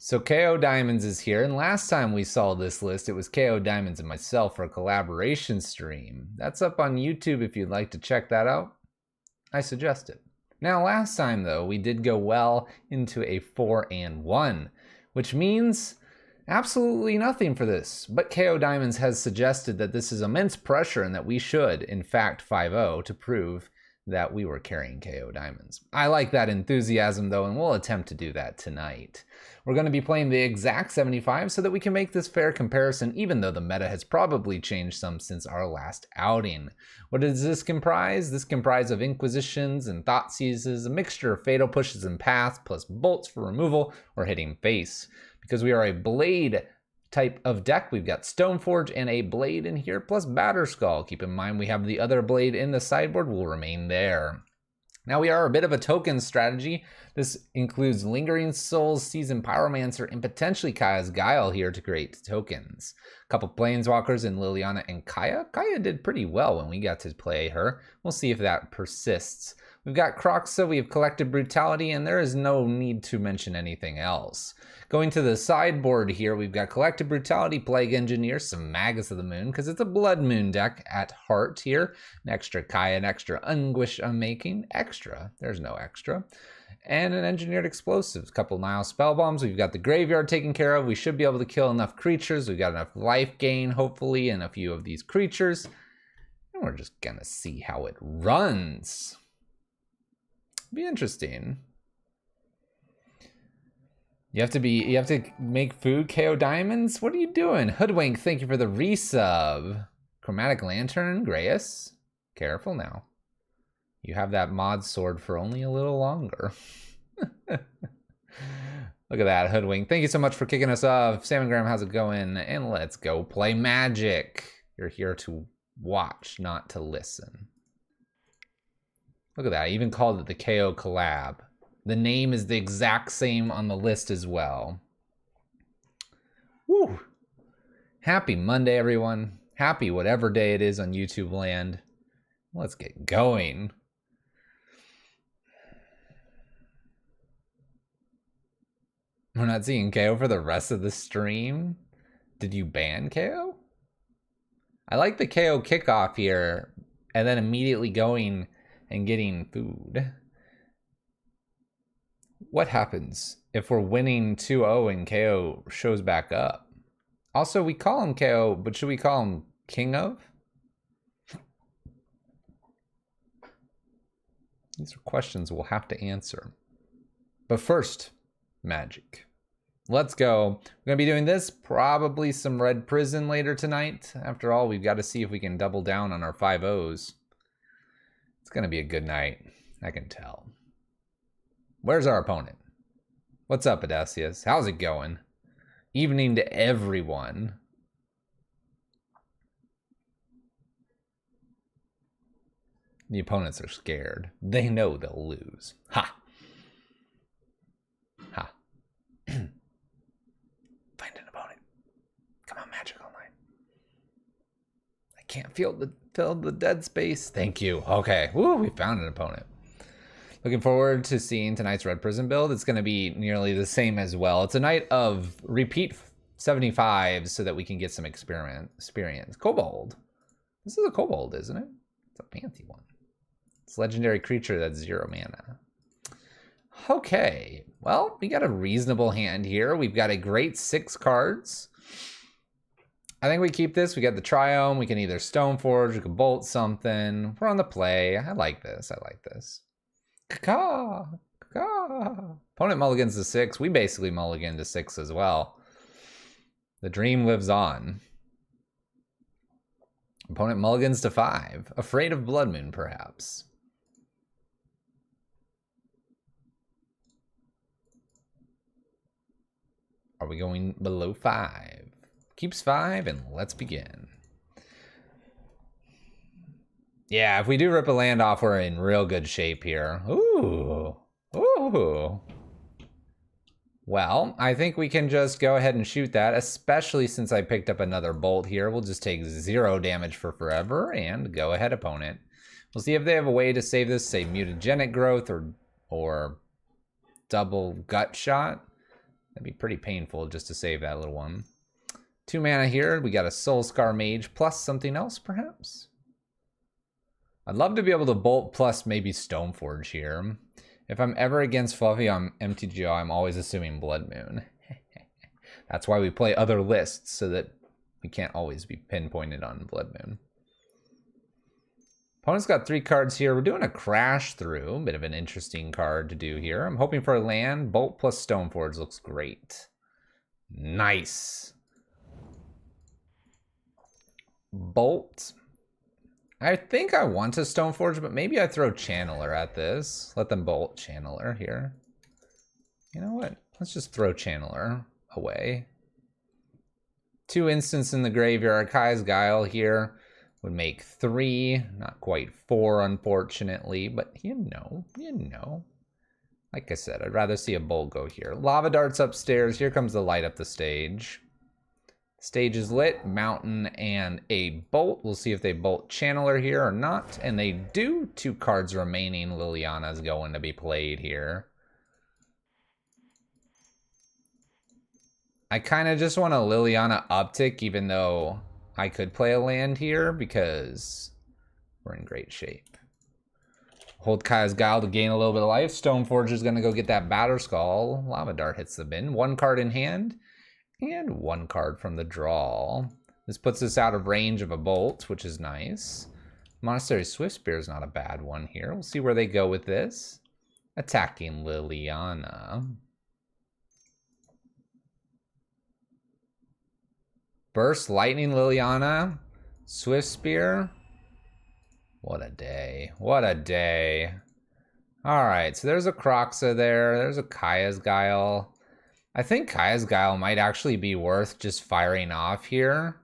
So KoDiamonds is here, and last time we saw this list, it was KoDiamonds and myself for a collaboration stream. That's up on YouTube if you'd like to check that out. I suggest it. Now, last time though, we did go well into a 4-1, which means absolutely nothing for this. But KoDiamonds has suggested that this is immense pressure and that we should, in fact, 5-0 to prove that we were carrying KoDiamonds. I like that enthusiasm though, and we'll attempt to do that tonight. We're going to be playing the exact 75 so that we can make this fair comparison, even though the meta has probably changed some since our last outing. What does this comprise? This comprises of Inquisitions and Thoughtseizes, a mixture of Fatal Pushes and Paths, plus bolts for removal or hitting face. Because we are a blade type of deck, we've got Stoneforge and a blade in here, plus Batterskull. Keep in mind we have the other blade in the sideboard, will remain there. Now we are a bit of a token strategy. This includes Lingering Souls, Seasoned Pyromancer, and potentially Kaya's Guile here to create tokens. A couple Planeswalkers in Liliana and Kaya. Kaya did pretty well when we got to play her. We'll see if that persists. We've got Kroxa, we have Collective Brutality, and there is no need to mention anything else. Going to the sideboard here, we've got Collective Brutality, Plague Engineer, some Magus of the Moon, because it's a Blood Moon deck at heart here. An extra Kaya, an extra Anguish Unmaking. Extra, there's no extra. And an Engineered Explosives, a couple Nile Spellbombs. We've got the graveyard taken care of. We should be able to kill enough creatures. We've got enough life gain, hopefully, in a few of these creatures. And we're just gonna see how it runs. Be interesting. You have to make food, KoDiamonds? What are you doing? Hoodwink, thank you for the resub. Chromatic Lantern, Grayus. Careful now. You have that mod sword for only a little longer. Look at that, Hoodwink. Thank you so much for kicking us off. Salmongram, how's it going? And let's go play Magic. You're here to watch, not to listen. Look at that, I even called it the KO collab. The name is the exact same on the list as well. Woo! Happy Monday, everyone. Happy whatever day it is on YouTube land. Let's get going. We're not seeing KO for the rest of the stream. Did you ban KO? I like the KO kickoff here, and then immediately going and getting food. What happens if we're winning 2-0 and KO shows back up? Also, we call him KO, but should we call him King of? These are questions we'll have to answer. But first, Magic. Let's go. We're gonna be doing this, probably some Red Prison later tonight. After all, we've got to see if we can double down on our 5-0s. It's gonna be a good night, I can tell. Where's our opponent? What's up, Odysseus? How's it going? Evening to everyone. The opponents are scared. They know they'll lose. Ha! Ha. Find an opponent. Come on, Magic Online. I can't fill the dead space. Thank you. Okay. Woo, we found an opponent. Looking forward to seeing tonight's Red Prison build. It's going to be nearly the same as well. It's a night of repeat 75s so that we can get some experience. Kobold. This is a Kobold, isn't it? It's a fancy one. It's a legendary creature that's 0 mana. Okay. Well, we got a reasonable hand here. We've got a great 6 cards. I think we keep this. We got the Triome. We can either Stoneforge. We can bolt something. We're on the play. I like this. I like this. Caw, caw. Opponent mulligans to 6. We basically mulligan to 6 as well. The dream lives on. Opponent mulligans to 5. Afraid of Blood Moon, perhaps. Are we going below 5? Keeps 5, and let's begin. Yeah, if we do rip a land off, we're in real good shape here. Ooh. Ooh. Well, I think we can just go ahead and shoot that, especially since I picked up another bolt here. We'll just take 0 damage for forever, and go ahead, opponent. We'll see if they have a way to save this, say mutagenic growth or double gut shot. That'd be pretty painful just to save that little one. 2 mana here. We got a Soulscar Mage plus something else, perhaps. I'd love to be able to Bolt plus maybe Stoneforge here. If I'm ever against Fluffy on MTGO, I'm always assuming Blood Moon. That's why we play other lists, so that we can't always be pinpointed on Blood Moon. Opponent's got 3 cards here. We're doing a Crash Through. Bit of an interesting card to do here. I'm hoping for a land. Bolt plus Stoneforge looks great. Nice. Bolt. I think I want a Stoneforge, but maybe I throw Channeler at this. Let them Bolt Channeler here. You know what? Let's just throw Channeler away. 2 instants in the graveyard. Kai's Guile here would make 3, not quite 4, unfortunately, but you know. Like I said, I'd rather see a Bolt go here. Lava Darts upstairs. Here comes the light up the stage. Stage is lit, Mountain and a Bolt. We'll see if they Bolt Channeler here or not. And they do. 2 cards remaining. Liliana's going to be played here. I kind of just want a Liliana uptick, even though I could play a land here because we're in great shape. Hold Kai's Guile to gain a little bit of life. Stoneforge is going to go get that Batterskull. Lava Dart hits the bin. 1 card in hand. And 1 card from the draw. This puts us out of range of a Bolt, which is nice. Monastery Swiftspear is not a bad one here. We'll see where they go with this. Attacking Liliana. Burst Lightning Liliana. Swiftspear. What a day. What a day. Alright, so there's a Kroxa there. There's a Kaya's Guile. I think Kaya's Guile might actually be worth just firing off here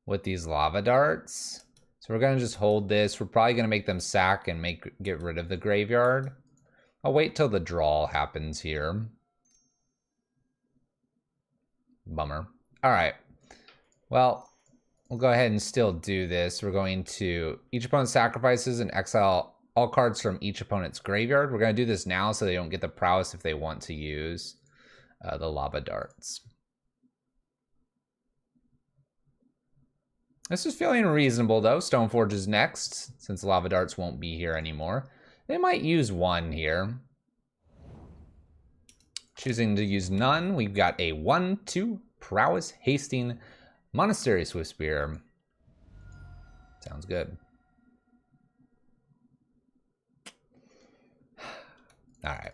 with these Lava Darts. So we're going to just hold this. We're probably going to make them sack and get rid of the graveyard. I'll wait till the draw happens here. Bummer. All right. Well, we'll go ahead and still do this. We're going to... Each opponent sacrifices and exile all cards from each opponent's graveyard. We're going to do this now so they don't get the prowess if they want to use... the Lava Darts. This is feeling reasonable though. Stoneforge is next, since Lava Darts won't be here anymore. They might use 1 here. Choosing to use none, we've got a 1/2 Prowess Hasting Monastery Swiftspear. Sounds good. All right.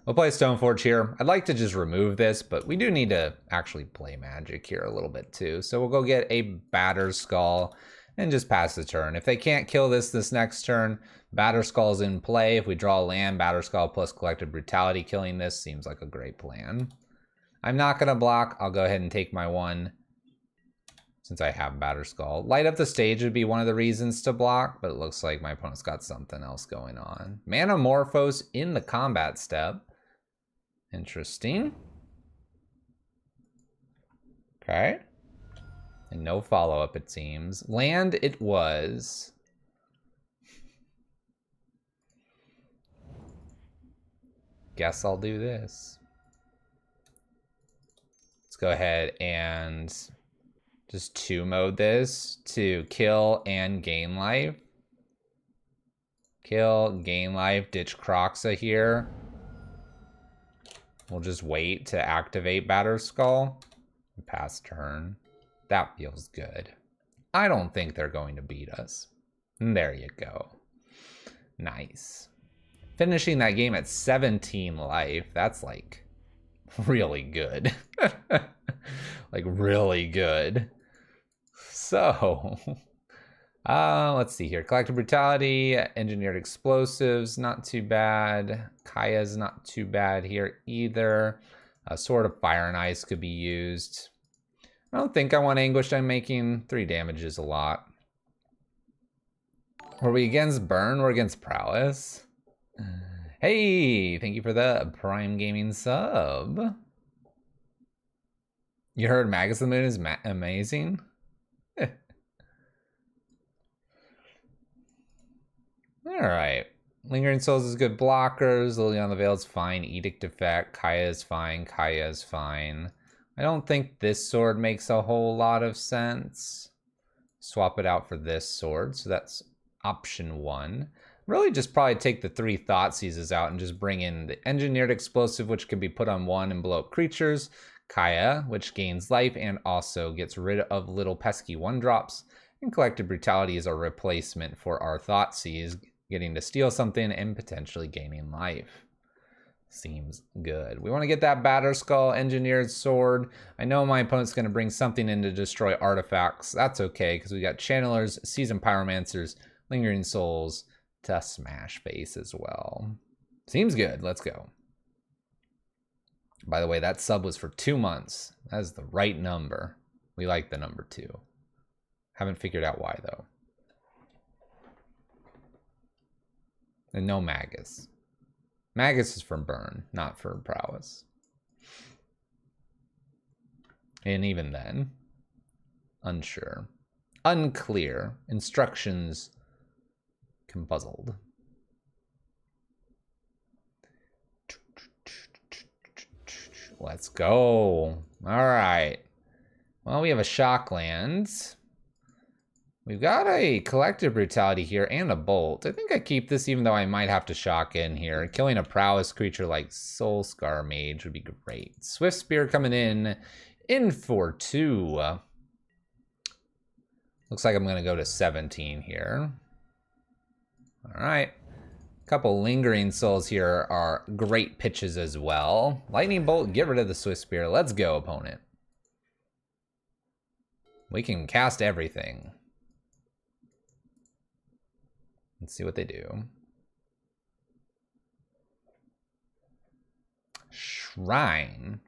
We'll play Stoneforge here. I'd like to just remove this, but we do need to actually play Magic here a little bit too. So we'll go get a Batterskull and just pass the turn. If they can't kill this next turn, Batterskull's in play. If we draw a land, Batterskull plus Collective Brutality killing this seems like a great plan. I'm not going to block. I'll go ahead and take my 1 since I have Batterskull. Light up the stage would be one of the reasons to block, but it looks like my opponent's got something else going on. Manamorphose in the combat step. Interesting. Okay. And no follow-up, it seems. Land it was. Guess I'll do this. Let's go ahead and just 2-mode this to kill and gain life. Kill, gain life, ditch Kroxa here. We'll just wait to activate Batterskull. Pass turn. That feels good. I don't think they're going to beat us. And there you go. Nice. Finishing that game at 17 life. That's like really good. Like really good. So, let's see here. Collective Brutality, Engineered Explosives, not too bad. Kaya's not too bad here either. Sword of Fire and Ice could be used. I don't think I want Anguished Unmaking. 3 damage is a lot. Were we against Burn? We're against Prowess. Hey, thank you for the Prime Gaming sub. You heard Magus of the Moon is amazing? All right. Lingering Souls is good blockers. Lily on the Veil is fine. Edict Effect. Kaya is fine. Kaya is fine. I don't think this sword makes a whole lot of sense. Swap it out for this sword. So that's option 1. Really just probably take the 3 Thought Seizes out and just bring in the Engineered Explosive, which can be put on 1 and blow up creatures. Kaya, which gains life and also gets rid of little pesky 1-drops. And Collective Brutality is a replacement for our Thought Seize, getting to steal something and potentially gaining life. Seems good. We want to get that Batterskull Engineered Sword. I know my opponent's going to bring something in to destroy artifacts. That's okay, because we got Channelers, Seasoned Pyromancers, Lingering Souls to smash face as well. Seems good. Let's go. By the way, that sub was for 2 months. That is the right number. We like the number 2. Haven't figured out why, though. And no Magus. Magus is for burn, not for prowess. And even then, unsure. Unclear. Instructions confuzzled. Let's go. All right. Well, we have a Shocklands. We've got a Collective Brutality here and a Bolt. I think I keep this even though I might have to shock in here. Killing a prowess creature like Soulscar Mage would be great. Swift Spear coming in for 2. Looks like I'm going to go to 17 here. All right. A couple Lingering Souls here are great pitches as well. Lightning Bolt, get rid of the Swift Spear. Let's go, opponent. We can cast everything. Let's see what they do. Shrine.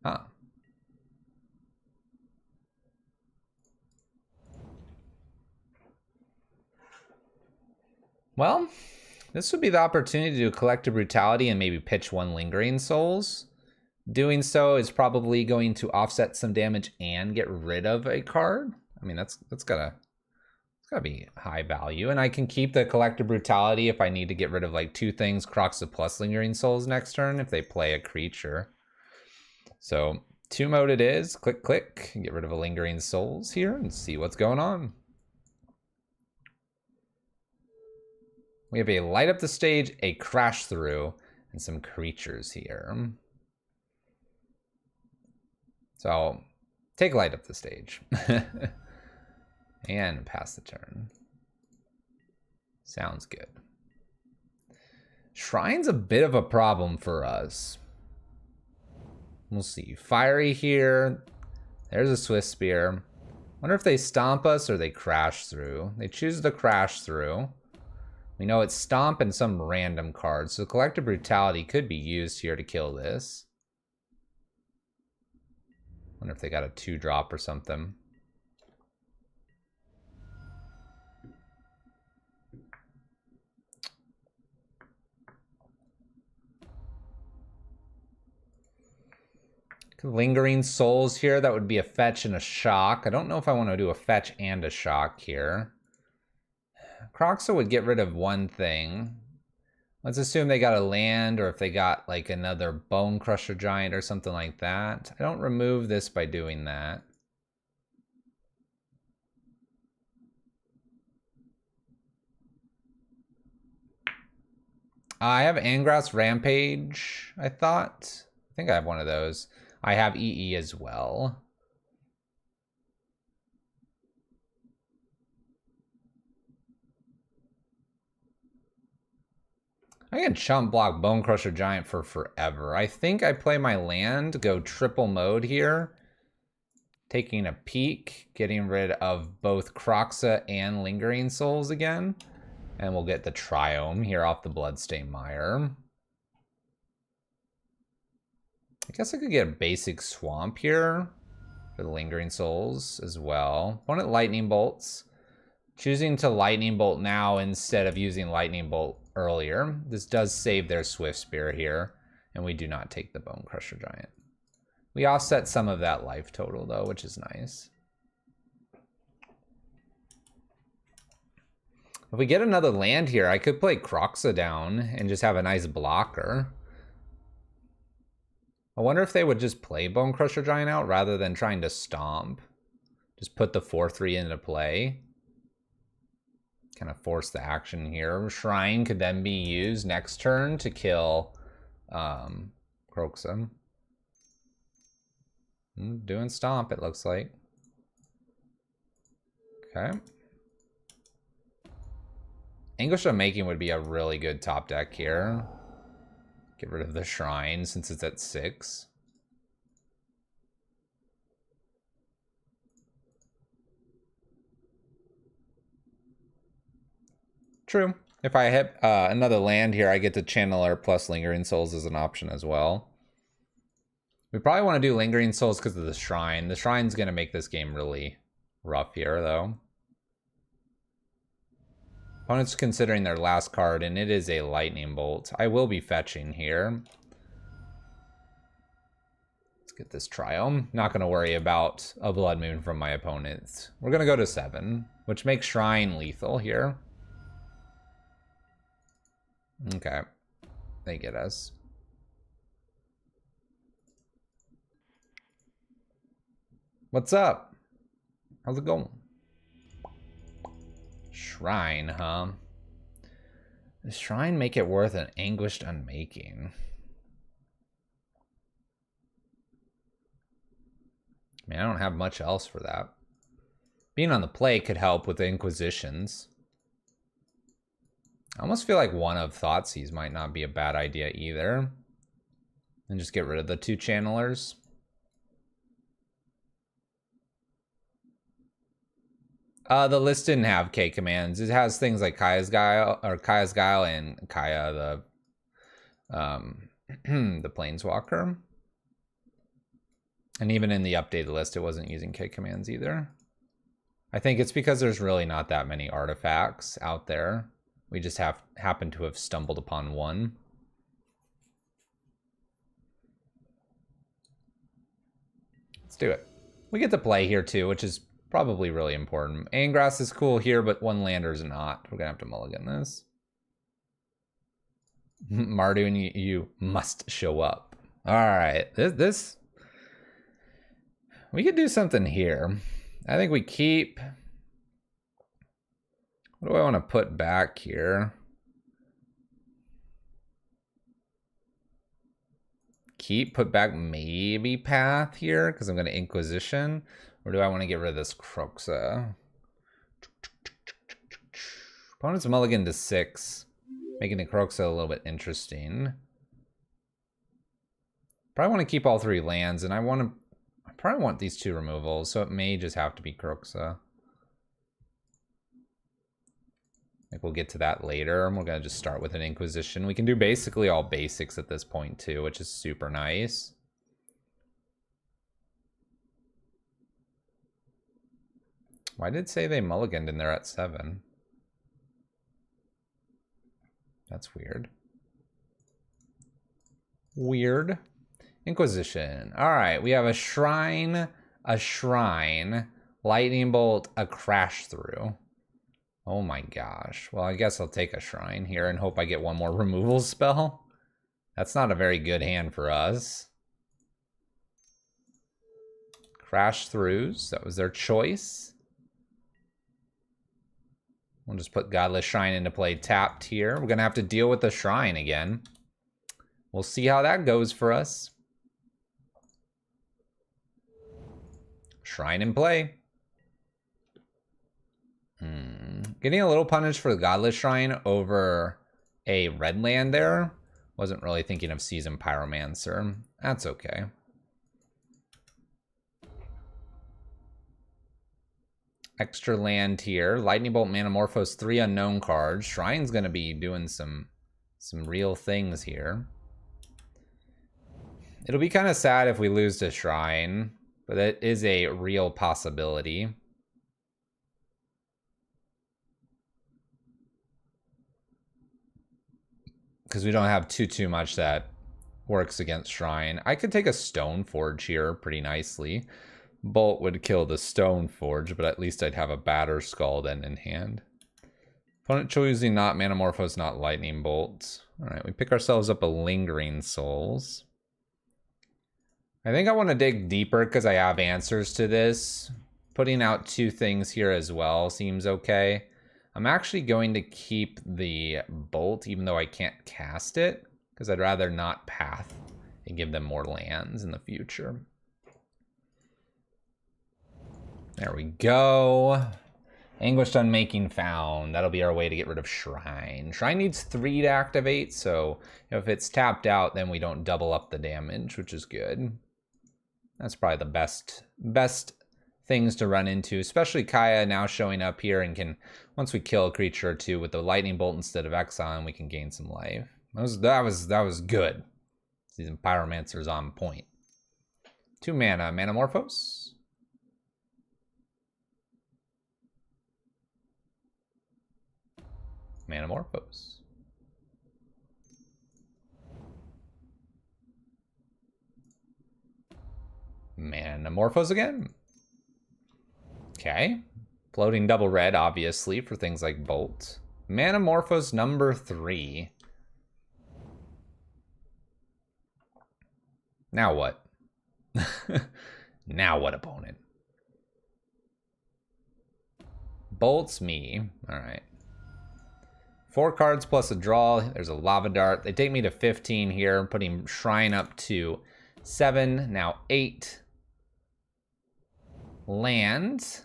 Huh. Well, this would be the opportunity to do Collective Brutality and maybe pitch 1 Lingering Souls. Doing so is probably going to offset some damage and get rid of a card. I mean, that's gotta be high value. And I can keep the Collective Brutality if I need to get rid of like 2 things, Croxa plus Lingering Souls next turn if they play a creature. So 2 mode it is. Click, click. Get rid of a Lingering Souls here and see what's going on. We have a Light Up the Stage, a Crash Through, and some creatures here. So take Light Up the Stage. And pass the turn. Sounds good. Shrine's a bit of a problem for us. We'll see. Fiery here. There's a Swift Spear. Wonder if they stomp us or they crash through. They choose the crash through. We know it's stomp and some random card. So Collective Brutality could be used here to kill this. Wonder if they got a 2-drop or something. Lingering Souls here, that would be a fetch and a shock. I don't know if I want to do a fetch and a shock here. Croxa would get rid of 1 thing. Let's assume they got a land, or if they got like another Bone Crusher Giant or something like that. I don't remove this by doing that. I have Angrass Rampage, I thought. I think I have one of those. I have EE as well. I can chump block Bone Crusher Giant for forever. I think I play my land, go triple mode here. Taking a peek, getting rid of both Croxa and Lingering Souls again. And we'll get the Triome here off the Bloodstained Mire. I guess I could get a basic Swamp here for the Lingering Souls as well. Opponent Lightning Bolts. Choosing to Lightning Bolt now instead of using Lightning Bolt earlier. This does save their Swift Spear here, and we do not take the Bone Crusher Giant. We offset some of that life total though, which is nice. If we get another land here, I could play Kroxa down and just have a nice blocker. I wonder if they would just play Bone Crusher Giant out rather than trying to stomp. Just put the 4/3 into play. Kind of force the action here. Shrine could then be used next turn to kill Kroxa. Doing stomp, it looks like. Okay. Anguish Unmaking would be a really good top deck here. Get rid of the Shrine since it's at 6. True. If I hit another land here, I get to Channeler plus Lingering Souls as an option as well. We probably want to do Lingering Souls because of the Shrine. The Shrine's going to make this game really rough here, though. Opponent's considering their last card, and it is a Lightning Bolt. I will be fetching here. Let's get this Triome. Not going to worry about a Blood Moon from my opponent. We're going to go to 7, which makes Shrine lethal here. Okay. They get us. What's up? How's it going? Shrine, huh? Does Shrine make it worth an Anguished Unmaking? I mean, I don't have much else for that. Being on the play could help with the Inquisitions. I almost feel like one of Thoughtseize might not be a bad idea either. And just get rid of the 2 Channelers. The list didn't have KoDiamonds. It has things like Kaya's Guile and Kaya the Planeswalker. And even in the updated list, it wasn't using KoDiamonds either. I think it's because there's really not that many artifacts out there. We just happen to have stumbled upon one. Let's do it. We get to play here too, which is probably really important. Angrass is cool here, but one lander is not. We're gonna have to mulligan this. Mardu and you must show up. All right, this we could do something here. I think we keep. What do I want to put back here? Put back maybe Path here because I'm going to Inquisition. Or do I want to get rid of this Kroxa? Opponent's mulligan to 6, making the Kroxa a little bit interesting. Probably want to keep all 3 lands, and I probably want these 2 removals, so it may just have to be Kroxa. Like we'll get to that later. We're gonna just start with an Inquisition. We can do basically all basics at this point too, which is super nice. Why did it say they mulliganed and they're at 7? That's weird. Weird. Inquisition. All right, we have a Shrine, Lightning Bolt, a Crash Through. Oh my gosh. Well, I guess I'll take a Shrine here and hope I get one more removal spell. That's not a very good hand for us. Crash Throughs, that was their choice. We'll just put Godless Shrine into play tapped here. We're gonna have to deal with the Shrine again. We'll see how that goes for us. Shrine in play. Getting a little punished for the Godless Shrine over a red land there. Wasn't really thinking of Seasoned Pyromancer. That's okay. Extra land here. Lightning Bolt, Manamorphose, 3 unknown cards. Shrine's gonna be doing some real things here. It'll be kind of sad if we lose to Shrine, but it is a real possibility. Because we don't have too much that works against Shrine. I could take a Stoneforge here pretty nicely. Bolt would kill the Stoneforge, but at least I'd have a Batter Skull then in hand. Opponent choosing not Manamorphose, not Lightning Bolts. Alright, we pick ourselves up a Lingering Souls. I think I want to dig deeper because I have answers to this. Putting out 2 things here as well seems okay. I'm actually going to keep the Bolt even though I can't cast it, because I'd rather not path and give them more lands in the future. There we go. Anguished Unmaking found. That'll be our way to get rid of Shrine. Shrine needs 3 to activate, so if it's tapped out, then we don't double up the damage, which is good. That's probably the best things to run into, especially Kaya now showing up here and can, once we kill a creature or 2 with the Lightning Bolt instead of Exile, we can gain some life. That was good. These Pyromancer's on point. 2 mana, Manamorphose. Manamorphose. Manamorphose again. Okay. Floating double red, obviously, for things like Bolt. Manamorphose number 3. Now what? Now what, opponent? Bolts me. Alright. 4 cards plus a draw. There's a Lava Dart. They take me to 15 here, putting Shrine up to 7, now 8. Land.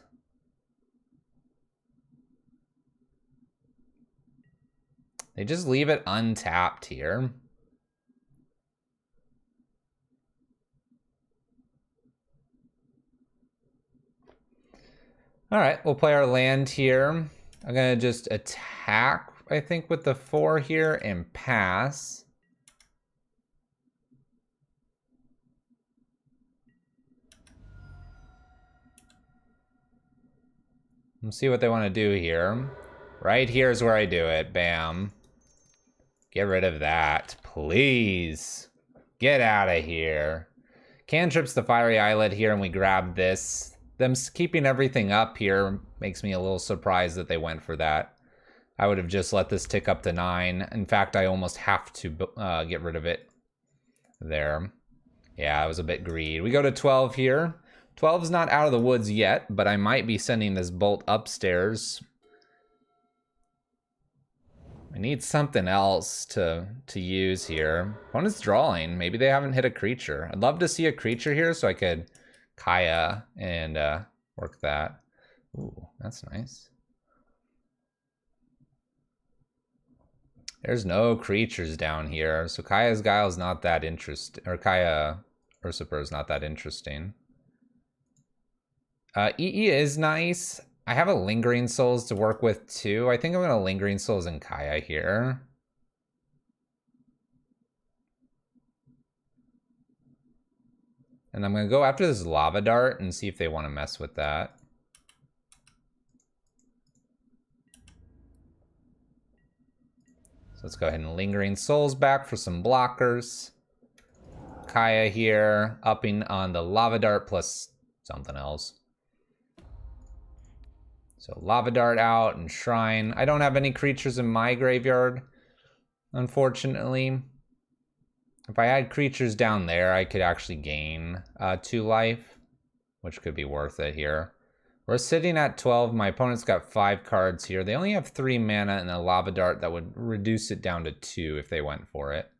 They just leave it untapped here. All right, we'll play our land here. I'm gonna just attack, I think, with the 4 here and pass. Let's see what they want to do here. Right here is where I do it. Bam. Get rid of that, please. Get out of here. Cantrips the Fiery Islet here, and we grab this. Them keeping everything up here makes me a little surprised that they went for that. I would have just let this tick up to 9. In fact, I almost have to get rid of it there. Yeah, it was a bit greedy. We go to 12 here. 12's not out of the woods yet, but I might be sending this Bolt upstairs. I need something else to use here. Opponent's drawing. Maybe they haven't hit a creature. I'd love to see a creature here so I could Kaya and work that. Ooh, that's nice. There's no creatures down here, so Kaya's Guile's not that interesting, or Kaya Usurper is not that interesting. EE is nice. I have a Lingering Souls to work with too. I think I'm gonna Lingering Souls and Kaya here. And I'm gonna go after this Lava Dart and see if they want to mess with that. So let's go ahead and Lingering Souls back for some blockers. Kaya here, upping on the Lava Dart plus something else. So Lava Dart out and Shrine. I don't have any creatures in my graveyard, unfortunately. If I had creatures down there, I could actually gain 2 life, which could be worth it here. We're sitting at 12. My opponent's got 5 cards here. They only have 3 mana and a Lava Dart that would reduce it down to 2 if they went for it.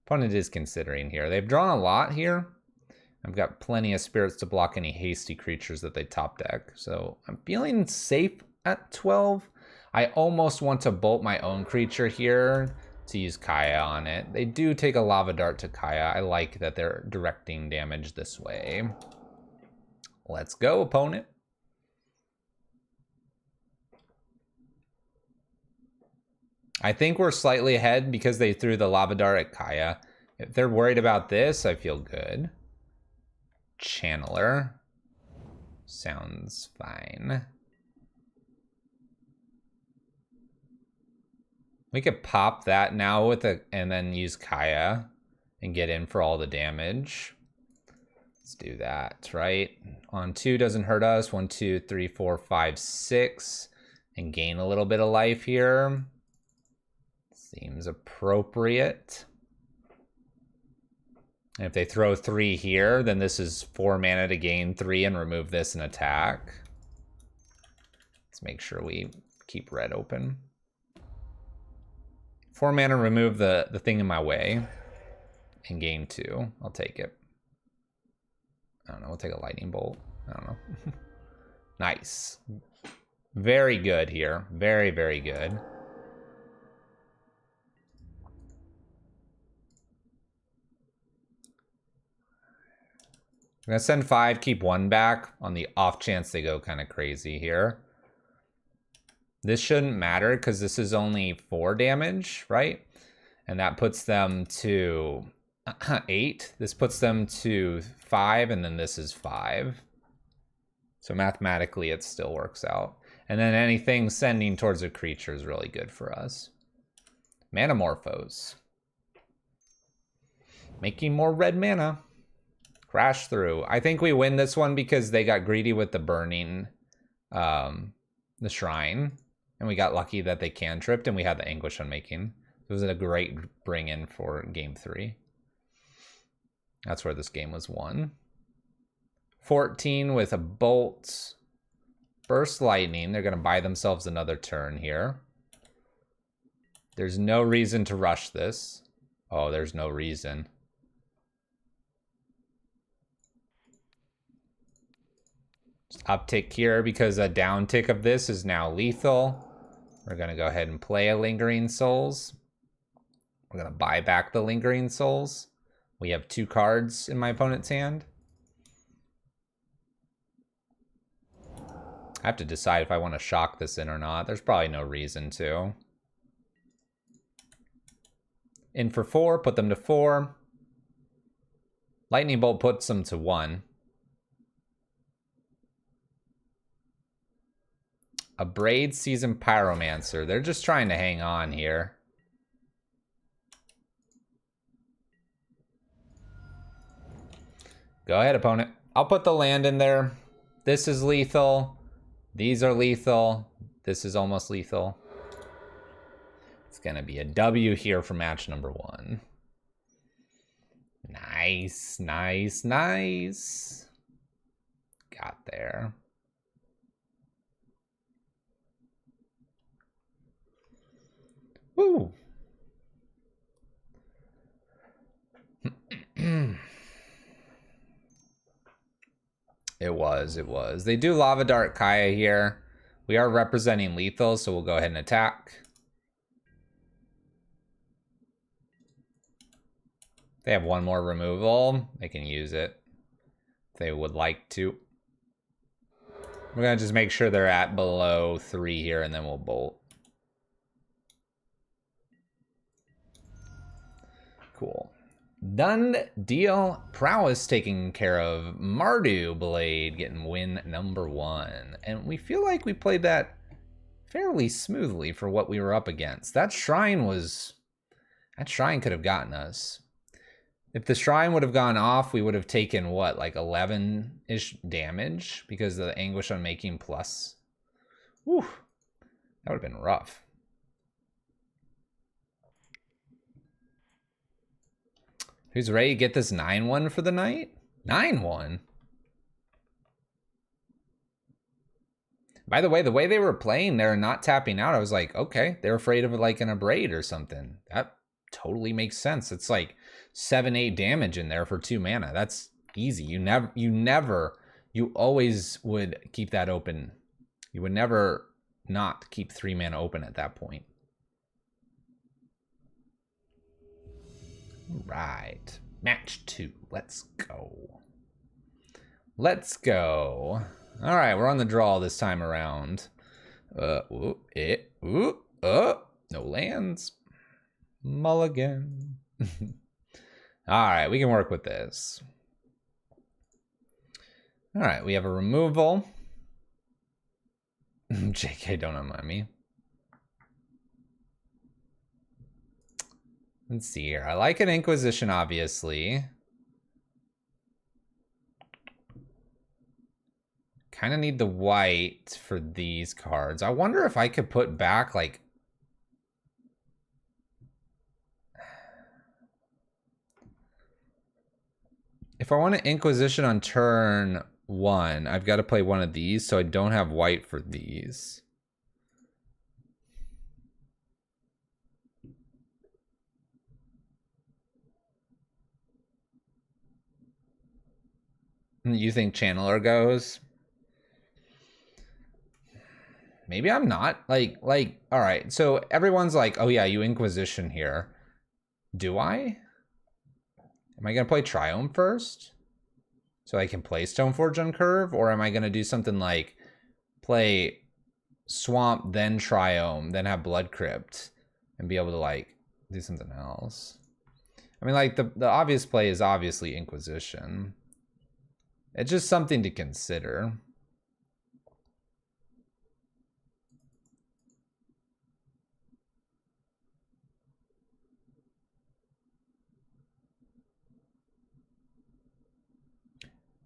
Opponent is considering here. They've drawn a lot here. I've got plenty of spirits to block any hasty creatures that they top deck. So I'm feeling safe at 12. I almost want to bolt my own creature here to use Kaya on it. They do take a Lava Dart to Kaya. I like that they're directing damage this way. Let's go, opponent. I think we're slightly ahead because they threw the Lava Dart at Kaya. If they're worried about this, I feel good. Channeler. Sounds fine. We could pop that now with and then use Kaya and get in for all the damage. Let's do that, right? On 2 doesn't hurt us. 1, 2, 3, 4, 5, 6. and gain a little bit of life here. Seems appropriate. And if they throw 3 here, then this is 4 mana to gain 3 and remove this and attack. Let's make sure we keep red open. 4 mana, remove the thing in my way. And gain 2. I'll take it. I don't know, we'll take a lightning bolt. I don't know. Nice. Very good here. Very, very good. I'm gonna send 5, keep 1 back on the off chance they go kind of crazy here. This shouldn't matter because this is only 4 damage, right? And that puts them to 8. This puts them to 5, and then this is 5. So mathematically, it still works out. And then anything sending towards a creature is really good for us. Manamorphose. Making more red mana. Crash through. I think we win this one because they got greedy with the burning, the shrine. And we got lucky that they cantripped and we had the Anguish Unmaking. It was a great bring in for game 3. That's where this game was won. 14 with a bolt. Burst lightning. They're going to buy themselves another turn here. There's no reason to rush this. Oh, there's no reason. Just uptick here because a down tick of this is now lethal. We're going to go ahead and play a Lingering Souls. We're going to buy back the Lingering Souls. We have 2 cards in my opponent's hand. I have to decide if I want to shock this in or not. There's probably no reason to. In for 4, put them to 4. Lightning Bolt puts them to 1. A Braid Season Pyromancer. They're just trying to hang on here. Go ahead, opponent. I'll put the land in there. This is lethal. These are lethal. This is almost lethal. It's going to be a W here for match number 1. Nice, nice, nice. Got there. Woo. It was. They do Lava Dart Kaya here. We are representing lethal, so we'll go ahead and attack. They have 1 more removal. They can use it if they would like to. We're going to just make sure they're at below 3 here, and then we'll bolt. Cool. Done deal. Prowess taking care of. Mardu Blade getting win number 1. And we feel like we played that fairly smoothly for what we were up against. That shrine could have gotten us. If the shrine would have gone off, we would have taken what, like 11-ish damage because of the Anguish Unmaking plus. Whew. That would have been rough. Who's ready to get this 9-1 for the night? 9-1? By the way they were playing, they're not tapping out. I was like, okay, they're afraid of like an Abrade or something. That totally makes sense. It's like 7-8 damage in there for 2 mana. That's easy. You always would keep that open. You would never not keep 3 mana open at that point. Right. Match 2. Let's go. Let's go. All right, we're on the draw this time around. No lands. Mulligan. All right, we can work with this. All right, we have a removal. JK, don't unmind me. Let's see here. I like an Inquisition, obviously. kind of need the white for these cards. I wonder if I could put back, like... If I want to Inquisition on turn 1, I've got to play one of these, so I don't have white for these. You think Channeler goes? Maybe I'm not. Like, all right. So everyone's like, oh yeah, you Inquisition here. Do I? Am I going to play Triome first? So I can play Stoneforge on curve? Or am I going to do something like play Swamp, then Triome, then have Blood Crypt, and be able to like do something else? I mean, like the obvious play is obviously Inquisition. It's just something to consider.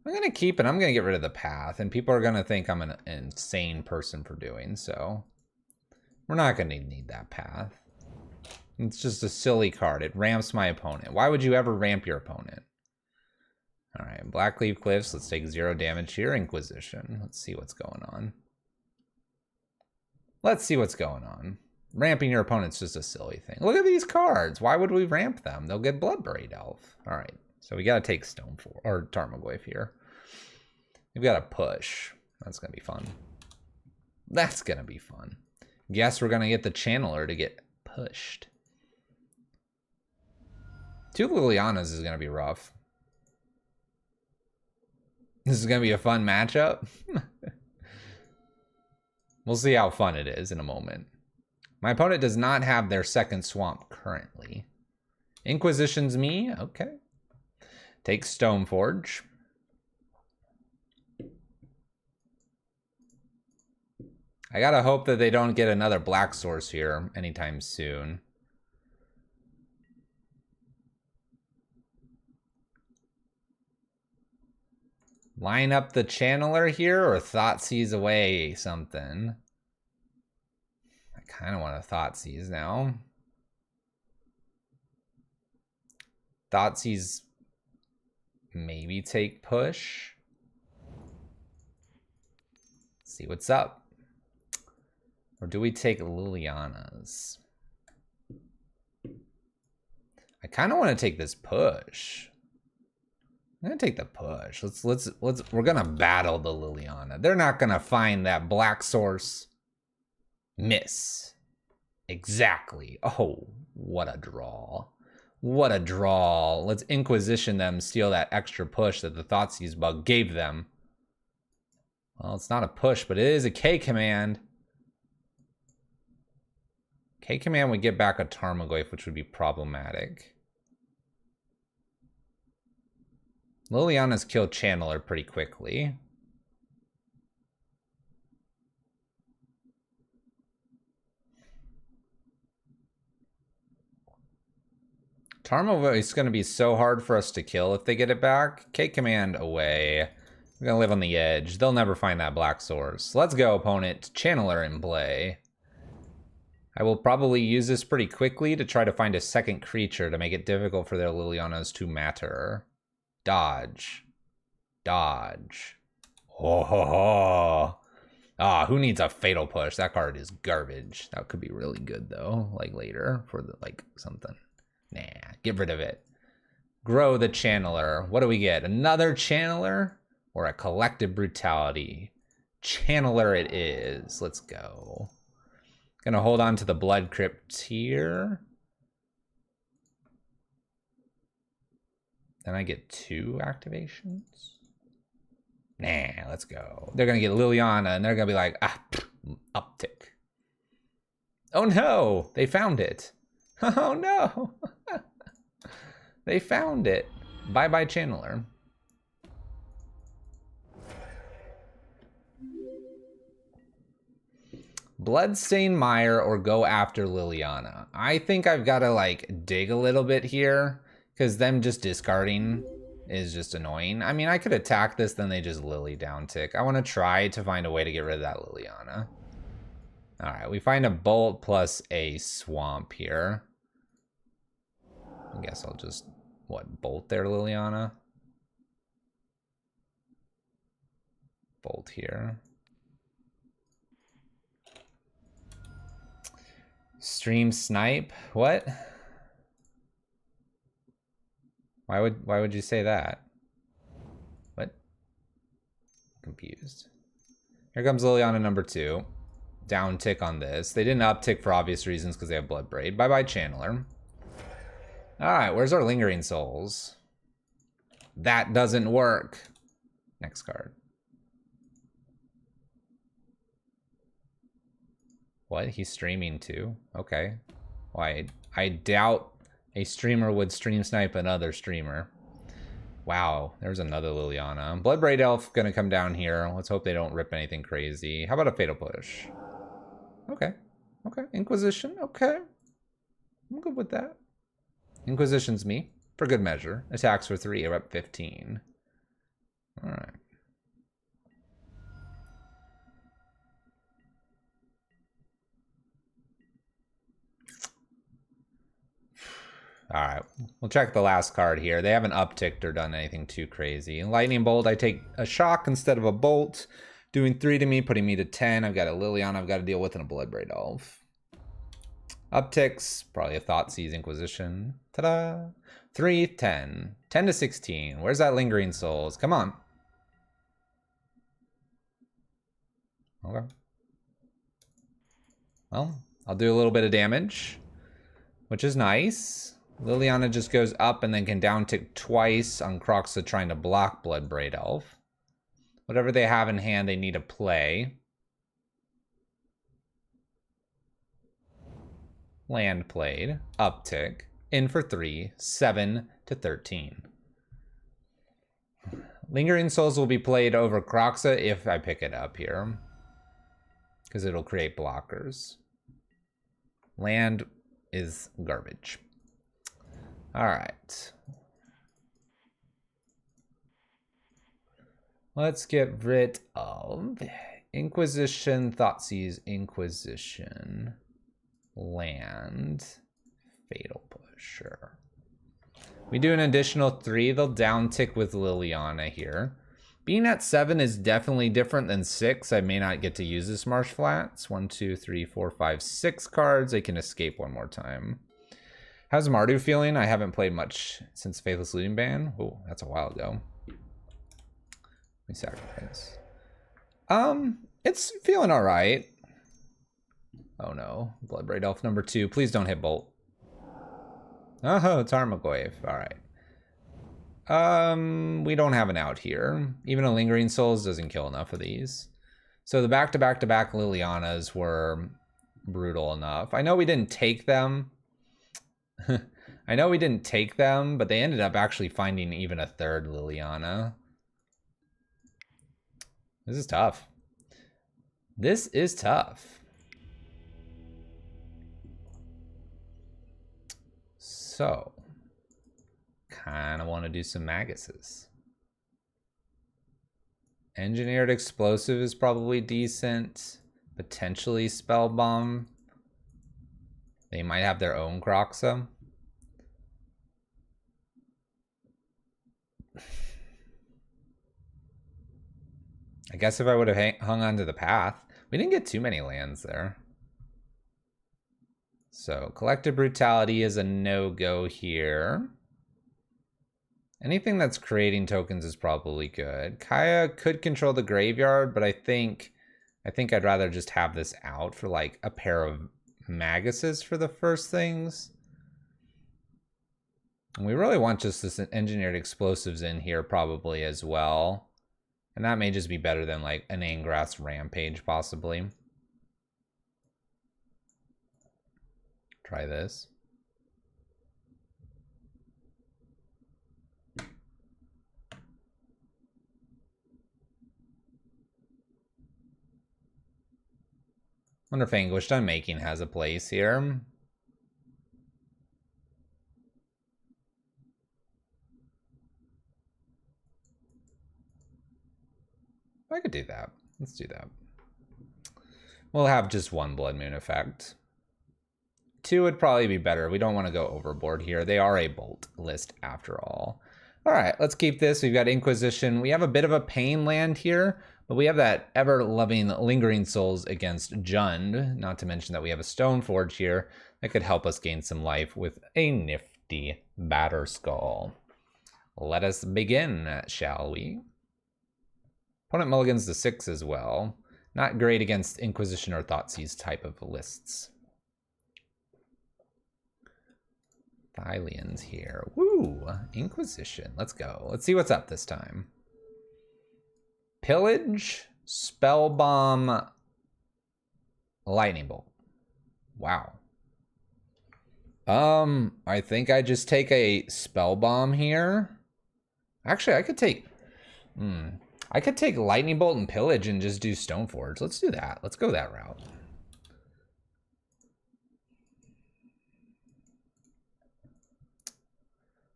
I'm going to keep it. I'm going to get rid of the path. And people are going to think I'm an insane person for doing so. We're not going to need that path. It's just a silly card. It ramps my opponent. Why would you ever ramp your opponent? All right, Blackleaf Cliffs. Let's take 0 damage here. Inquisition. Let's see what's going on. Let's see what's going on. Ramping your opponent's just a silly thing. Look at these cards. Why would we ramp them? They'll get Bloodbraid Elf. All right, so we got to take Stoneforge or Tarmogoyf here. We've got to push. That's going to be fun. That's going to be fun. Guess we're going to get the Channeler to get pushed. 2 Lilianas is going to be rough. This is going to be a fun matchup. We'll see how fun it is in a moment. My opponent does not have their second swamp currently. Inquisition's me. Okay. Take Stoneforge. I gotta hope that they don't get another black source here anytime soon. Line up the Channeler here or Thoughtseize away something. I kind of want to Thoughtseize now. Thoughtseize maybe take push. See what's up. Or do we take Liliana's? I kind of want to take this push. I'm gonna take the push. We're gonna battle the Liliana. They're not gonna find that black source. Miss. Exactly. Oh, what a draw. What a draw. Let's Inquisition them, steal that extra push that the Thoughtseize bug gave them. Well, it's not a push, but it is a K command. K command would get back a Tarmogoyf, which would be problematic. Liliana's killed Channeler pretty quickly. Tarmogoyf is going to be so hard for us to kill if they get it back. K command away. We're going to live on the edge. They'll never find that black source. Let's go, opponent. Channeler in play. I will probably use this pretty quickly to try to find a second creature to make it difficult for their Lilianas to matter. Dodge. Dodge. Oh, ho, ho. Ah, who needs a fatal push? That card is garbage. That could be really good though, like later for the like something. Nah, get rid of it. Grow the Channeler. What do we get? Another Channeler or a Collective Brutality? Channeler it is. Let's go. Gonna hold on to the Blood Crypt here. Then I get 2 activations. Nah, let's go. They're gonna get Liliana and they're gonna be like, ah, uptick. Oh no, they found it. Oh no. They found it. Bye-bye Channeler. Bloodstained Mire or go after Liliana. I think I've got to like dig a little bit here because them just discarding is just annoying. I mean, I could attack this, then they just Lily down tick. I want to try to find a way to get rid of that Liliana. All right, we find a Bolt plus a Swamp here. I guess I'll just, what, Bolt there, Liliana? Bolt here. Stream Snipe? What? Why would you say that? What? Confused. Here comes Liliana number 2. Down tick on this. They didn't up tick for obvious reasons because they have Blood Braid. Bye bye Channeler. Alright, where's our Lingering Souls? That doesn't work. Next card. What? He's streaming too? Okay. Why? I doubt a streamer would stream snipe another streamer. Wow, there's another Liliana. Bloodbraid Elf gonna come down here. Let's hope they don't rip anything crazy. How about a Fatal Push? Okay. Okay. Inquisition. Okay. I'm good with that. Inquisition's me. For good measure. Attacks for 3. We're up 15. Alright. Alright, we'll check the last card here. They haven't upticked or done anything too crazy. Lightning Bolt, I take a shock instead of a bolt. Doing 3 to me, putting me to 10. I've got a Liliana I've got to deal with and a Bloodbraid Elf. Upticks, probably a Thoughtseize Inquisition. Ta-da! 3, 10. 10 to 16. Where's that Lingering Souls? Come on. Okay. Well, I'll do a little bit of damage, which is nice. Liliana just goes up and then can down tick twice on Croxa trying to block Bloodbraid Elf. Whatever they have in hand, they need to play. Land played. Uptick. In for 3. 7 to 13. Lingering Souls will be played over Croxa if I pick it up here, because it'll create blockers. Land is garbage. All right. Let's get rid of Inquisition, Thoughtseize, Inquisition, Land, Fatal Push, sure. We do an additional 3, they'll down tick with Liliana here. Being at 7 is definitely different than 6. I may not get to use this Marsh Flats. 1, 2, 3, 4, 5, 6 cards. I can escape one more time. How's Mardu feeling? I haven't played much since Faithless Looting Ban. Oh, that's a while ago. Let me sacrifice. It's feeling all right. Oh no, Bloodbraid Elf number 2. Please don't hit Bolt. Oh, it's Armagoyf. All right. We don't have an out here. Even a Lingering Souls doesn't kill enough of these. So the back-to-back-to-back Lilianas were brutal enough. I know we didn't take them. I know we didn't take them, but they ended up actually finding even a third Liliana. This is tough. This is tough. So, kind of want to do some Maguses. Engineered Explosive is probably decent. Potentially Spell Bomb. They might have their own Croxa. I guess if I would have hung on to the path. We didn't get too many lands there. So Collective Brutality is a no-go here. Anything that's creating tokens is probably good. Kaya could control the graveyard, but I think I'd rather just have this out for like a pair of Maguses for the first things. And we really want just this Engineered Explosives in here probably as well. And that may just be better than like an Angrass Rampage possibly. Try this. Wonder if Anguished Unmaking has a place here. I could do that. Let's do that. We'll have just one Blood Moon effect. 2 would probably be better. We don't want to go overboard here. They are a bolt list after all. All right, let's keep this. We've got Inquisition. We have a bit of a pain land here, but we have that ever-loving Lingering Souls against Jund. Not to mention that we have a Stoneforge here that could help us gain some life with a nifty Batterskull. Let us begin, shall we? Opponent mulligans to 6 as well. Not great against Inquisition or Thoughtseize type of lists. Thylians here. Woo! Inquisition. Let's go. Let's see what's up this time. Pillage, Spellbomb, Lightning Bolt. Wow. I think I just take a Spellbomb here. Actually, I could take... I could take Lightning Bolt and Pillage and just do Stoneforge. Let's do that. Let's go that route.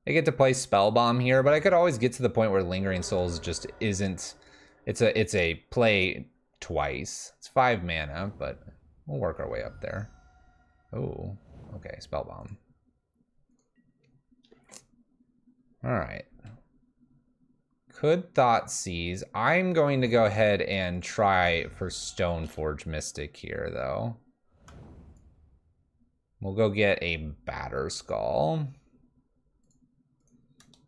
I get to play Spellbomb here, but I could always get to the point where Lingering Souls just isn't... It's a play twice. It's 5 mana, but we'll work our way up there. Oh, okay, Spellbomb. All right. Could Thoughtseize. I'm going to go ahead and try for Stoneforge Mystic here, though. We'll go get a Batterskull.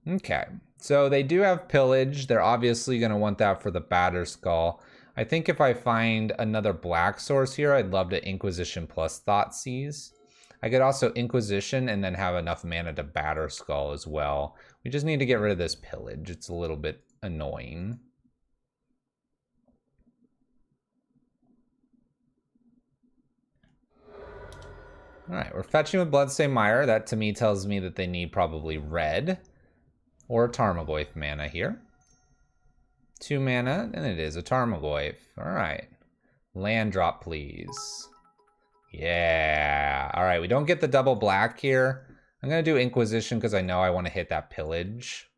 Okay, so they do have Pillage. They're obviously going to want that for the Batterskull. I think if I find another black source here, I'd love to Inquisition plus Thoughtseize. I could also Inquisition and then have enough mana to Batterskull as well. We just need to get rid of this Pillage. It's a little bit annoying. All right, we're fetching with Bloodstained Mire. That to me tells me that they need probably red. Or a Tarmogoyf mana here. 2 mana, and it is a Tarmogoyf. All right. Land drop, please. Yeah. All right, we don't get the double black here. I'm going to do Inquisition because I know I want to hit that Pillage.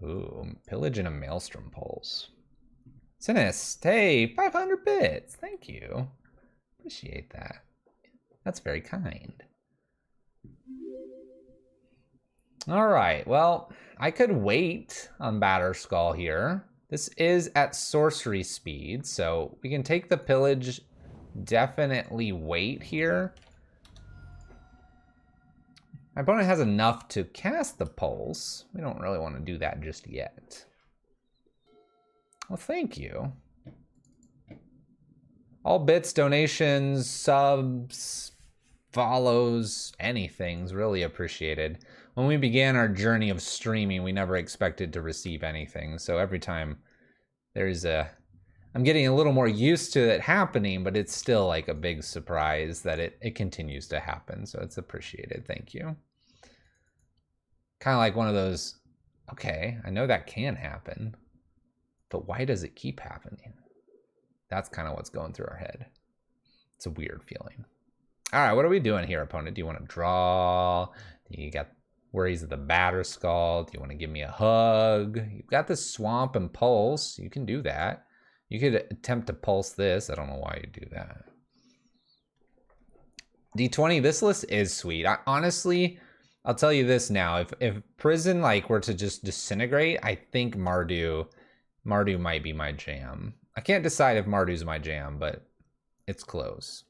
Ooh, Pillage and a Maelstrom Pulse. Sinist, hey, 500 bits. Thank you. Appreciate that. That's very kind. All right, well, I could wait on Batterskull here. This is at sorcery speed, so we can take the Pillage, definitely wait here. My opponent has enough to cast the Pulse. We don't really want to do that just yet. Well, thank you. All bits, donations, subs, follows, anything's really appreciated. When we began our journey of streaming, we never expected to receive anything. So every time there's I'm getting a little more used to it happening, but it's still like a big surprise that it continues to happen. So it's appreciated. Thank you. Kind of like one of those, okay, I know that can happen, but why does it keep happening? That's kind of what's going through our head. It's a weird feeling. All right, what are we doing here, opponent? Do you want to draw? You got worries of the Batterskull. Do you want to give me a hug? You've got the Swamp and Pulse. You can do that. You could attempt to Pulse this. I don't know why you do that. D20, this list is sweet. Honestly, I'll tell you this now. If Prison like were to just disintegrate, I think Mardu might be my jam. I can't decide if Mardu's my jam, but it's close.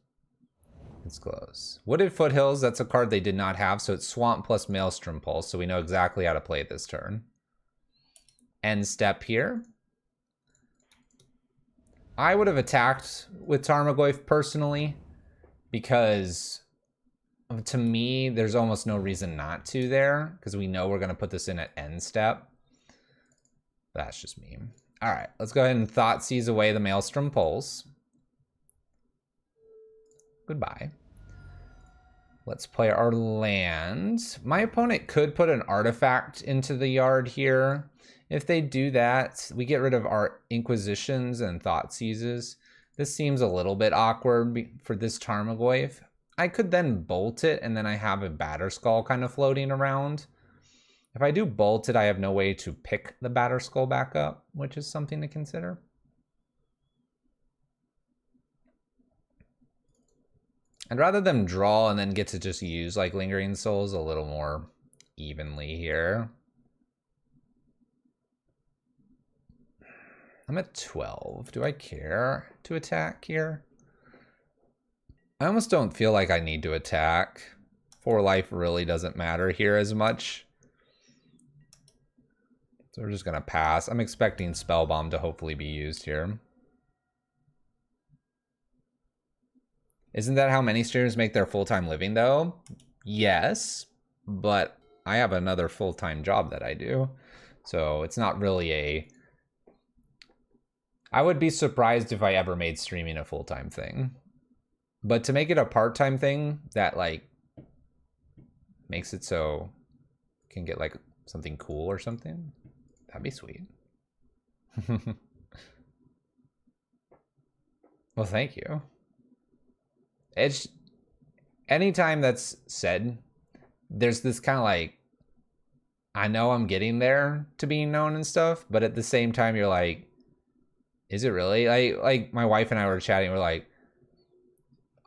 It's close. Wooded Foothills, that's a card they did not have, so it's Swamp plus Maelstrom Pulse, so we know exactly how to play it this turn. End step here. I would have attacked with Tarmogoyf personally, because to me, there's almost no reason not to there, because we know we're going to put this in at end step. That's just me. All right, let's go ahead and Thoughtseize away the Maelstrom Pulse. Goodbye. Let's play our land. My opponent could put an artifact into the yard here. If they do that, we get rid of our Inquisitions and Thoughtseizes. This seems a little bit awkward for this Tarmogoyf. I could then bolt it, and then I have a Batterskull kind of floating around. If I do bolted, I have no way to pick the Batterskull back up, which is something to consider. I'd rather them draw and then get to just use like Lingering Souls a little more evenly here. I'm at 12. Do I care to attack here? I almost don't feel like I need to attack. 4 life really doesn't matter here as much. So we're just gonna pass. I'm expecting Spell Bomb to hopefully be used here. Isn't that how many streamers make their full-time living though? Yes, but I have another full-time job that I do. So it's not really a... I would be surprised if I ever made streaming a full-time thing. But to make it a part-time thing that like makes it so you can get like something cool or something, that'd be sweet. Well, thank you. It's anytime that's said, there's this kind of like, I know I'm getting there to being known and stuff, but at the same time, you're like, is it really? Like my wife and I were chatting, we're like,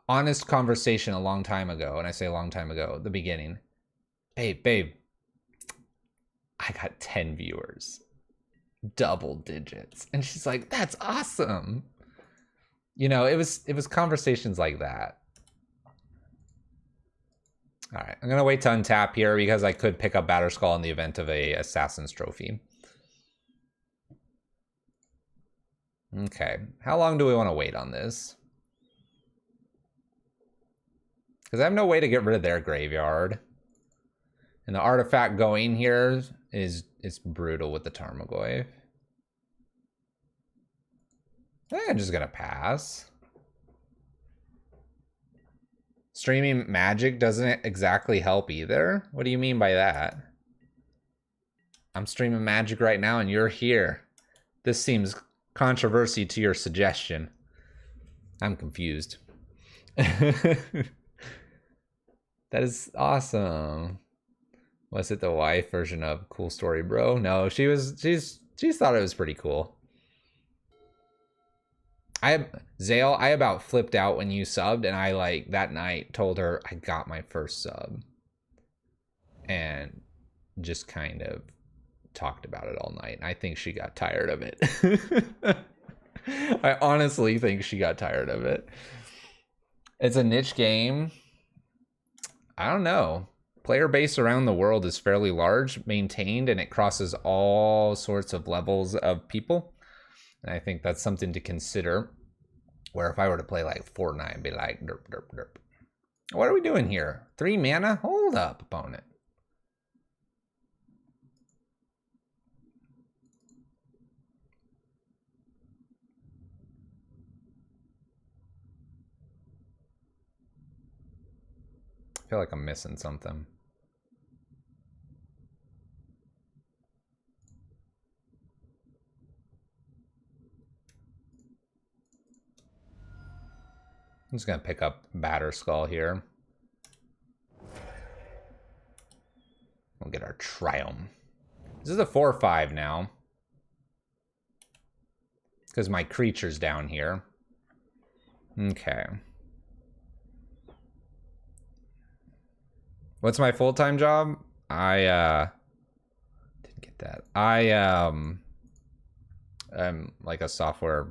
honest conversation a long time ago, and I say a long time ago, the beginning. Babe, I got 10 viewers, double digits. And she's like, that's awesome. You know, it was conversations like that. All right, I'm gonna wait to untap here because I could pick up Batterskull in the event of a Assassin's Trophy. Okay, how long do we want to wait on this? Because I have no way to get rid of their graveyard. And the artifact going here is brutal with the Tarmogoyf. I think I'm just gonna pass. Streaming Magic doesn't exactly help either. What do you mean by that? I'm streaming Magic right now and you're here. This seems controversy to your suggestion. I'm confused. That is awesome. Was it the wife version of Cool Story Bro? No, she's thought it was pretty cool. Zale, I about flipped out when you subbed, and I like that night told her I got my first sub. And just kind of talked about it all night. I think she got tired of it. I honestly think she got tired of it. It's a niche game. I don't know. Player base around the world is fairly large, maintained, and it crosses all sorts of levels of people. And I think that's something to consider. Where if I were to play like Fortnite and be like, derp, derp, derp. What are we doing here? 3 mana? Hold up, opponent. I feel like I'm missing something. I'm just gonna pick up Batterskull here. We'll get our Triumph. This is a 4/5 now. Because my creature's down here. Okay. What's my full-time job? I didn't get that. I'm like a software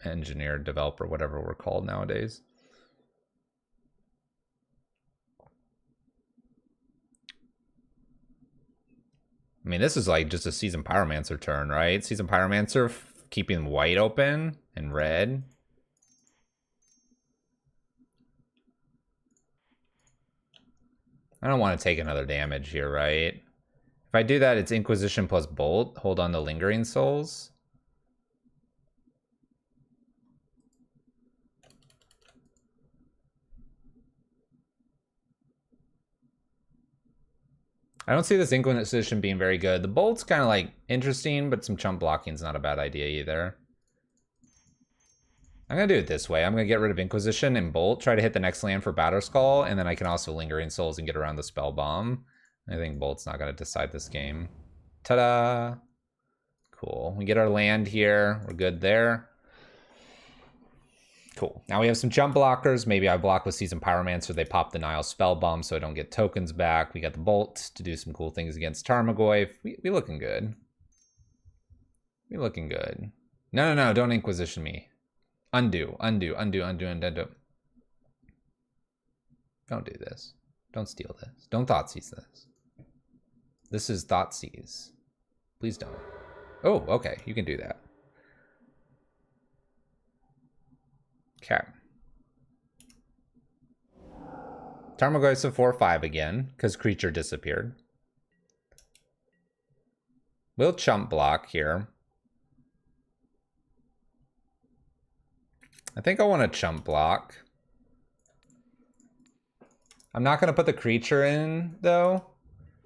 engineer, developer, whatever we're called nowadays. I mean, this is like just a Season Pyromancer turn, right? Season Pyromancer keeping white open and red. I don't want to take another damage here, right? If I do that, it's Inquisition plus Bolt. Hold on to Lingering Souls. I don't see this Inquisition being very good. The Bolt's kind of like interesting, but some chump blocking's not a bad idea either. I'm going to do it this way. I'm going to get rid of Inquisition and Bolt, try to hit the next land for Batterskull, and then I can also Lingering Souls and get around the Spell Bomb. I think Bolt's not going to decide this game. Ta-da! Cool. We get our land here. We're good there. Cool. Now we have some jump blockers. Maybe I block with Seasoned Pyromancer. They pop the Nile Spellbomb so I don't get tokens back. We got the Bolt to do some cool things against Tarmogoyf. We looking good. We looking good. No, don't Inquisition me. Undo. Don't do this. Don't steal this. Don't Thoughtseize this. This is Thoughtseize. Please don't. Oh, okay. You can do that. Okay. Tarmogoyf's a 4/5 again, because creature disappeared. We'll chump block here. I think I want to chump block. I'm not going to put the creature in, though,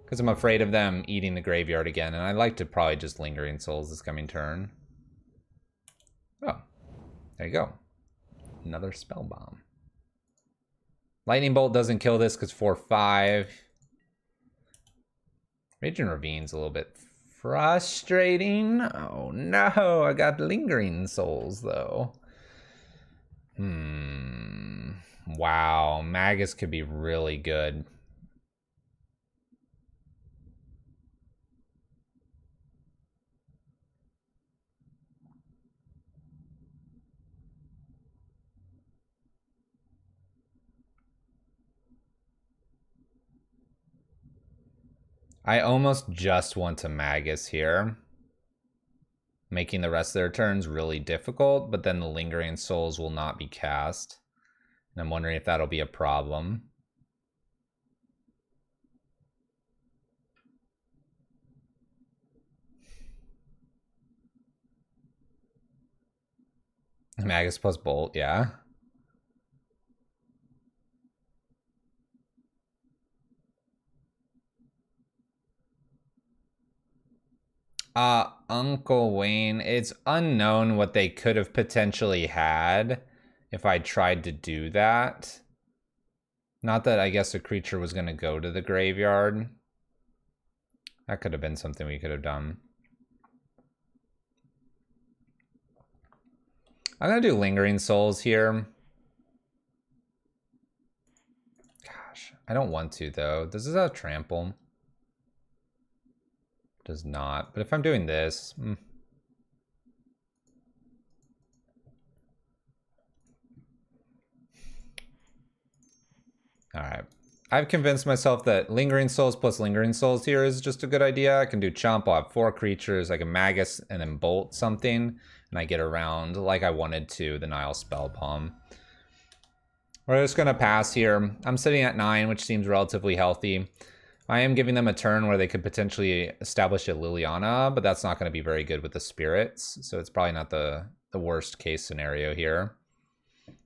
because I'm afraid of them eating the graveyard again, and I'd like to probably just Lingering Souls this coming turn. Oh, there you go. Another Spellbomb. Lightning Bolt doesn't kill this because 4/5. Raging Ravine's a little bit frustrating. Oh no, I got Lingering Souls though. Wow, Magus could be really good. I almost just want to Magus here, making the rest of their turns really difficult, but then the Lingering Souls will not be cast. And I'm wondering if that'll be a problem. Magus plus Bolt, yeah. Uncle Wayne, it's unknown what they could have potentially had if I tried to do that. Not that I guess a creature was going to go to the graveyard. That could have been something we could have done. I'm going to do Lingering Souls here. Gosh, I don't want to though. Does this have Trample? Does not. But if I'm doing this... Alright. I've convinced myself that Lingering Souls plus Lingering Souls here is just a good idea. I can do Chomp, I'll have 4 creatures, I can Magus and then Bolt something, and I get around like I wanted to the Nile Spellbomb. We're just going to pass here. I'm sitting at 9, which seems relatively healthy. I am giving them a turn where they could potentially establish a Liliana, but that's not going to be very good with the spirits, so it's probably not the worst case scenario here.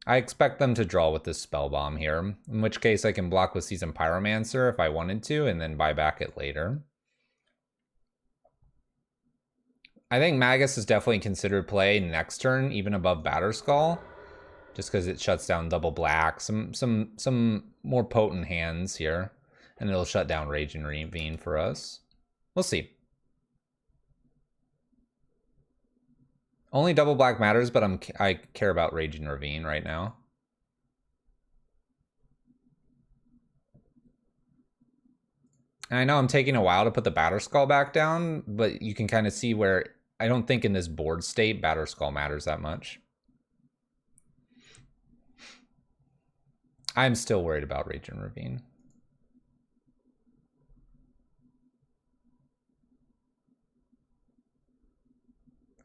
I expect them to draw with this Spellbomb here, in which case I can block with Seasoned Pyromancer if I wanted to, and then buy back it later. I think Magus is definitely considered play next turn, even above Batterskull, just because it shuts down double black, some more potent hands here. And it'll shut down Raging Ravine for us. We'll see. Only double black matters, but I care about Raging Ravine right now. And I know I'm taking a while to put the Batterskull back down, but you can kind of see where I don't think in this board state Batterskull matters that much. I'm still worried about Raging Ravine.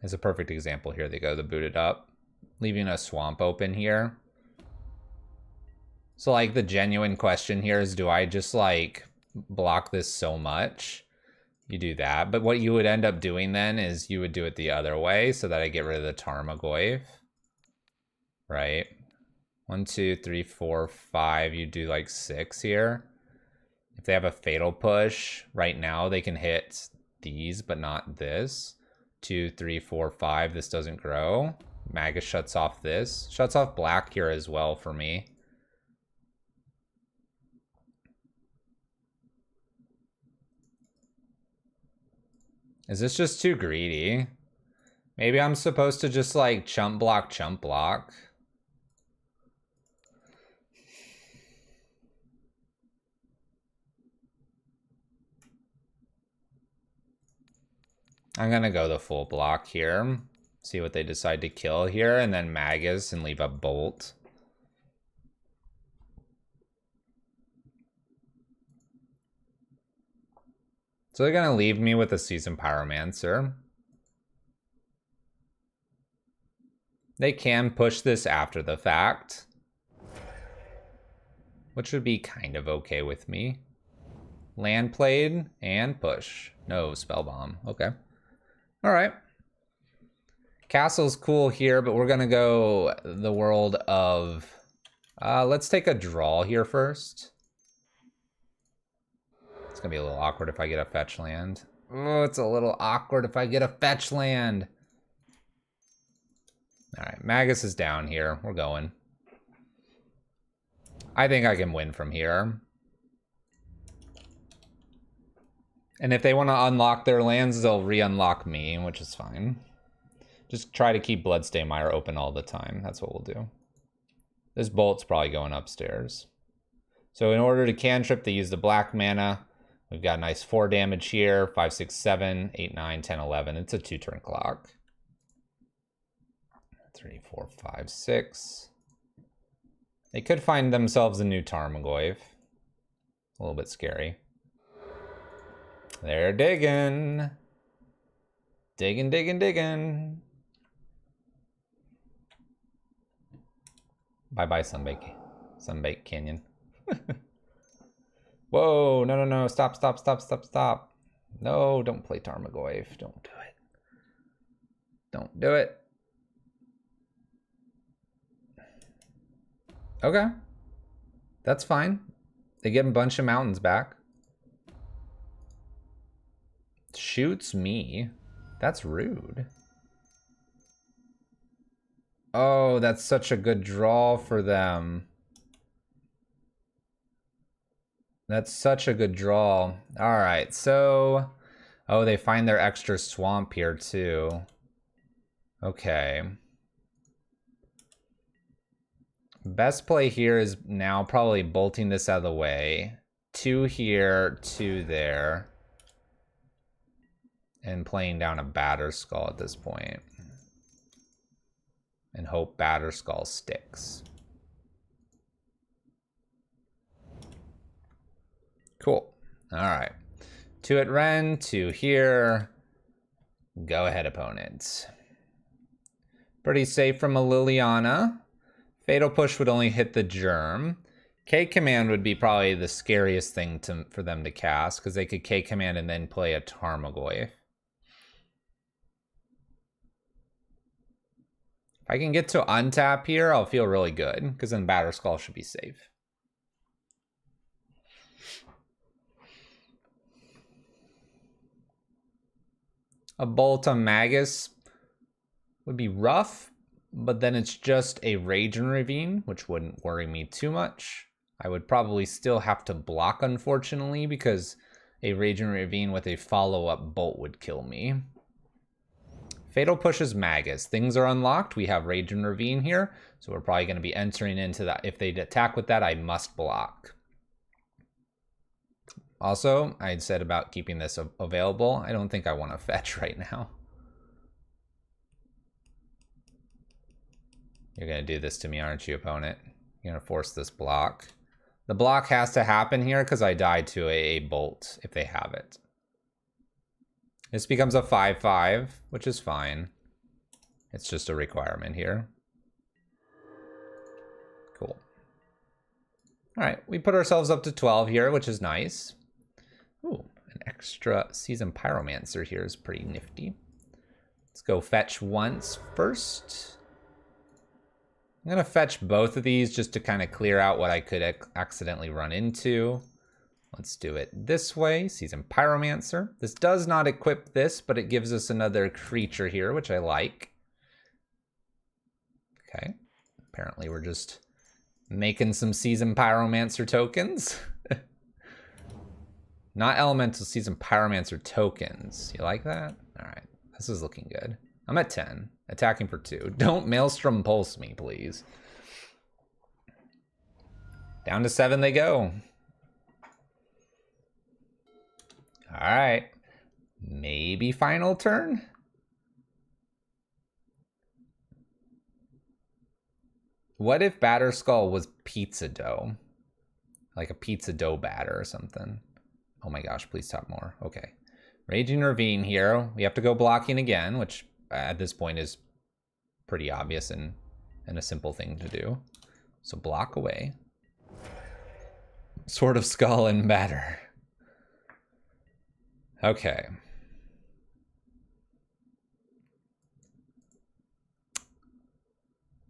Is a perfect example here. They go to boot it up, leaving a swamp open here. So like the genuine question here is, do I just like block this so much? You do that, but what you would end up doing then is you would do it the other way so that I get rid of the Tarmogoyf, right? 1, 2, 3, 4, 5. You do like 6 here. If they have a Fatal Push right now, they can hit these, but not this. 2, 3, 4, 5. This doesn't grow. Magus shuts off this. Shuts off black here as well for me. Is this just too greedy? Maybe I'm supposed to just like chump block, chump block. I'm gonna go the full block here. See what they decide to kill here, and then Magus and leave a bolt. So they're gonna leave me with a Seasoned Pyromancer. They can push this after the fact, which would be kind of okay with me. Land played and push. No spell bomb. Okay. All right. Castle's cool here, but we're gonna go the world of. Let's take a draw here first. It's gonna be a little awkward if I get a fetch land. Oh, it's a little awkward if I get a fetch land. All right, Magus is down here. We're going. I think I can win from here. And if they want to unlock their lands, they'll re-unlock me, which is fine. Just try to keep Bloodstained Mire open all the time. That's what we'll do. This bolt's probably going upstairs. So in order to cantrip, they use the black mana. We've got a nice 4 damage here. 5, 6, 7, 8, 9, 10, 11. It's a 2-turn clock. 3, 4, 5, 6. They could find themselves a new Tarmogoyf. A little bit scary. They're digging. Digging, digging, digging. Bye-bye, Sunbake Canyon. Whoa, no, no, no. Stop, stop, stop, stop, stop. No, don't play Tarmogoyf. Don't do it. Don't do it. Okay. That's fine. They get a bunch of mountains back. Shoots me. That's rude. Oh, that's such a good draw for them. That's such a good draw. All right, so... Oh, they find their extra swamp here, too. Okay. Best play here is now probably bolting this out of the way. 2 here, 2 there. And playing down a Batterskull at this point. And hope Batterskull sticks. Cool. All right. 2 at Ren, 2 here. Go ahead, opponent. Pretty safe from a Liliana. Fatal Push would only hit the Germ. K-Command would be probably the scariest thing for them to cast, because they could K-Command and then play a Tarmogoyf. If I can get to untap here, I'll feel really good, because then Batterskull should be safe. A Bolt on Magus would be rough, but then it's just a Rage and Ravine, which wouldn't worry me too much. I would probably still have to block, unfortunately, because a Rage and Ravine with a follow-up Bolt would kill me. Fatal Pushes Magus. Things are unlocked. We have Rage and Ravine here, so we're probably going to be entering into that. If they attack with that, I must block. Also, I had said about keeping this available. I don't think I want to fetch right now. You're going to do this to me, aren't you, opponent? You're going to force this block. The block has to happen here because I died to a Bolt if they have it. This becomes a 5/5, which is fine. It's just a requirement here. Cool. All right, we put ourselves up to 12 here, which is nice. Ooh, an extra Seasoned Pyromancer here is pretty nifty. Let's go fetch once first. I'm gonna fetch both of these just to kind of clear out what I could accidentally run into. Let's do it this way. Seasoned Pyromancer. This does not equip this, but it gives us another creature here, which I like. Okay. Apparently we're just making some Seasoned Pyromancer tokens. Not elemental season pyromancer tokens. You like that? All right. This is looking good. I'm at 10. Attacking for 2. Don't Maelstrom Pulse me, please. Down to 7 they go. All right. Maybe final turn? What if Batter Skull was pizza dough? Like a pizza dough batter or something. Oh my gosh, please top more. Okay. Raging Ravine here. We have to go blocking again, which at this point is pretty obvious and a simple thing to do. So block away. Sword of Skull and Batter. Okay.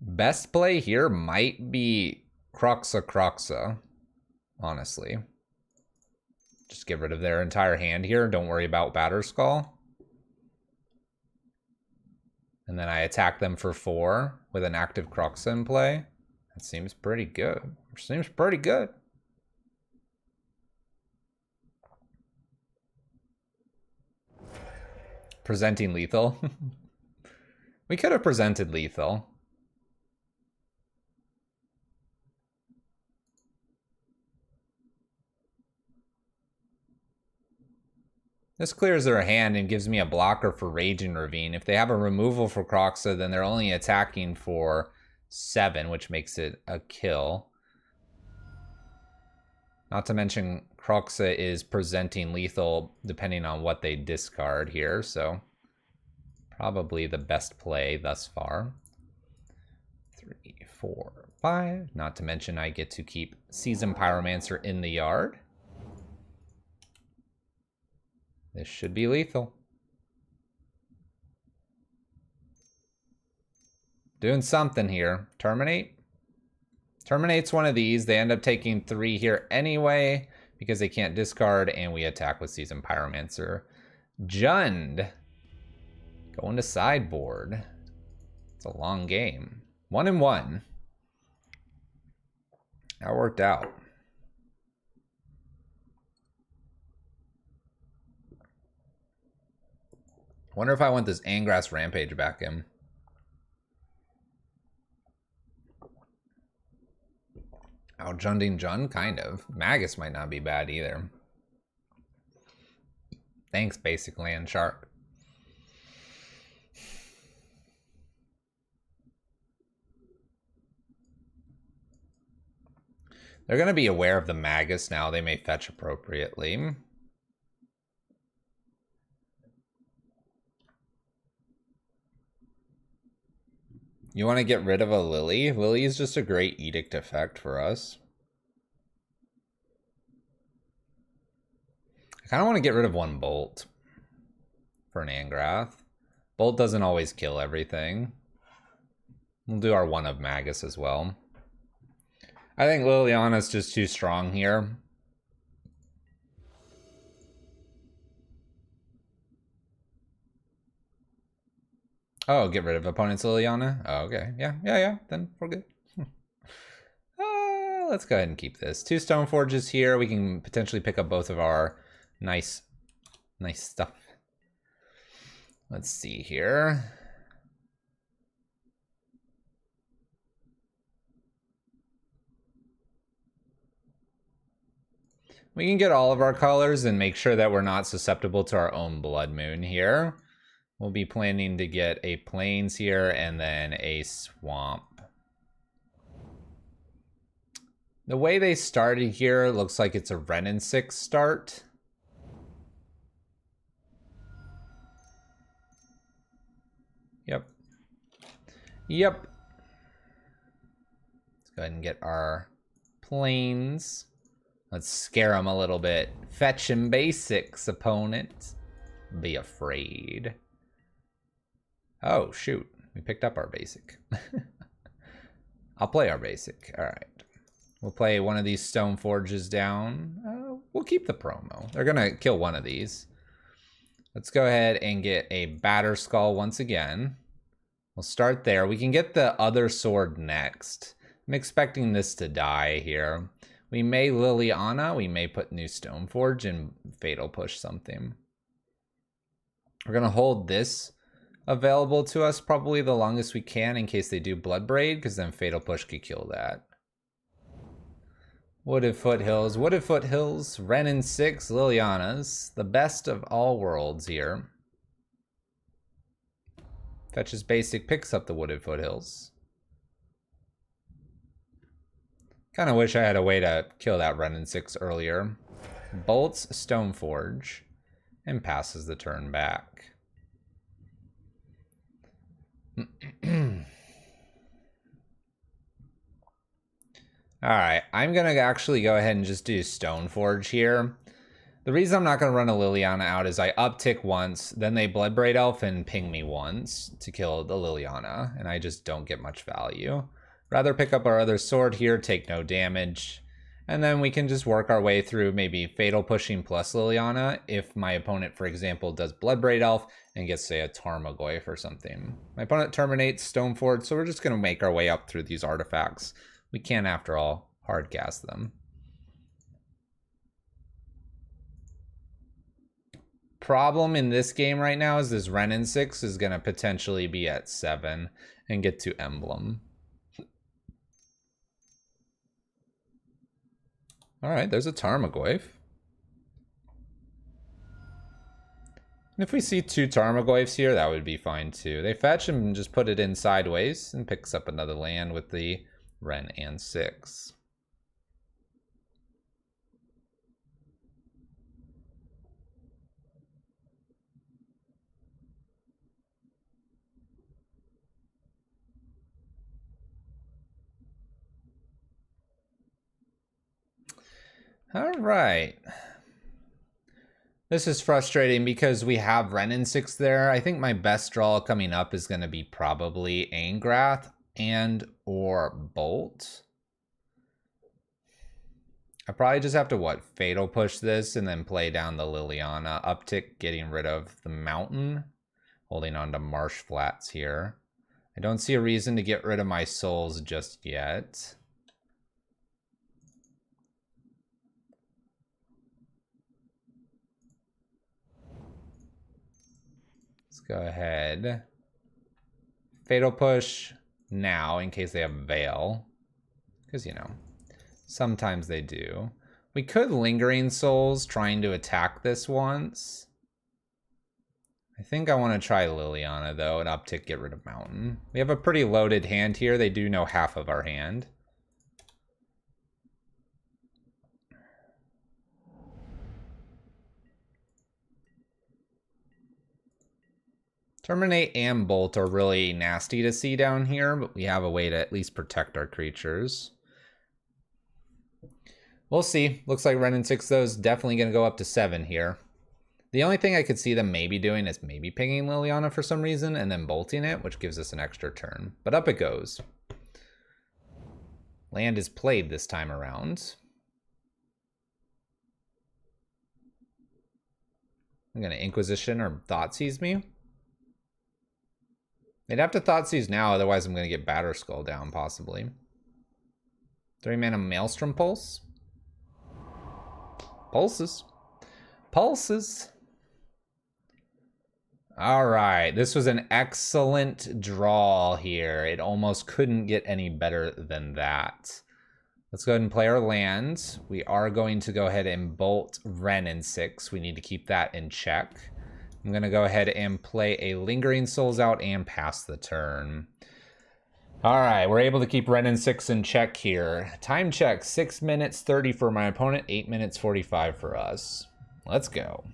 Best play here might be Croxa, honestly. Just get rid of their entire hand here. Don't worry about Batter Skull. And then I attack them for 4 with an active Croxa in play. That seems pretty good. Seems pretty good. Presenting lethal. We could have presented lethal. This clears their hand and gives me a blocker for Raging Ravine. If they have a removal for Croxa, then they're only attacking for 7, which makes it a kill. Not to mention, Croxa is presenting lethal depending on what they discard here, so probably the best play thus far. 3, 4, 5. Not to mention I get to keep Seasoned Pyromancer in the yard. This should be lethal. Doing something here. Terminate. Terminates one of these. They end up taking 3 here anyway because they can't discard, and we attack with Seasoned Pyromancer. Jund. Going to sideboard. It's a long game. 1-1. That worked out. Wonder if I want this Angrass Rampage back in. Outjunding Jund? Kind of. Magus might not be bad either. Thanks, Basic Land Shark. They're going to be aware of the Magus now. They may fetch appropriately. You want to get rid of a Lily? Lily is just a great edict effect for us. I kind of want to get rid of 1 Bolt for an Angrath. Bolt doesn't always kill everything. We'll do our 1 of Magus as well. I think Liliana's just too strong here. Oh, get rid of opponent's Liliana? Oh, okay. Yeah. Then we're good. Let's go ahead and keep this. 2 Stoneforges here. We can potentially pick up both of our nice stuff. Let's see here. We can get all of our colors and make sure that we're not susceptible to our own Blood Moon here. We'll be planning to get a Plains here and then a Swamp. The way they started here looks like it's a Wrenn and 6 start. Yep. Let's go ahead and get our Plains. Let's scare them a little bit. Fetch and basics, opponent. Be afraid. Oh, shoot. We picked up our basic. I'll play our basic. All right. We'll play one of these Stoneforges down. We'll keep the promo. They're going to kill one of these. Let's go ahead and get a Batter Skull once again. We'll start there. We can get the other sword next. I'm expecting this to die here. We may Liliana, we may put new Stoneforge and Fatal Push something. We're gonna hold this available to us probably the longest we can in case they do Bloodbraid, because then Fatal Push could kill that. Wooded Foothills, Renin 6, Lilianas, the best of all worlds here. Fetches basic, picks up the Wooded Foothills. Kind of wish I had a way to kill that Renin 6 earlier. Bolts Stoneforge and passes the turn back. Alright, I'm going to actually go ahead and just do Stoneforge here. The reason I'm not going to run a Liliana out is I uptick once, then they Bloodbraid Elf and ping me once to kill the Liliana, and I just don't get much value. Rather pick up our other sword here, take no damage, and then we can just work our way through maybe Fatal Pushing plus Liliana if my opponent, for example, does Bloodbraid Elf and gets, say, a Tarmogoyf or something. My opponent terminates Stoneforge, so we're just going to make our way up through these artifacts. We can, after all, hardcast them. Problem in this game right now is this Renin 6 is going to potentially be at 7 and get to Emblem. Alright, there's a Tarmogoyf. If we see 2 Tarmogoyfs here, that would be fine too. They fetch and just put it in sideways and picks up another land with the Ren and 6. All right. This is frustrating because we have Renin 6 there. I think my best draw coming up is going to be probably Angrath and or Bolt. I probably just have to, what, Fatal Push this and then play down the Liliana. Uptick, getting rid of the Mountain. Holding on to Marsh Flats here. I don't see a reason to get rid of my souls just yet. Let's go ahead. Fatal Push now in case they have Veil. Because, you know, sometimes they do. We could Lingering Souls trying to attack this once. I think I want to try Liliana, though, and uptick, get rid of Mountain. We have a pretty loaded hand here. They do know half of our hand. Terminate and Bolt are really nasty to see down here, but we have a way to at least protect our creatures. We'll see. Looks like Renin 6, though, is definitely going to go up to 7 here. The only thing I could see them maybe doing is maybe pinging Liliana for some reason and then bolting it, which gives us an extra turn. But up it goes. Land is played this time around. I'm going to Inquisition or Thoughtseize me. They'd have to Thoughtseize now, otherwise I'm going to get Batterskull down, possibly. 3-mana Maelstrom Pulse. Pulses. Pulses. All right, this was an excellent draw here. It almost couldn't get any better than that. Let's go ahead and play our land. We are going to go ahead and bolt Renin 6. We need to keep that in check. I'm going to go ahead and play a Lingering Souls out and pass the turn. All right, we're able to keep Renin 6 in check here. Time check, 6 minutes 30 for my opponent, 8 minutes 45 for us. Let's go.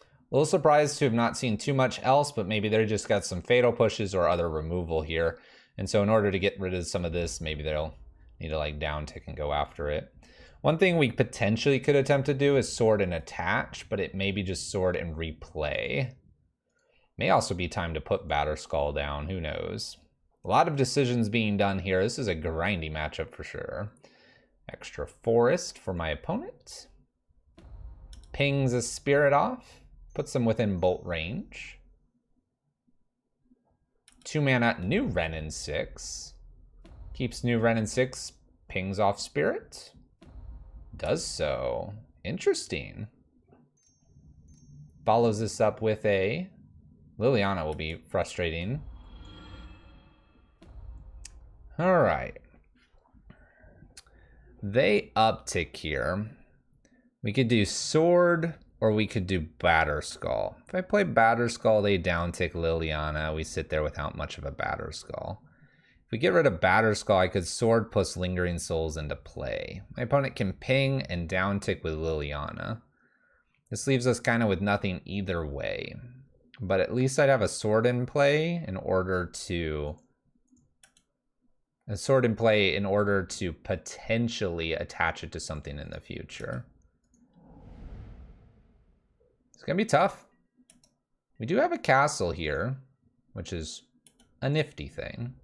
A little surprised to have not seen too much else, but maybe they just got some Fatal Pushes or other removal here. And so in order to get rid of some of this, maybe they'll need to like down tick and go after it. One thing we potentially could attempt to do is sword and attach, but it may be just sword and replay. May also be time to put Batterskull down, who knows. A lot of decisions being done here. This is a grindy matchup for sure. Extra Forest for my opponent. Pings a Spirit off. Puts them within bolt range. 2-mana new Renin 6. Keeps new Renin 6. Pings off Spirit. Does so. Interesting. Follows this up with a... Liliana will be frustrating. All right. They uptick here. We could do Sword, or we could do Batterskull. If I play Batterskull, they downtick Liliana. We sit there without much of a Batterskull. If we get rid of Batterskull, I could Sword plus Lingering Souls into play. My opponent can ping and downtick with Liliana. This leaves us kind of with nothing either way. But at least I'd have a Sword in play in order to... potentially attach it to something in the future. It's gonna be tough. We do have a castle here, which is a nifty thing.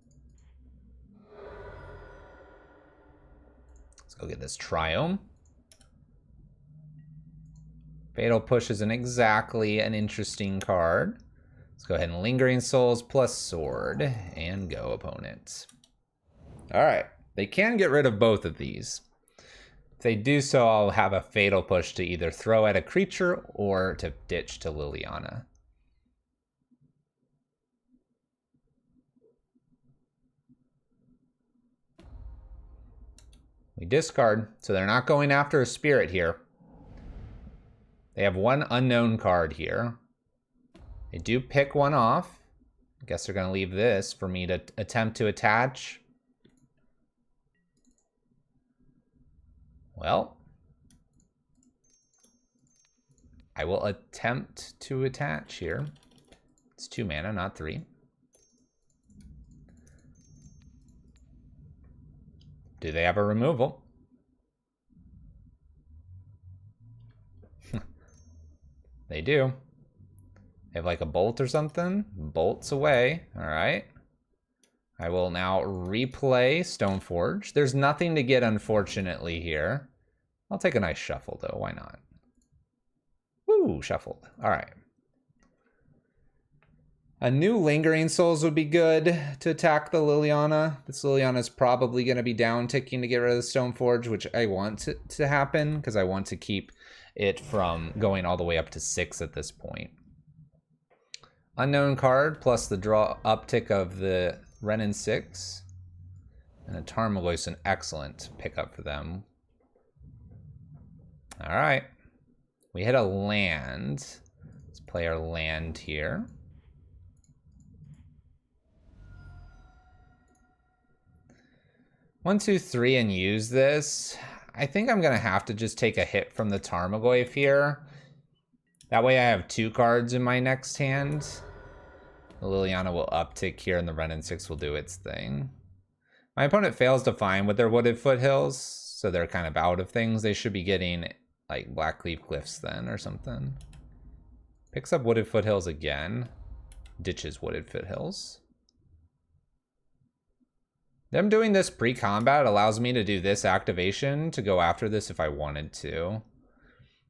Let's go get this Triome. Fatal Push isn't exactly an interesting card. Let's go ahead and Lingering Souls plus Sword and go, opponent. All right, they can get rid of both of these. If they do so, I'll have a Fatal Push to either throw at a creature or to ditch to Liliana. We discard, so they're not going after a spirit here. They have one unknown card here. They do pick one off. I guess they're going to leave this for me to attempt to attach. Well, I will attempt to attach here. It's 2 mana, not 3. Do they have a removal? They do. They have like a bolt or something. Bolts away. All right. I will now replay Stoneforge. There's nothing to get, unfortunately, here. I'll take a nice shuffle, though. Why not? Woo, shuffled. All right. A new Lingering Souls would be good to attack the Liliana. This Liliana is probably going to be down ticking to get rid of the Stoneforge, which I want to happen because I want to keep it from going all the way up to 6 at this point. Unknown card plus the draw uptick of the Renin 6. And a Tarmogoyf is an excellent pickup for them. All right. We hit a land. Let's play our land here. One, two, three, and use this. I think I'm gonna have to just take a hit from the Tarmogoyf here. That way I have 2 cards in my next hand. The Liliana will uptick here and the Renin 6 will do its thing. My opponent fails to find with their Wooded Foothills, so they're kind of out of things. They should be getting like Blackleaf Cliffs then or something. Picks up Wooded Foothills again. Ditches Wooded Foothills. Them doing this pre-combat allows me to do this activation to go after this if I wanted to.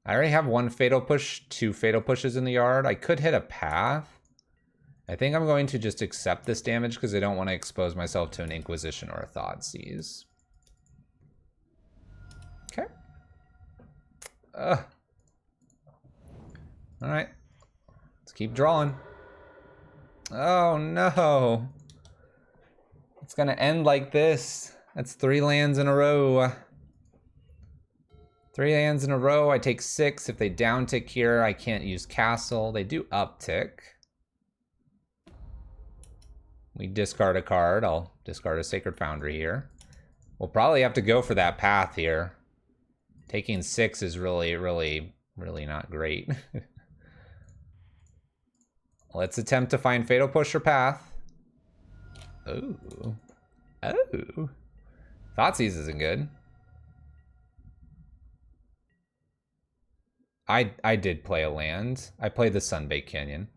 I already have 1 Fatal Push, 2 Fatal Pushes in the yard. I could hit a path. I think I'm going to just accept this damage because I don't want to expose myself to an Inquisition or a Thoughtseize. Okay. Alright. Let's keep drawing. Oh no. It's gonna end like this. That's 3 lands in a row. 3 lands in a row. I take 6. If they downtick here, I can't use castle. They do uptick. We discard a card. I'll discard a Sacred Foundry here. We'll probably have to go for that path here. Taking 6 is really not great. Let's attempt to find Fatal Push or path. Oh. Oh. Thoughtseize isn't good. I did play a land. I played the Sunbaked Canyon.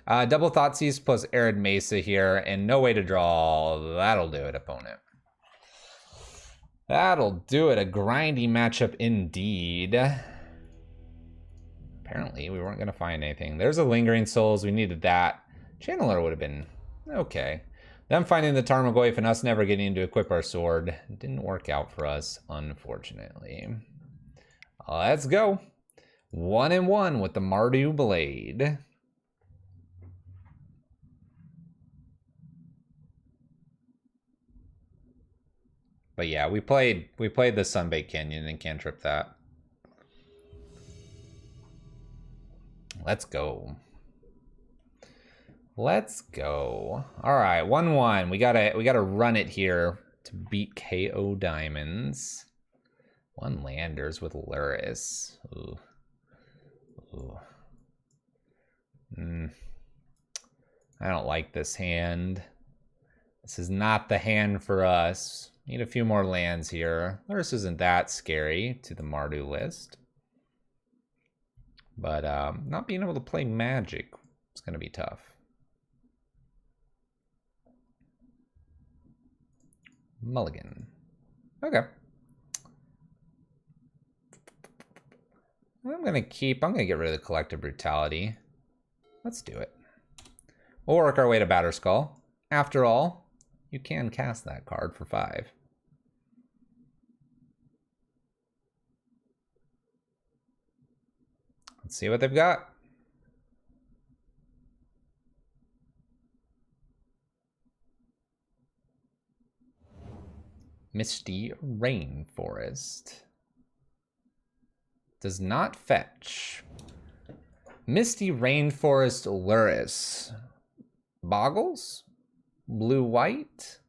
Double Thoughtseize plus Arid Mesa here, and no way to draw. That'll do it, opponent. That'll do it. A grindy matchup indeed. Apparently, we weren't going to find anything. There's a Lingering Souls. We needed that. Channeler would have been okay. Them finding the Tarmogoyf and us never getting to equip our sword didn't work out for us, unfortunately. Let's go. 1-1 with the Mardu blade. But yeah, we played the Sunbaked Canyon and cantrip that. Let's go. Let's go. All right, 1-1. We gotta run it here to beat KoDiamonds. 1 landers with Luris. Ooh. Ooh. I don't like this hand. This is not the hand for us. Need a few more lands here. Luris isn't that scary to the Mardu list. But not being able to play Magic is going to be tough. Mulligan. Okay. I'm going to get rid of the Collective Brutality. Let's do it. We'll work our way to Batterskull. After all, you can cast that card for 5. Let's see what they've got. Misty Rainforest. Does not fetch. Misty Rainforest Luris. Boggles? Blue-white?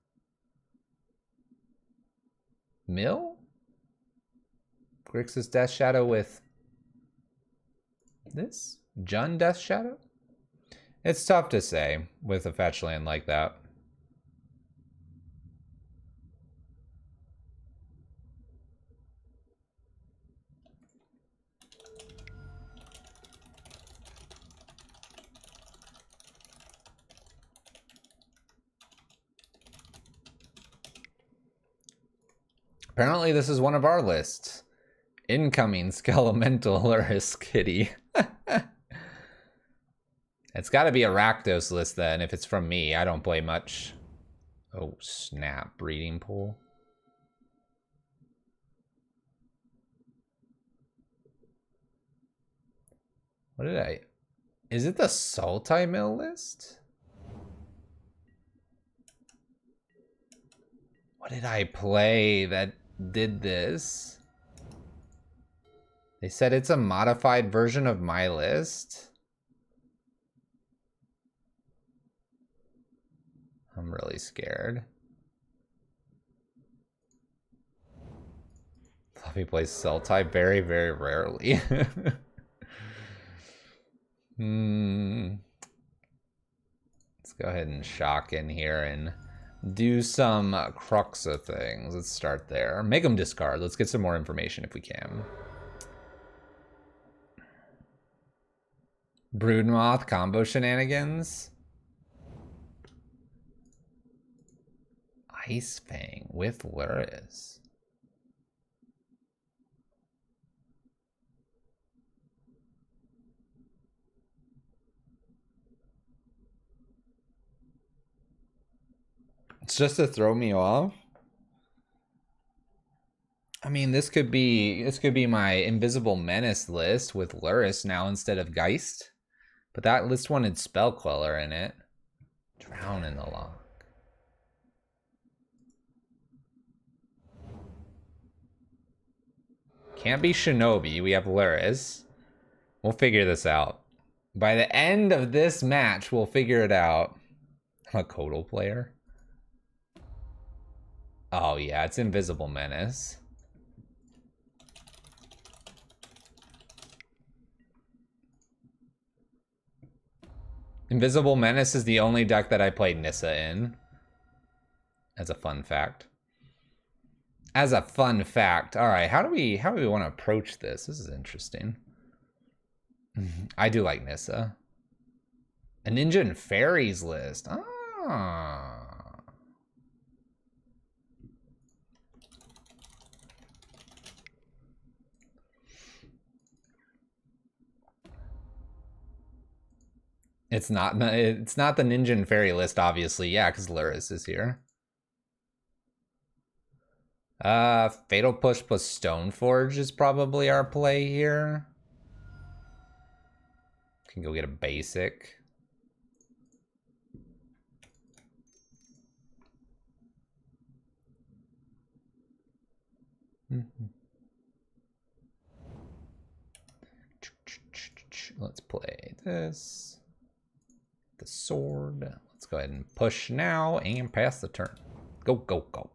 Mill? Grixis Death Shadow with this? Jund Death Shadow? It's tough to say with a fetch land like that. Apparently this is one of our lists. Incoming Skelemental Luris Kitty. It's got to be a Rakdos list then, if it's from me. I don't play much. Oh, snap. Breeding Pool. What did I... Is it the Sultai Mill list? What did I play that did this? They said it's a modified version of my list. I'm really scared. Fluffy plays Sultai very, very rarely. Let's go ahead and shock in here and do some Cruxa things. Let's start there. Make them discard. Let's get some more information if we can. Broodmoth combo shenanigans. Ice Fang with Luris. It's just to throw me off. I mean, this could be my Invisible Menace list with Luris now instead of Geist. But that list wanted Spell Queller in it. Drown in the Lock. Can't be Shinobi. We have Luris. We'll figure this out. By the end of this match, we'll figure it out. I'm a Kodal player. Oh yeah, it's Invisible Menace. Invisible Menace is the only deck that I played Nissa in. As a fun fact. As a fun fact. All right, how do we want to approach this? This is interesting. I do like Nissa. A Ninja and Fairies list. Ah. It's not the Ninja and Fairy list, obviously. Yeah, because Luris is here. Fatal Push plus Stoneforge is probably our play here. Can go get a basic. Let's play this. The sword. Let's go ahead and push now and pass the turn. Go, go, go.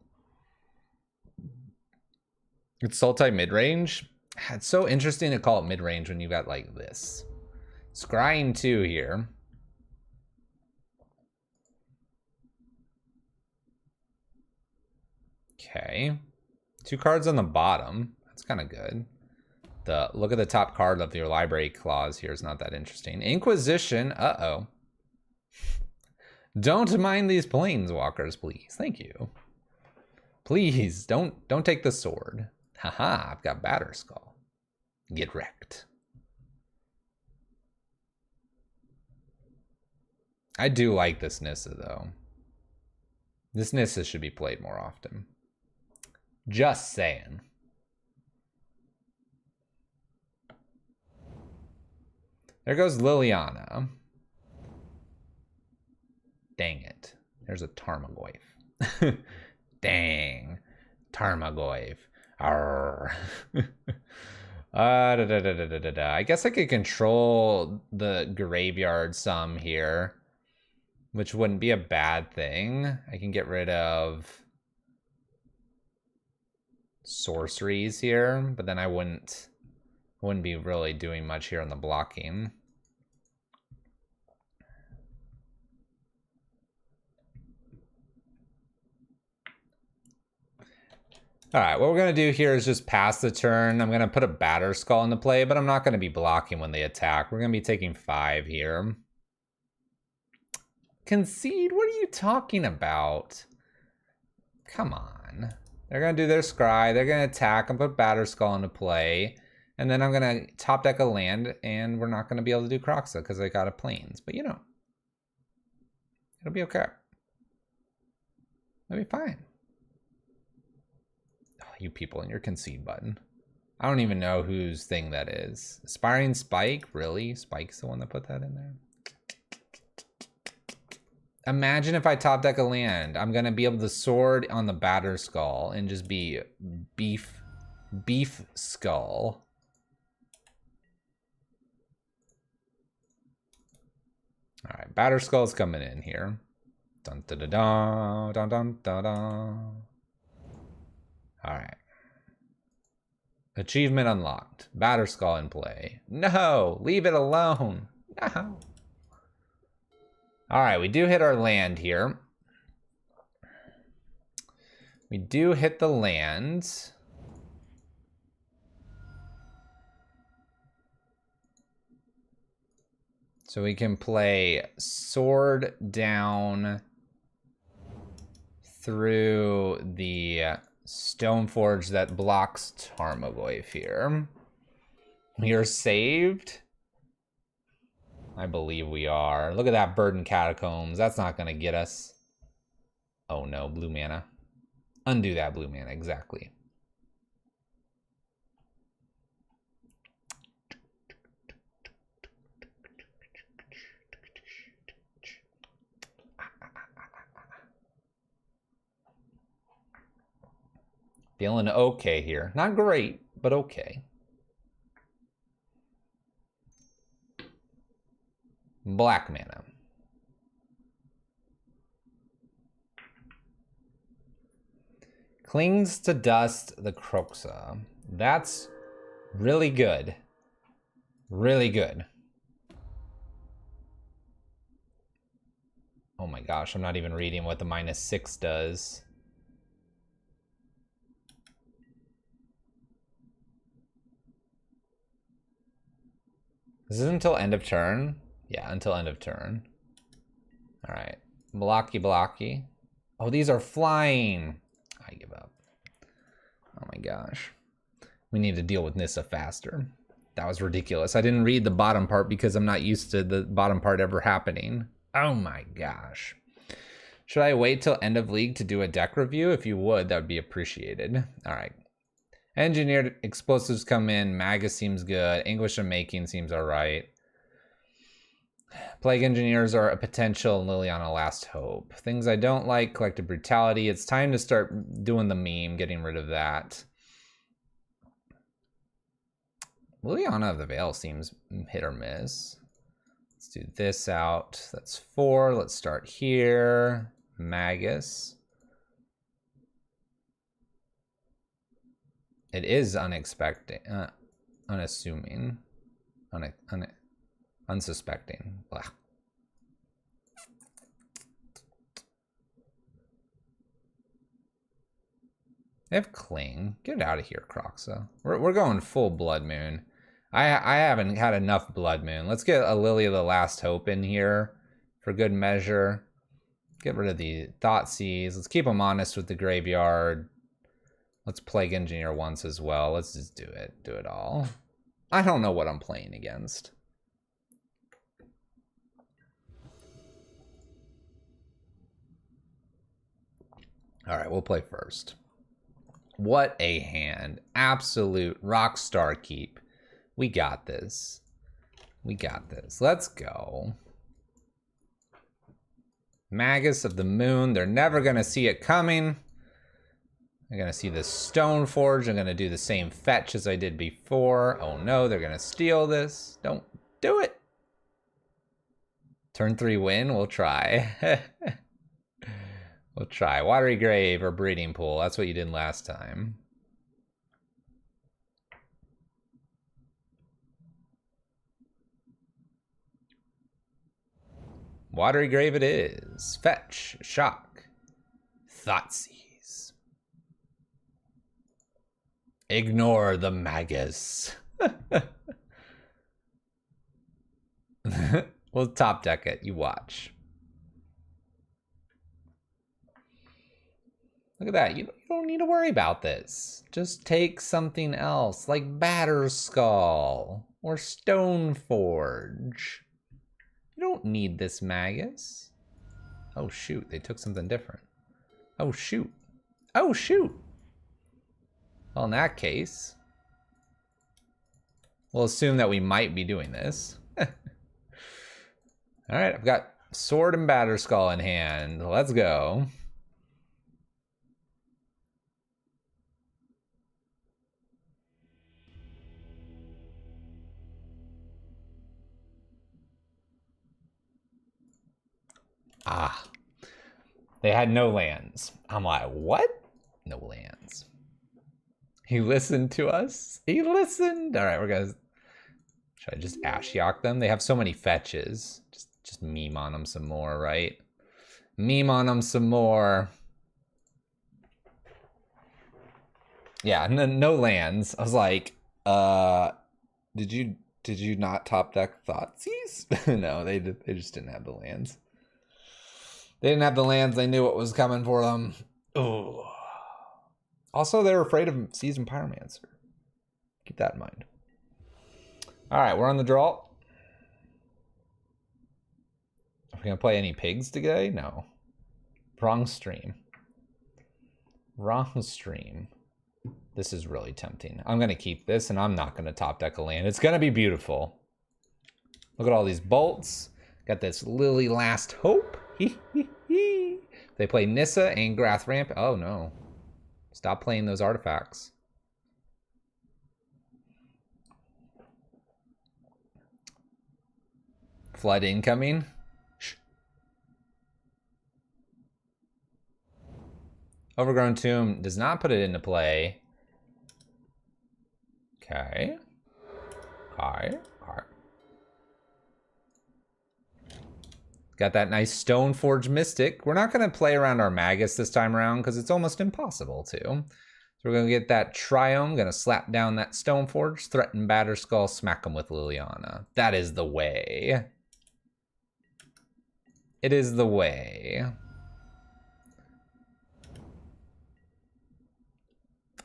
It's Sultai mid-range. It's so interesting to call it mid-range when you got like this. Scrying 2 here. Okay. 2 cards on the bottom. That's kind of good. Look at the top card of your library clause here is not that interesting. Inquisition. Uh-oh. Don't mind these planeswalkers, please. Thank you. Please, don't take the sword. Haha, I've got Batterskull. Get wrecked. I do like this Nissa, though. This Nissa should be played more often. Just saying. There goes Liliana. Dang it. There's a Tarmogoyf. Dang. Tarmogoyf. Arr. I guess I could control the graveyard some here, which wouldn't be a bad thing. I can get rid of sorceries here, but then I wouldn't be really doing much here on the blocking. All right, what we're gonna do here is just pass the turn. I'm gonna put a Batterskull into play, but I'm not gonna be blocking when they attack. We're gonna be taking 5 here. Concede? What are you talking about? Come on. They're gonna do their scry, they're gonna attack and put Batterskull into play. And then I'm gonna top deck a land and we're not gonna be able to do Kroxa because I got a plains. But you know, it'll be okay. It'll be fine. You people and your concede button. I don't even know whose thing that is. Aspiring Spike? Really? Spike's the one that put that in there? Imagine if I top deck a land. I'm gonna be able to sword on the Batterskull and just be beef skull. All right, Batterskull's coming in here. Dun dun dun dun dun dun dun dun. All right. Achievement unlocked. Batterskull in play. No, leave it alone. No. All right, we do hit our land here. We do hit the land. So we can play sword down through the Stoneforge that blocks Tarmogoyf here. We are saved. I believe we are. Look at that Burden Catacombs. That's not going to get us. Oh no, blue mana. Undo that blue mana, exactly. Feeling okay here. Not great, but okay. Black mana. Clings to dust the Kroxa. That's really good. Really good. Oh my gosh, I'm not even reading what the -6 does. Is this until end of turn? Yeah, until end of turn. All right, blocky, blocky. Oh, these are flying. I give up. Oh my gosh. We need to deal with Nissa faster. That was ridiculous. I didn't read the bottom part because I'm not used to the bottom part ever happening. Oh my gosh. Should I wait till end of league to do a deck review? If you would, that would be appreciated. All right. Engineered explosives come in. Magus seems good. English of making seems all right. Plague engineers are a potential. Liliana last hope. Things I don't like. Collective brutality. It's time to start doing the meme. Getting rid of that. Liliana of the Veil seems hit or miss. Let's do this out. That's 4. Let's start here. Magus. It is unexpected, unassuming, unsuspecting. Blah. They have Cling. Get out of here, Croxa. We're going full Blood Moon. I haven't had enough Blood Moon. Let's get a Lily of the Last Hope in here for good measure. Get rid of the Thoughtseize. Let's keep them honest with the graveyard. Let's Plague Engineer once as well. Let's just do it. Do it all. I don't know what I'm playing against. All right, we'll play first. What a hand. Absolute rockstar keep. We got this. We got this. Let's go. Magus of the Moon. They're never going to see it coming. I'm going to see the Stoneforge. I'm going to do the same fetch as I did before. Oh no, they're going to steal this. Don't do it. Turn 3 win. We'll try. We'll try. Watery Grave or Breeding Pool. That's what you did last time. Watery Grave it is. Fetch. Shock. Thoughtseize. Ignore the Magus. We'll top deck it. You watch. Look at that. You don't need to worry about this. Just take something else, like Batterskull or Stoneforge. You don't need this Magus. Oh, shoot. They took something different. Oh, shoot. Oh, shoot. Well, in that case, we'll assume that we might be doing this. All right, I've got Sword and Batterskull in hand. Let's go. Ah, they had no lands. I'm like, what? No lands. He listened to us. He listened. All right, we're gonna. Should I just Ashiok them? They have so many fetches. Just meme on them some more, right? Meme on them some more. Yeah, no lands. I was like, did you not top deck Thoughtseize? No, they just didn't have the lands. They didn't have the lands. They knew what was coming for them. Oh. Also, they were afraid of Seasoned Pyromancer. Keep that in mind. All right, we're on the draw. Are we going to play any pigs today? No. Wrong stream. Wrong stream. This is really tempting. I'm going to keep this, and I'm not going to top deck a land. It's going to be beautiful. Look at all these bolts. Got this Lily Last Hope. They play Nissa and Grath Ramp. Oh, no. Stop playing those artifacts. Flood incoming. Shh. Overgrown Tomb does not put it into play. Okay. Okay. Got that nice Stoneforge Mystic. We're not going to play around our Magus this time around because it's almost impossible to. So we're going to get that Triome, going to slap down that Stoneforge, threaten Batterskull, smack him with Liliana. That is the way. It is the way.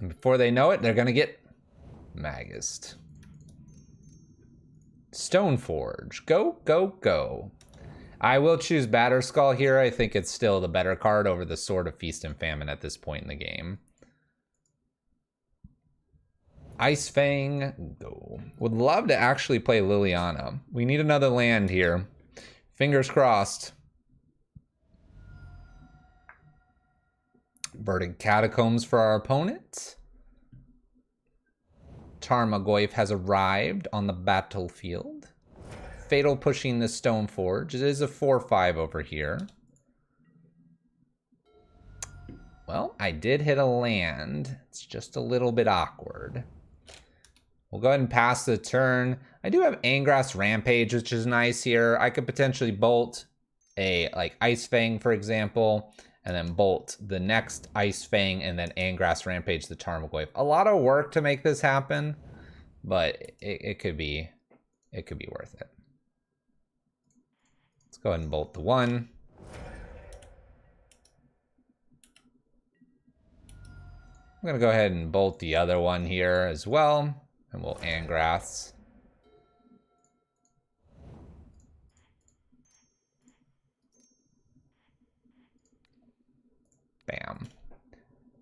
And before they know it, they're going to get Magust. Stoneforge. Go, go, go. I will choose Batterskull here. I think it's still the better card over the Sword of Feast and Famine at this point in the game. Ice Fang, go. Would love to actually play Liliana. We need another land here. Fingers crossed. Verdant Catacombs for our opponent. Tarmogoyf has arrived on the battlefield. Fatal pushing the Stoneforge. It is a 4/5 over here. Well, I did hit a land. It's just a little bit awkward. We'll go ahead and pass the turn. I do have Angrass Rampage, which is nice here. I could potentially bolt a Ice Fang, for example, and then bolt the next Ice Fang and then Angrass Rampage the Tarmogoyf. A lot of work to make this happen, but it could be worth it. Let's go ahead and bolt the one. I'm gonna go ahead and bolt the other one here as well. And we'll Angrass. Bam.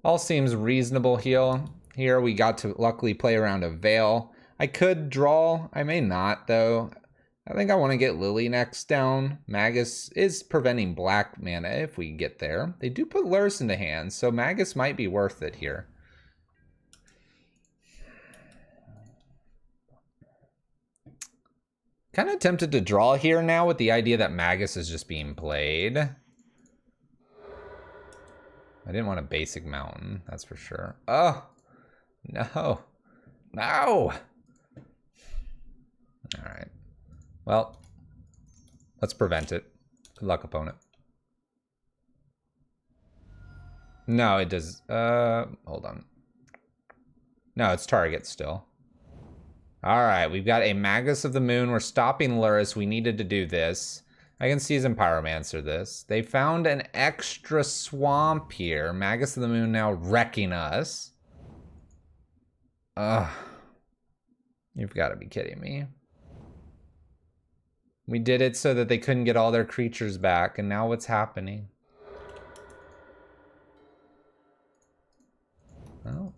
All seems reasonable here. We got to luckily play around a Veil. I could draw. I may not, though. I think I want to get Lily next down. Magus is preventing black mana if we get there. They do put Lurrus into hand, so Magus might be worth it here. Kind of tempted to draw here now with the idea that Magus is just being played. I didn't want a basic mountain, that's for sure. Oh, no. No! All right. Well, let's prevent it. Good luck, opponent. No, it does. Hold on. No, it's target still. All right, we've got a Magus of the Moon. We're stopping Lurrus. We needed to do this. I can Season Pyromancer this. They found an extra swamp here. Magus of the Moon now wrecking us. Ugh. You've got to be kidding me. We did it so that they couldn't get all their creatures back, and now what's happening? Well,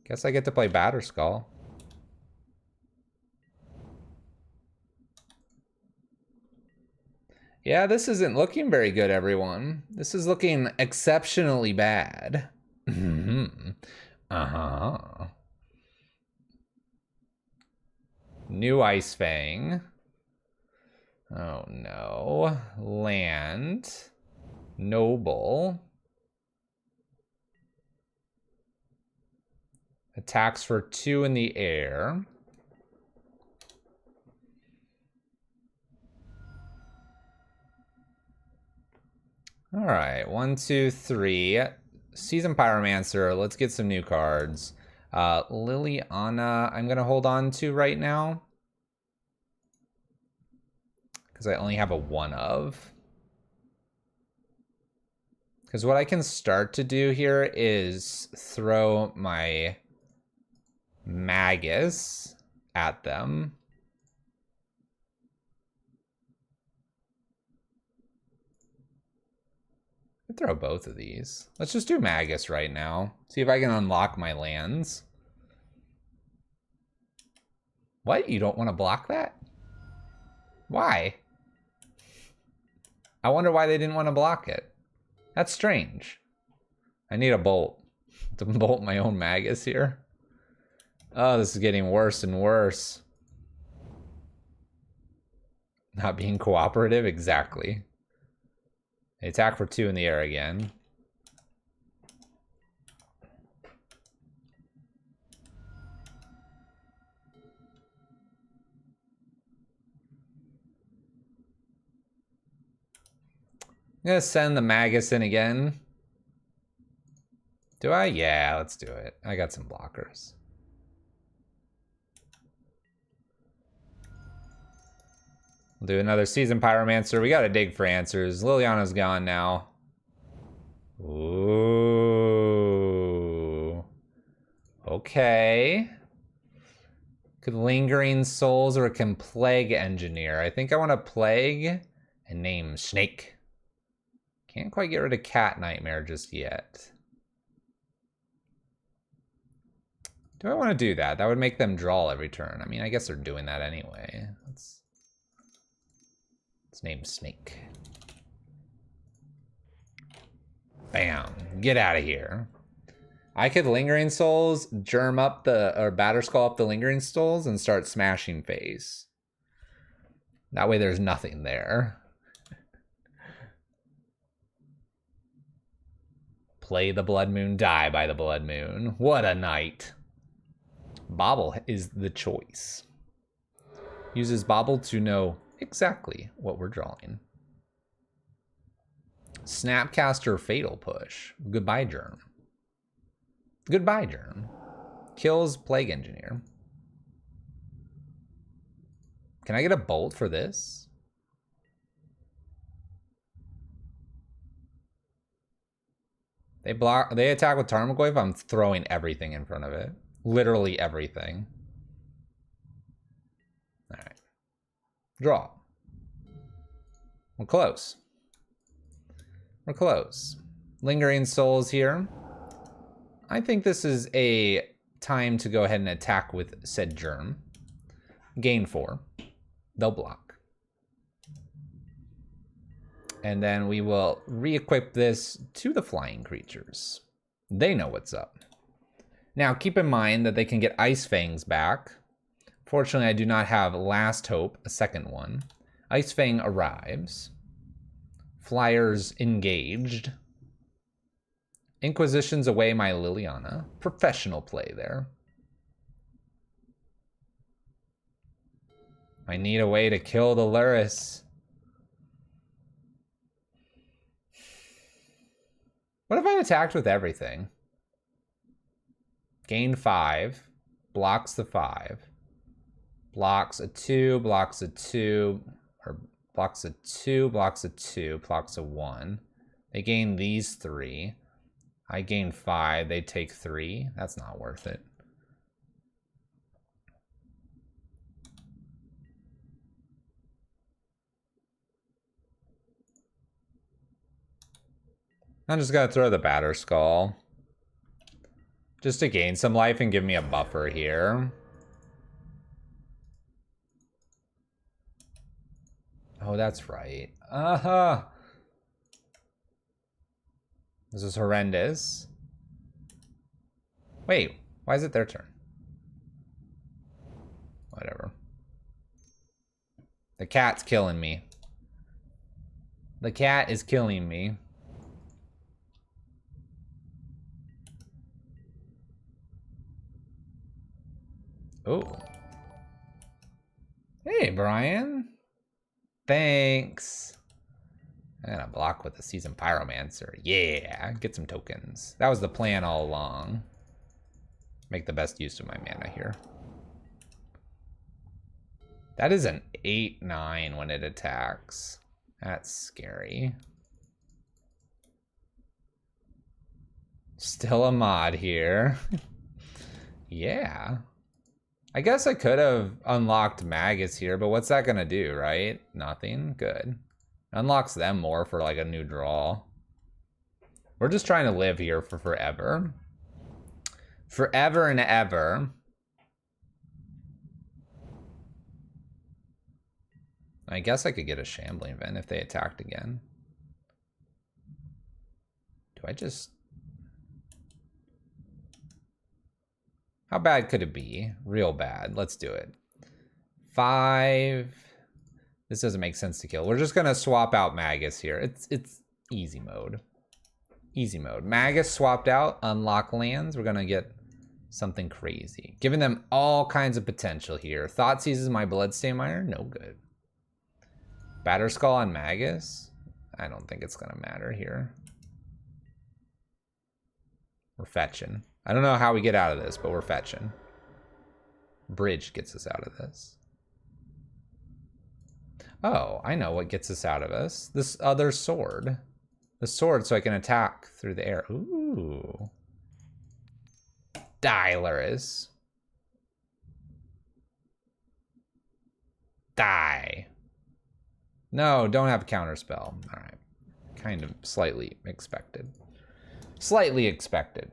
guess I get to play Batterskull. Yeah, this isn't looking very good, everyone. This is looking exceptionally bad. Uh-huh. New Ice Fang. Oh, no. Land. Noble. Attacks for 2 in the air. All right, 1, 2, 3. Season Pyromancer. Let's get some new cards. Liliana, I'm gonna hold on to right now because I only have a 1 of. Because what I can start to do here is throw my Magus at them. I'd throw both of these. Let's just do Magus right now. See if I can unlock my lands. What? You don't want to block that? Why? I wonder why they didn't want to block it. That's strange. I need a bolt to bolt my own Magus here. Oh, this is getting worse and worse. Not being cooperative? Exactly. They attack for 2 in the air again. I'm gonna send the Magus in again. Do I? Yeah, let's do it. I got some blockers. We'll do another Season Pyromancer. We gotta dig for answers. Liliana's gone now. Ooh. Okay. Could Lingering Souls or can Plague Engineer. I think I want to Plague and name Snake. Can't quite get rid of Cat Nightmare just yet. Do I want to do that? That would make them draw every turn. I mean, I guess they're doing that anyway. Let's name Snake. Bam. Get out of here. I could Lingering Souls, germ up or Batterskull up the Lingering Souls and start smashing face. That way there's nothing there. Play the Blood Moon, die by the Blood Moon. What a night. Bobble is the choice. Uses Bobble to know exactly what we're drawing. Snapcaster Fatal Push. Goodbye, Germ. Goodbye, Germ. Kills Plague Engineer. Can I get a Bolt for this? They attack with Tarmogoyf. I'm throwing everything in front of it. Literally everything. All right. Draw. We're close. We're close. Lingering Souls here. I think this is a time to go ahead and attack with said Germ. Gain 4. They'll block. And then we will re-equip this to the flying creatures. They know what's up. Now, keep in mind that they can get Ice Fangs back. Fortunately, I do not have Last Hope, a second one. Ice Fang arrives. Flyers engaged. Inquisition's away my Liliana. Professional play there. I need a way to kill the Luris. What if I attacked with everything? Gain 5. Blocks the 5. Blocks a 2, blocks a 2, or blocks a 2, blocks a 2, blocks a 1. They gain these 3. I gain 5, they take 3. That's not worth it. I'm just gonna throw the Batterskull. Just to gain some life and give me a buffer here. Oh, that's right. Uh-huh. This is horrendous. Wait, why is it their turn? Whatever. The cat's killing me. The cat is killing me. Oh. Hey, Brian. Thanks. I'm gonna block with the Seasoned Pyromancer. Yeah, get some tokens. That was the plan all along. Make the best use of my mana here. That is an 8/9 when it attacks. That's scary. Still a mod here. Yeah. I guess I could have unlocked Magus here, but what's that gonna do, right? Nothing? Good. Unlocks them more for like a new draw. We're just trying to live here for forever. Forever and ever. I guess I could get a Shambling Vent if they attacked again. Do I just... How bad could it be? Real bad. Let's do it. 5. This doesn't make sense to kill. We're just gonna swap out Magus here. It's easy mode. Easy mode. Magus swapped out, unlock lands. We're gonna get something crazy. Giving them all kinds of potential here. Thought seizes my Bloodstain Miner? No good. Batterskull on Magus? I don't think it's gonna matter here. We're fetching. I don't know how we get out of this, but we're fetching. Bridge gets us out of this. Oh, I know what gets us out of this. This other sword. The sword so I can attack through the air. Ooh. Die, Luris. Die. No, don't have counterspell. All right. Kind of slightly expected. Slightly expected.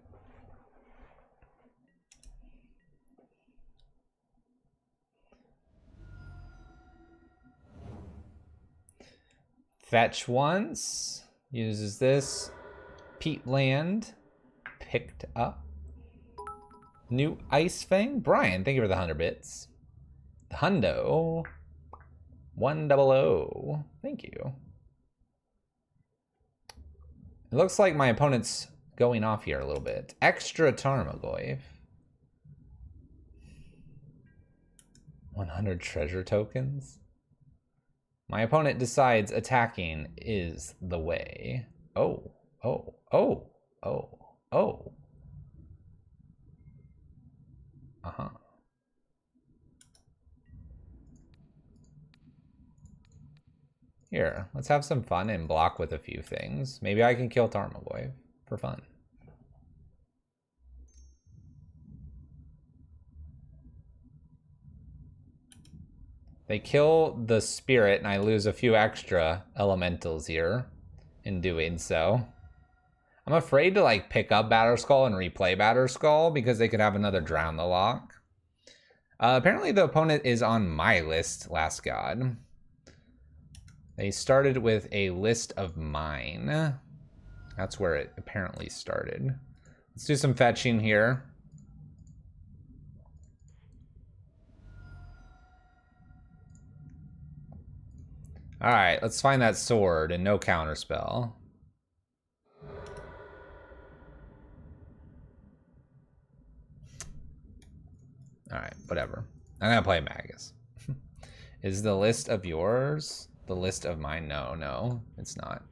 Fetch once. Uses this. Peatland. Picked up. New Ice Fang. Brian, thank you for the 100 bits. The Hundo. 100. Thank you. It looks like my opponent's going off here a little bit. Extra Tarmogoyf. 100 treasure tokens. My opponent decides attacking is the way. Oh, oh, oh, oh, oh. Uh-huh. Here, let's have some fun and block with a few things. Maybe I can kill Tarmogoyf for fun. They kill the spirit and I lose a few extra elementals here in doing so. I'm afraid to like pick up Batterskull and replay Batterskull because they could have another Drown the Lock. Apparently the opponent is on my list, Last God. They started with a list of mine. That's where it apparently started. Let's do some fetching here. All right, let's find that sword and no counterspell. All right, whatever. I'm gonna play Magus. Is the list of yours the list of mine? No, no, it's not.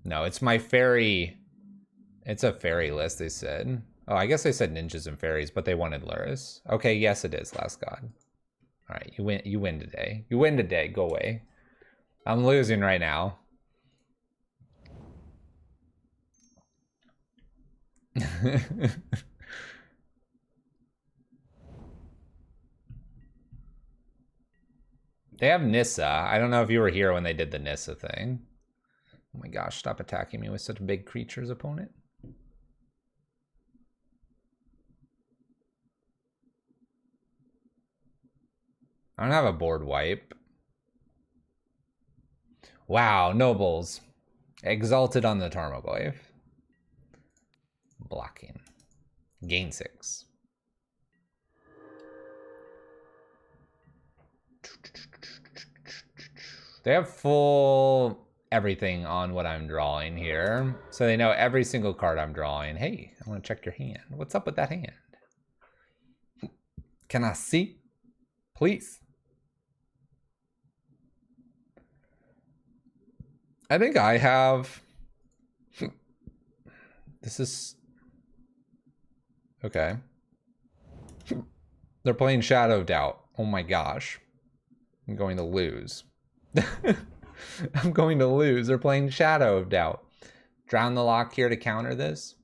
No, it's my fairy. It's a fairy list, they said. Oh, I guess they said ninjas and fairies, but they wanted Luris. Okay, yes it is, Last God. All right, you win today. You win today, go away. I'm losing right now. They have Nissa. I don't know if you were here when they did the Nissa thing. Oh my gosh, stop attacking me with such big creatures, opponent. I don't have a board wipe. Wow, nobles. Exalted on the Tarmogoyf. Blocking. Gain 6. They have full everything on what I'm drawing here. So they know every single card I'm drawing. Hey, I want to check your hand. What's up with that hand? Can I see? Please. I think I have... This is... Okay. They're playing Shadow Doubt. Oh my gosh. I'm going to lose. I'm going to lose. They're playing Shadow of Doubt. Drown the Lock here to counter this.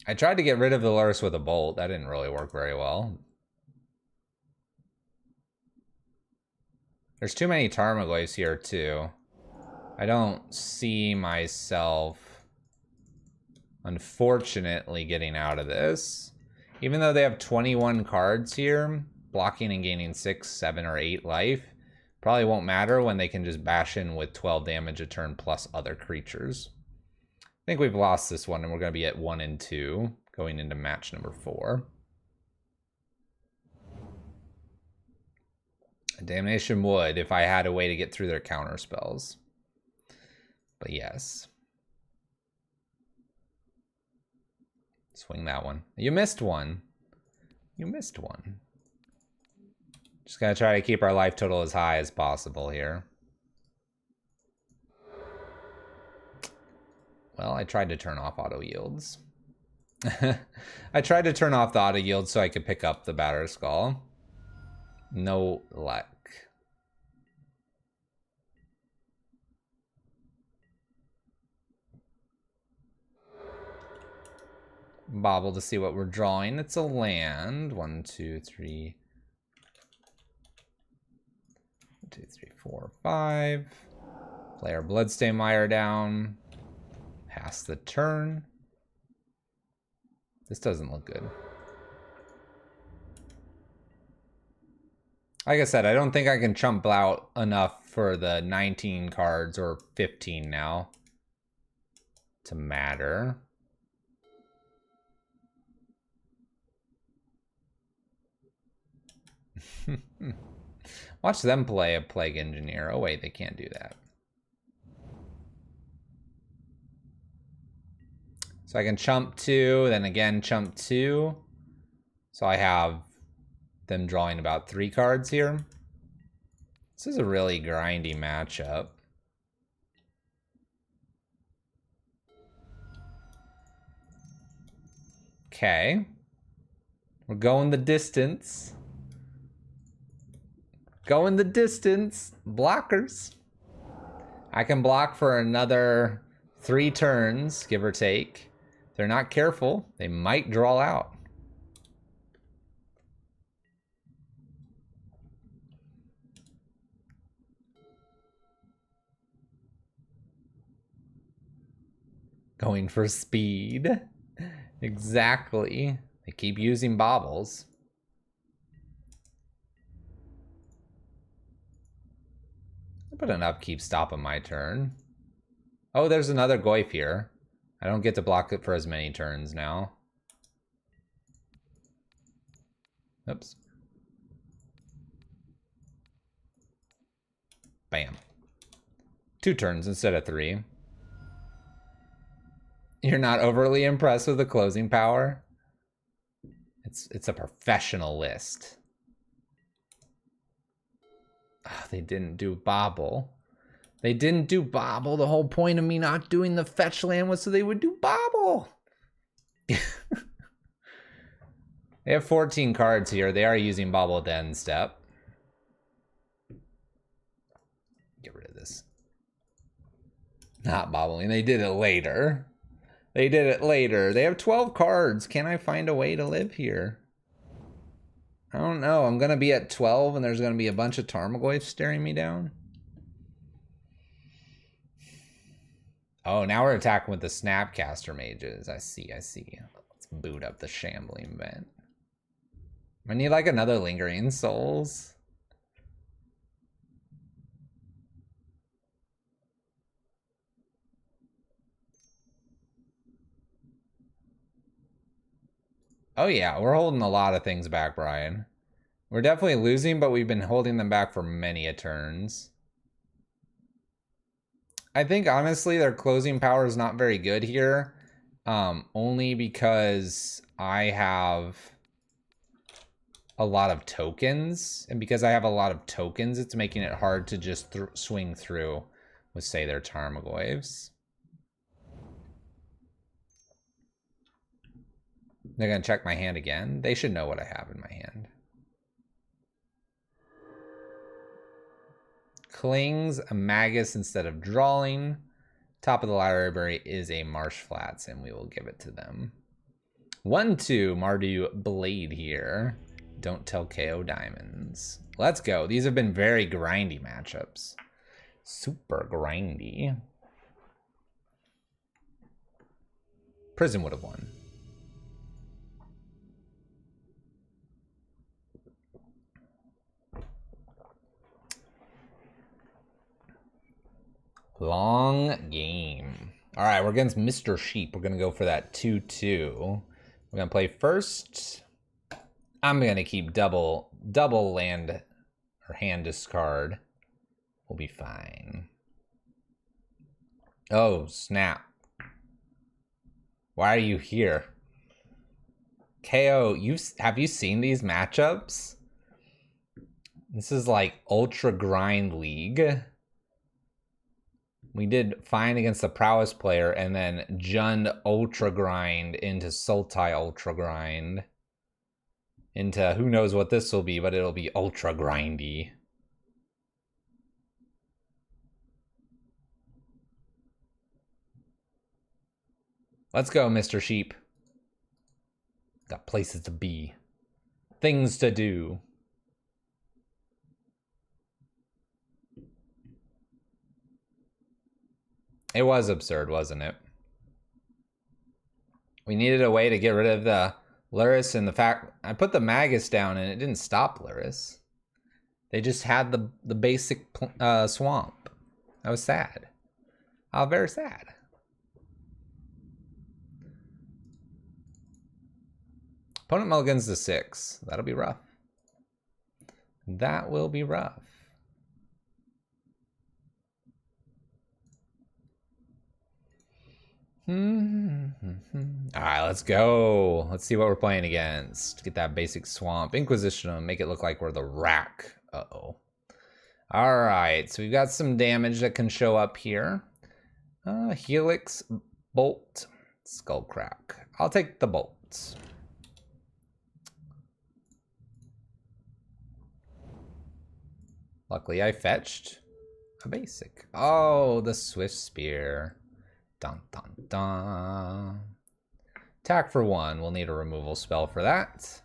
I tried to get rid of the Luris with a bolt. That didn't really work very well. There's too many Tarmogoyfs here too. I don't see myself, unfortunately, getting out of this. Even though they have 21 cards here, blocking and gaining 6, 7, or 8 life probably won't matter when they can just bash in with 12 damage a turn plus other creatures. I think we've lost this one and we're going to be at 1 and 2 going into match number 4. Damnation would if I had a way to get through their counter spells. But yes. Swing that one. You missed one. You missed one. Just gotta try to keep our life total as high as possible here. Well, I tried to turn off auto yields. I tried to turn off the auto yield so I could pick up the Batterskull. No luck. Bobble to see what we're drawing. It's a land. 1, 2, 3. 1, 2, 3, 4, 5. Play our Bloodstain Mire down. Pass the turn. This doesn't look good. Like I said, I don't think I can chump out enough for the 19 cards, or 15 now, to matter. Watch them play a Plague Engineer. Oh wait, they can't do that. So I can chump 2, then again chump 2. So I have them drawing about 3 cards here. This is a really grindy matchup. Okay. We're going the distance. Going the distance. Blockers. I can block for another 3 turns, give or take. If they're not careful, they might draw out. Going for speed. Exactly. They keep using baubles. But an upkeep stopping my turn. Oh, there's another Goyf here. I don't get to block it for as many turns now. Oops. Bam. 2 turns instead of 3. You're not overly impressed with the closing power? It's a professional list. Oh, they didn't do Bobble. They didn't do Bobble. The whole point of me not doing the fetch land was so they would do Bobble. They have 14 cards here. They are using Bobble at the end step. Get rid of this. Not bobbling. They did it later. They did it later. They have 12 cards. Can I find a way to live here? I don't know. I'm going to be at 12 and there's going to be a bunch of Tarmogoyfs staring me down. Oh, now we're attacking with the Snapcaster Mages. I see, I see. Let's boot up the Shambling Vent. I need like another Lingering Souls. Oh yeah, we're holding a lot of things back, Brian. We're definitely losing, but we've been holding them back for many a turns. I think, honestly, their closing power is not very good here. Only because I have a lot of tokens. And because I have a lot of tokens, it's making it hard to just swing through with, say, their Tarmogoyfs. They're going to check my hand again. They should know what I have in my hand. Clings, a Magus instead of drawing. Top of the library is a Marsh Flats, and we will give it to them. 1-2 Mardu Blade here. Don't tell KoDiamonds. Let's go. These have been very grindy matchups. Super grindy. Prison would have won. Long game. All right, we're against Mr. Sheep. We're going to go for that 2-2. We're going to play first. I'm going to keep double land or hand discard. We'll be fine. Oh, snap. Why are you here? KO, have you seen these matchups? This is like Ultra Grind League. We did fine against the Prowess player and then Jund Ultra Grind into Sultai Ultra Grind. Into who knows what this will be, but it'll be ultra grindy. Let's go, Mr. Sheep. Got places to be. Things to do. It was absurd, wasn't it? We needed a way to get rid of the Luris, and the fact I put the Magus down and it didn't stop Luris. They just had the basic swamp. I was sad. I was very sad. Opponent mulligans to 6. That'll be rough. That will be rough. All right, let's go. Let's see what we're playing against. Get that basic swamp. Inquisition, make it look like we're the rack. Uh-oh. All right, so we've got some damage that can show up here. Helix, Bolt, Skullcrack. I'll take the bolts. Luckily, I fetched a basic. Oh, the Swift Spear. Dun, dun, dun. Attack for 1. We'll need a removal spell for that.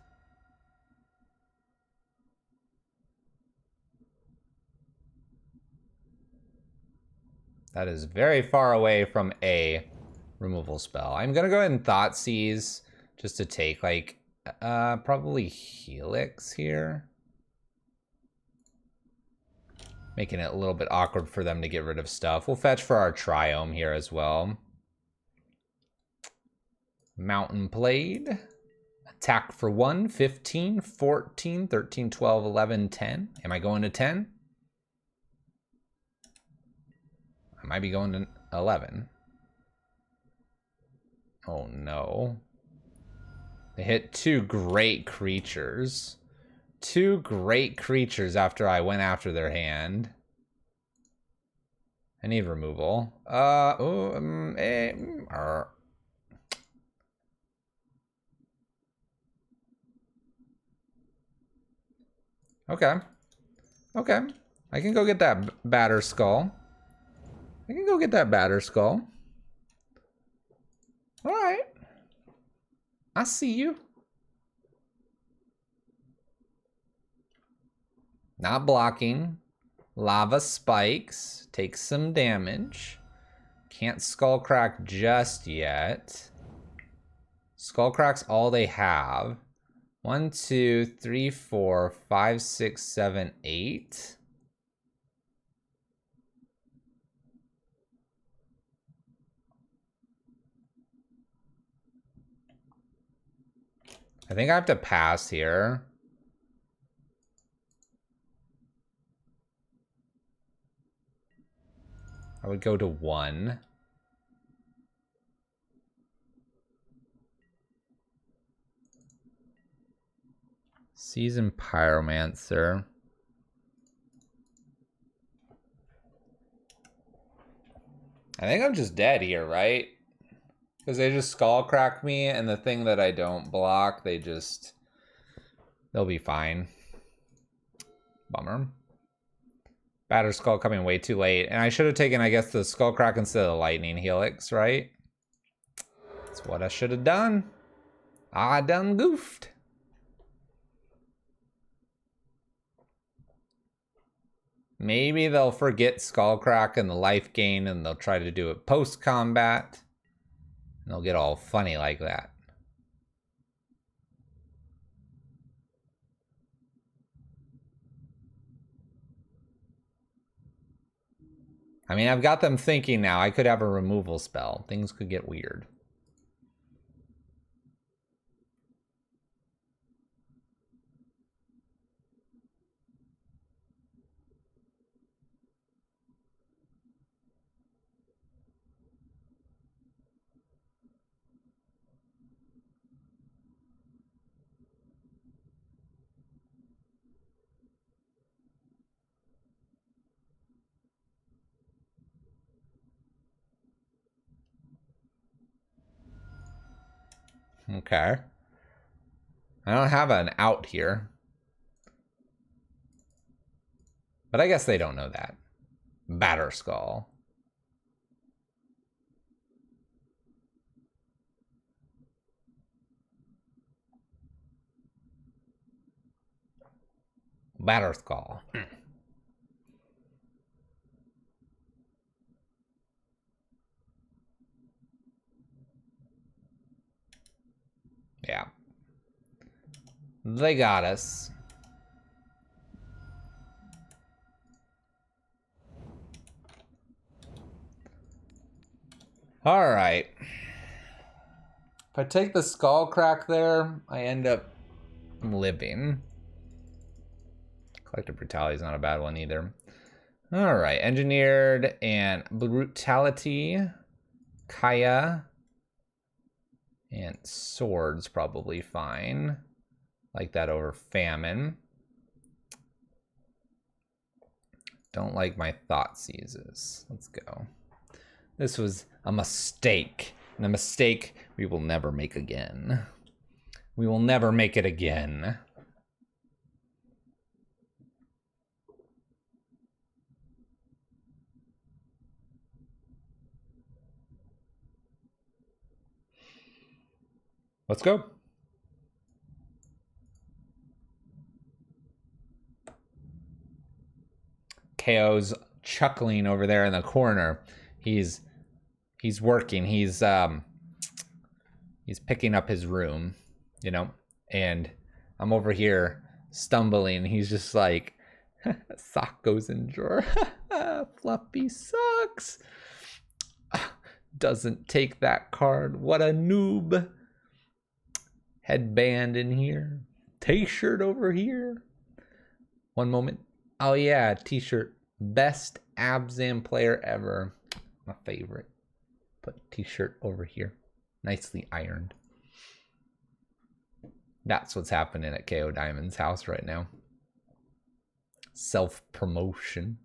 That is very far away from a removal spell. I'm going to go ahead and Thoughtseize just to take, like, probably Helix here. Making it a little bit awkward for them to get rid of stuff. We'll fetch for our Triome here as well. Mountain Blade. Attack for 1, 15, 14, 13, 12, 11, 10. Am I going to 10? I might be going to 11. Oh no. They hit 2 great creatures. 2 great creatures after I went after their hand. I need removal. Okay. Okay. I can go get that Batter Skull. Alright. I see you. Not blocking. Lava spikes. Takes some damage. Can't Skullcrack just yet. Skullcrack's all they have. 1, 2, 3, 4, 5, 6, 7, 8. I think I have to pass here. I would go to 1. Seasoned Pyromancer. I think I'm just dead here, right? Because they just Skullcrack me, and the thing that I don't block, they'll be fine. Bummer. Batter Skull coming way too late. And I should have taken, I guess, the Skullcrack instead of the Lightning Helix, right? That's what I should have done. I done goofed. Maybe they'll forget Skullcrack and the life gain, and they'll try to do it post-combat. And they'll get all funny like that. I mean, I've got them thinking now. I could have a removal spell. Things could get weird. Okay. I don't have an out here. But I guess they don't know that. Batter Skull. Batter Skull. Yeah. They got us. All right. If I take the skull crack there, I end up living. Collective Brutality is not a bad one either. All right. Engineered and Brutality. Kaya. And Swords probably fine. Like that over Famine. Don't like my Thought Seizes. Let's go. This was a mistake. And a mistake we will never make again. We will never make it again. Let's go. KO's chuckling over there in the corner. He's working. He's picking up his room, you know, and I'm over here stumbling. He's just like, sock goes in drawer. Fluffy sucks. Doesn't take that card. What a noob. Headband in here. T-shirt over here. One moment. Oh yeah, t-shirt. Best Abzan player ever. My favorite. Put t-shirt over here. Nicely ironed. That's what's happening at KoDiamonds' house right now. Self-promotion.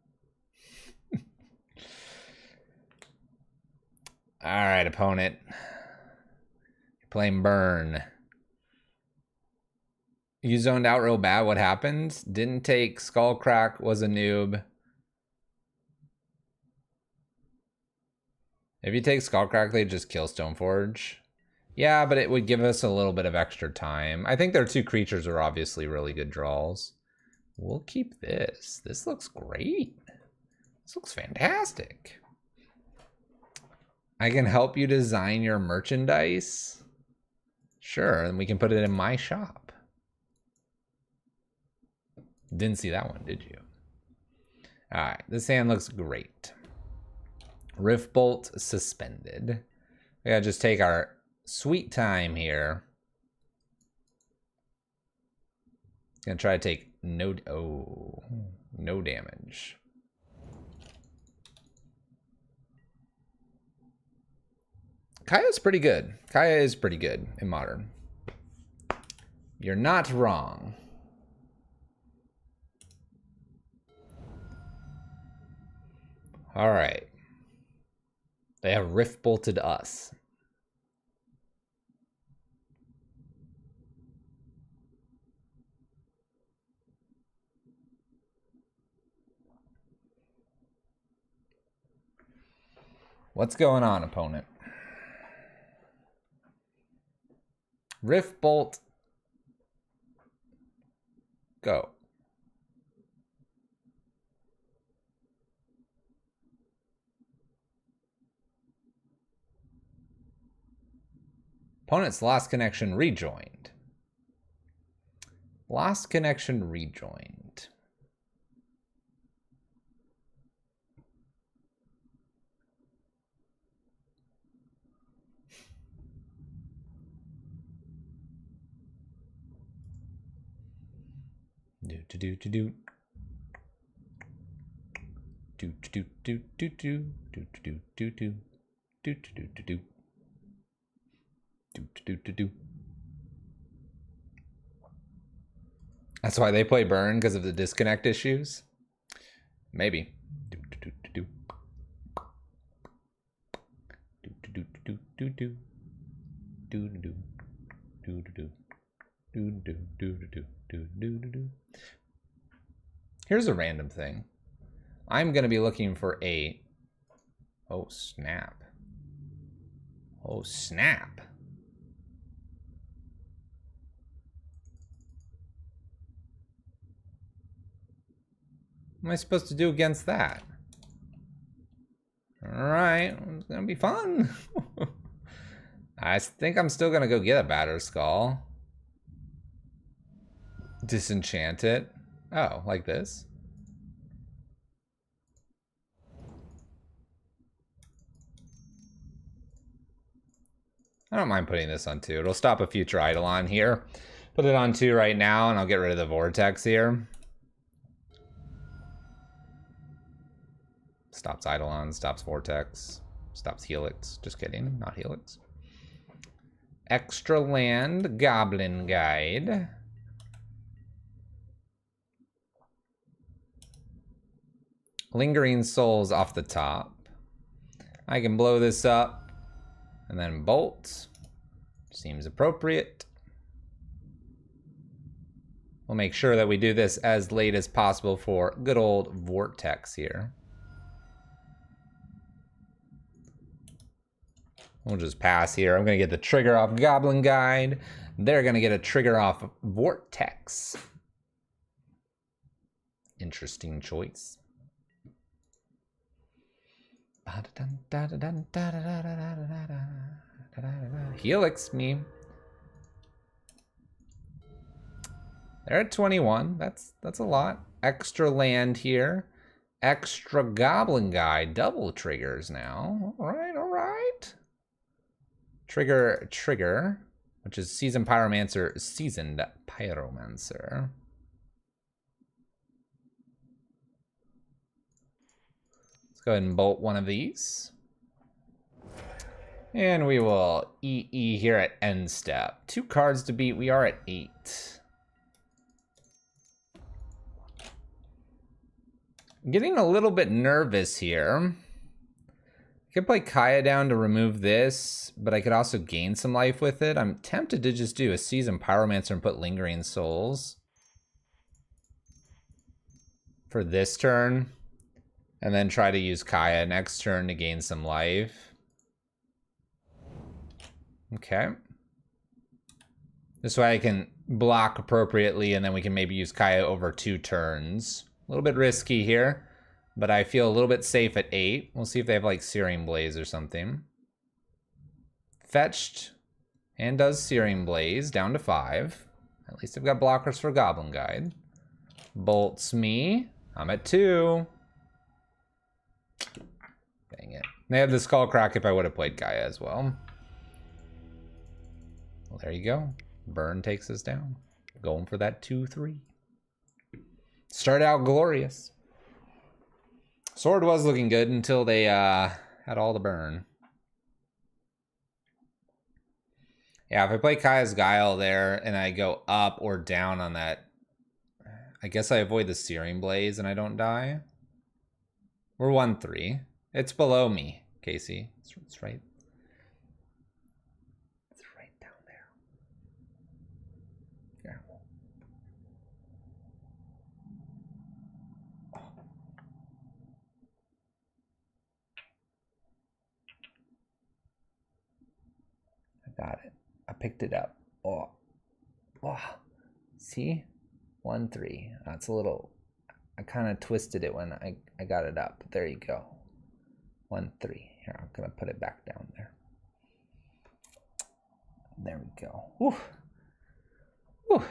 Alright, opponent. You're playing Burn. You zoned out real bad. What happened? Didn't take Skullcrack, was a noob. If you take Skullcrack, they just kill Stoneforge. Yeah, but it would give us a little bit of extra time. I think their two creatures are obviously really good draws. We'll keep this. This looks great. This looks fantastic. I can help you design your merchandise. Sure, and we can put it in my shop. Didn't see that one, did you? All right, this hand looks great. Rift Bolt suspended. We gotta just take our sweet time here. Gonna try to take no damage. Kaya's pretty good. Kaya is pretty good in Modern. You're not wrong. All right. They have Rift Bolted us. What's going on, opponent? Rift Bolt. Go. Opponent's lost connection rejoined. Lost connection rejoined. Do. That's why they play Burn, because of the disconnect issues? Maybe. Here's a random thing. I'm going to be looking for a... Oh, snap. Oh, snap. am I supposed to do against that? Alright, it's gonna be fun. I think I'm still gonna go get a Batter Skull. Disenchant it. Oh, like this? I don't mind putting this on 2. It'll stop a future Eidolon here. Put it on 2 right now, and I'll get rid of the Vortex here. Stops Eidolon, stops Vortex, stops Helix. Just kidding, not Helix. Extra land, Goblin Guide. Lingering Souls off the top. I can blow this up. And then bolt. Seems appropriate. We'll make sure that we do this as late as possible for good old Vortex here. We'll just pass here. I'm going to get the trigger off Goblin Guide. They're going to get a trigger off Vortex. Interesting choice. Helix me. They're at 21. That's a lot. Extra land here. Extra Goblin Guide. Double triggers now. All right, all right. Trigger, which is Seasoned Pyromancer, Seasoned Pyromancer. Let's go ahead and bolt one of these. And we will EE here at end step. 2 cards to beat. We are at 8. Getting a little bit nervous here. I could play Kaya down to remove this, but I could also gain some life with it. I'm tempted to just do a Seasoned Pyromancer and put Lingering Souls for this turn. And then try to use Kaya next turn to gain some life. Okay. This way I can block appropriately, and then we can maybe use Kaya over 2 turns. A little bit risky here, but I feel a little bit safe at 8. We'll see if they have like Searing Blaze or something. Fetched and does Searing Blaze down to 5. At least I've got blockers for Goblin Guide. Bolts me. I'm at 2. Dang it. They have the Skull Crack if I would have played Kaya as well. Well, there you go. Burn takes us down. Going for that 2-3. Start out glorious. Sword was looking good until they had all the burn. Yeah, if I play Kaya's Guile there and I go up or down on that, I guess I avoid the Searing Blaze and I don't die. We're 1-3. It's below me, Casey. It's right. It's right down there. Here. Oh. I got it. I picked it up. Oh. Oh. See? 1-3. That's a little... I kind of twisted it when I got it up. There you go. 1-3. Here, I'm going to put it back down there. There we go. Whew. Whew.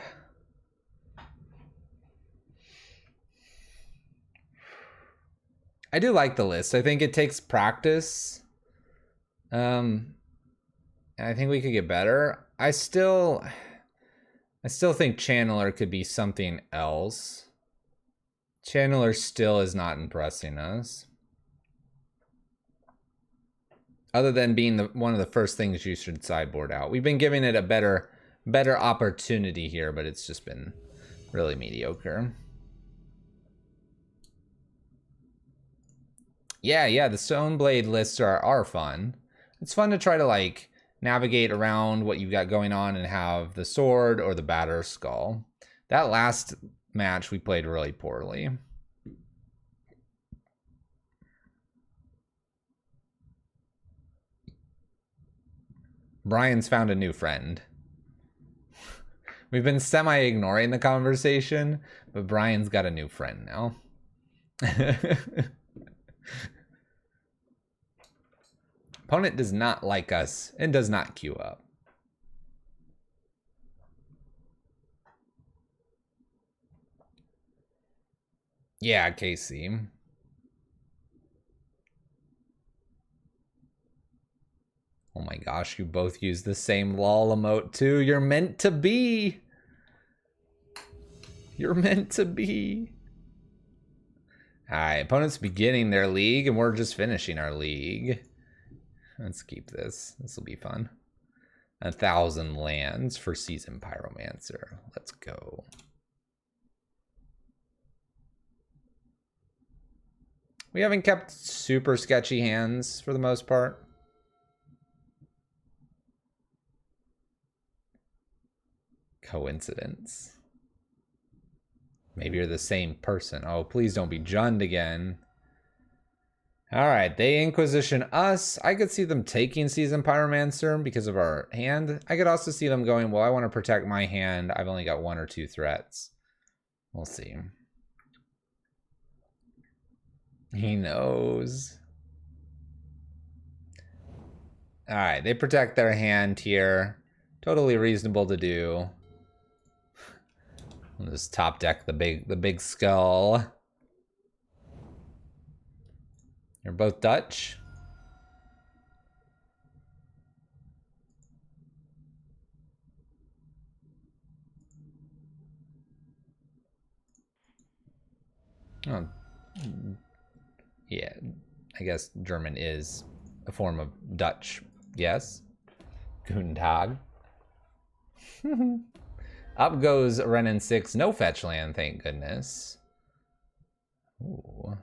I do like the list. I think it takes practice. And I think we could get better. I still think Channeler could be something else. Channeler still is not impressing us. Other than being one of the first things you should sideboard out. We've been giving it a better opportunity here, but it's just been really mediocre. Yeah, the Stoneblade lists are fun. It's fun to try to like navigate around what you've got going on and have the sword or the batter skull. That last match we played really poorly. Brian's found a new friend. We've been semi-ignoring the conversation, but Brian's got a new friend now. Opponent does not like us and does not queue up. Yeah, Casey. Oh my gosh, you both use the same lol emote too. You're meant to be. You're meant to be. Alright, opponent's beginning their league and we're just finishing our league. Let's keep this. This will be fun. 1,000 lands for Seasoned Pyromancer. Let's go. We haven't kept super sketchy hands for the most part. Coincidence. Maybe you're the same person. Oh, please don't be Jund again. Alright, they Inquisition us. I could see them taking Seasoned Pyromancer because of our hand. I could also see them going, well, I want to protect my hand. I've only got 1 or 2 threats. We'll see. He knows. Alright, they protect their hand here. Totally reasonable to do. I'll just top deck the big skull. You're both Dutch. Oh. Yeah, I guess German is a form of Dutch. Yes. Guten Tag. Up goes Renin 6. No fetch land, thank goodness. Ooh.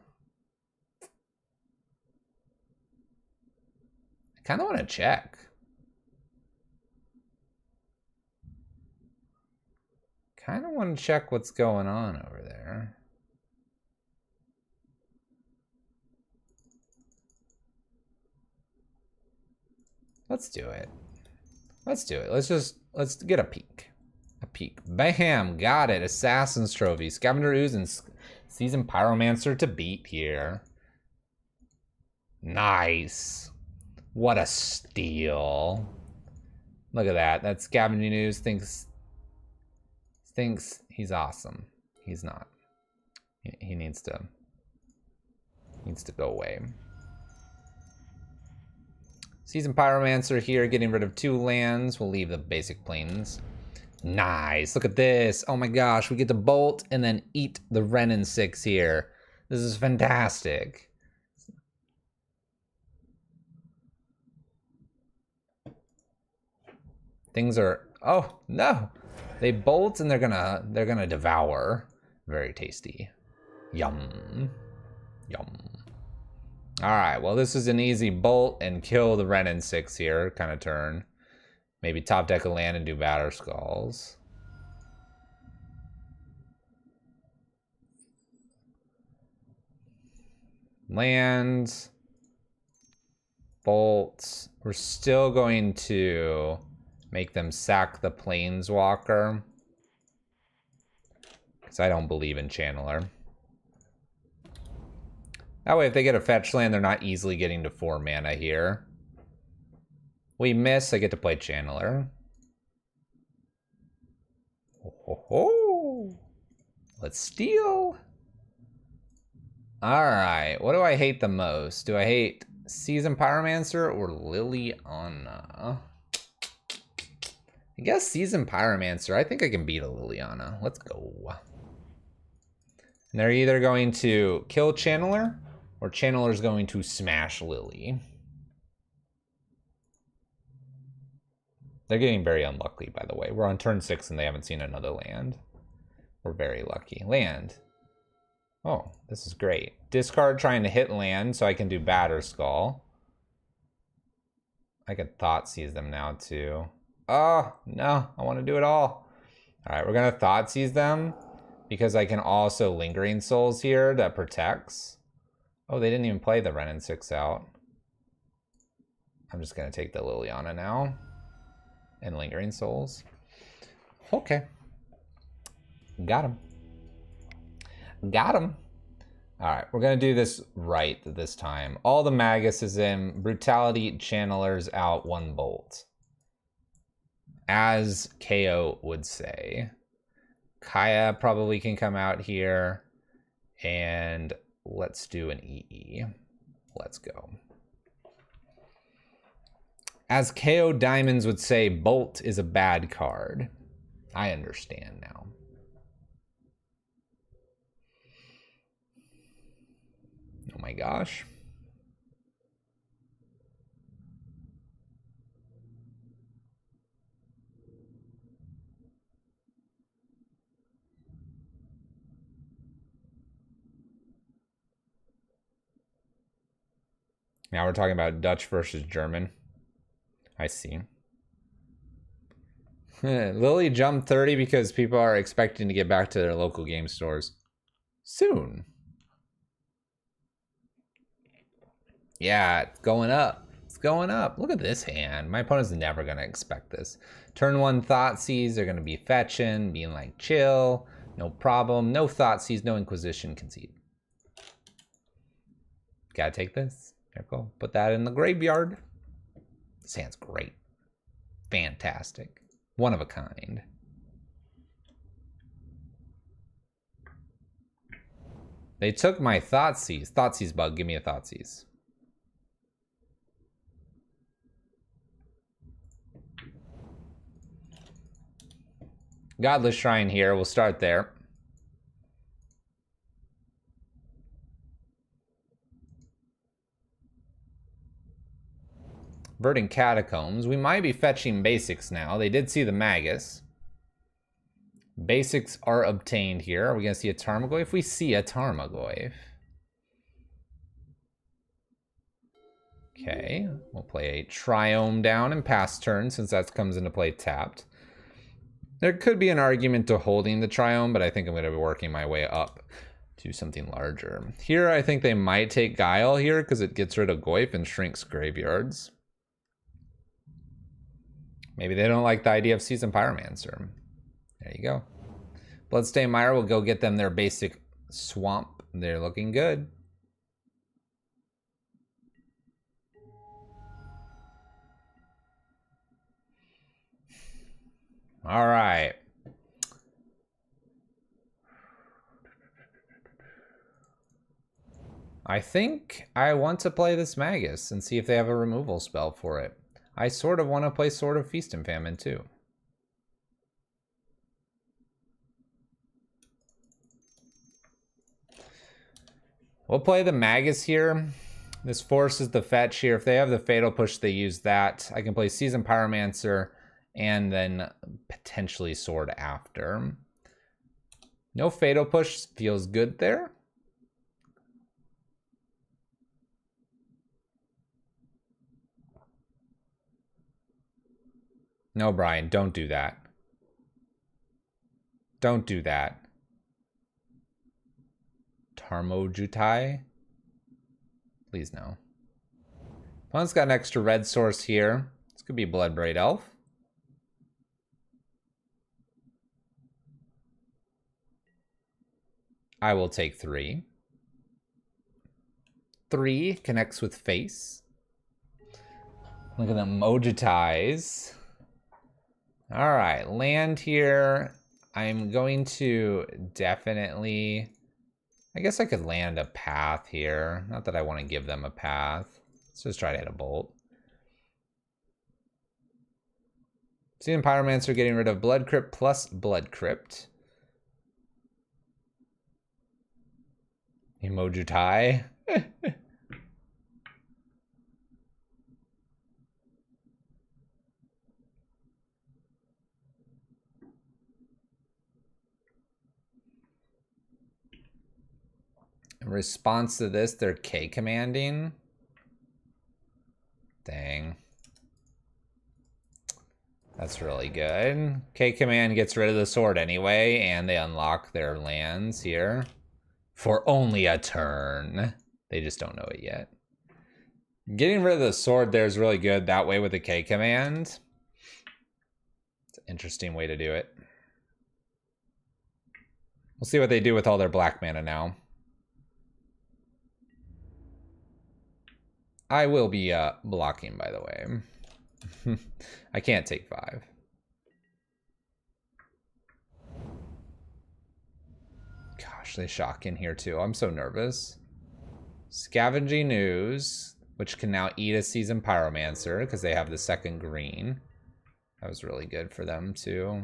I kind of want to check. Kind of want to check what's going on over there. Let's do it. Let's do it. Let's get a peek. A peek. Bam! Got it. Assassin's Trophy. Scavenger Ooze and Seasoned Pyromancer to beat here. Nice. What a steal. Look at that. That Scavenging Ooze thinks he's awesome. He's not. He needs to go away. Seasoned Pyromancer here, getting rid of 2 lands. We'll leave the basic plains. Nice, look at this. Oh my gosh, we get to bolt and then eat the Renin 6 here. This is fantastic. Things are, oh no. They bolt and they're gonna devour. Very tasty. Yum. Yum. Alright, well this is an easy bolt and kill the Renin 6 here kind of turn. Maybe top deck a land and do Batter Skulls. Land. Bolt. We're still going to make them sack the Planeswalker. Because I don't believe in Channeler. That way, if they get a fetch land, they're not easily getting to 4 mana here. We miss, I get to play Channeler. Ho, ho, ho. Let's steal. Alright, what do I hate the most? Do I hate Seasoned Pyromancer or Liliana? I guess Seasoned Pyromancer. I think I can beat a Liliana. Let's go. And they're either going to kill Channeler or Channeler's going to smash Lily. They're getting very unlucky, by the way. We're on turn 6 and they haven't seen another land. We're very lucky. Land. Oh, this is great. Discard trying to hit land so I can do Batter Skull. I could Thoughtseize them now too. Oh, no, I want to do it all. All right, we're going to Thoughtseize them because I can also Lingering Souls here that protects. Oh, they didn't even play the Renin 6 out. I'm just going to take the Liliana now. And Lingering Souls. Okay. Got him. Got him. All right, we're gonna do this right this time. All the Magus is in. Brutality Channelers out 1 bolt. As KO would say. Kaya probably can come out here. And let's do an EE. Let's go. As KoDiamonds would say, Bolt is a bad card. I understand now. Oh my gosh. Now we're talking about Dutch versus German. I see. Lily jumped 30 because people are expecting to get back to their local game stores soon. Yeah, it's going up. It's going up. Look at this hand. My opponent's never going to expect this. Turn 1 Thoughtseize. They're going to be fetching, being like, chill. No problem. No Thoughtseize, no Inquisition, concede. Gotta take this. There we go. Put that in the graveyard. This hand's great. Fantastic. One of a kind. They took my Thoughtseize. Thoughtseize bug. Give me a Thoughtseize. Godless Shrine here. We'll start there. Verdant Catacombs. We might be fetching basics now. They did see the Magus. Basics are obtained here. Are we going to see a Tarmogoyf? We see a Tarmogoyf. Okay. We'll play a Triome down and pass turn since that comes into play tapped. There could be an argument to holding the Triome, but I think I'm going to be working my way up to something larger. Here, I think they might take Guile here because it gets rid of Goyf and shrinks graveyards. Maybe they don't like the idea of Seasoned Pyromancer. There you go. Bloodstained Mire will go get them their basic swamp. They're looking good. All right. I think I want to play this Magus and see if they have a removal spell for it. I sort of want to play Sword of Feast and Famine too. We'll play the Magus here. This forces the fetch here. If they have the Fatal Push, they use that. I can play Seasoned Pyromancer and then potentially Sword after. No Fatal Push feels good there. No, Brian, don't do that. Don't do that. Tarmojutai? Please no. Opponent's got an extra red source here. This could be Bloodbraid Elf. I will take 3. 3 connects with face. Look at them Mojutais. All right, land here. I'm going to definitely... I guess I could land a path here. Not that I want to give them a path. Let's just try to hit a bolt. Seeing Pyromancer getting rid of Blood Crypt plus Blood Crypt. Emojutai. In response to this, they're K commanding. Dang. That's really good. K command gets rid of the sword anyway, and they unlock their lands here for only a turn. They just don't know it yet. Getting rid of the sword there is really good that way with the K command. It's an interesting way to do it. We'll see what they do with all their black mana now. I will be blocking, by the way. I can't take 5. Gosh, they shock in here too. I'm so nervous. Scavenging Ooze, which can now eat a Seasoned Pyromancer because they have the second green. That was really good for them too.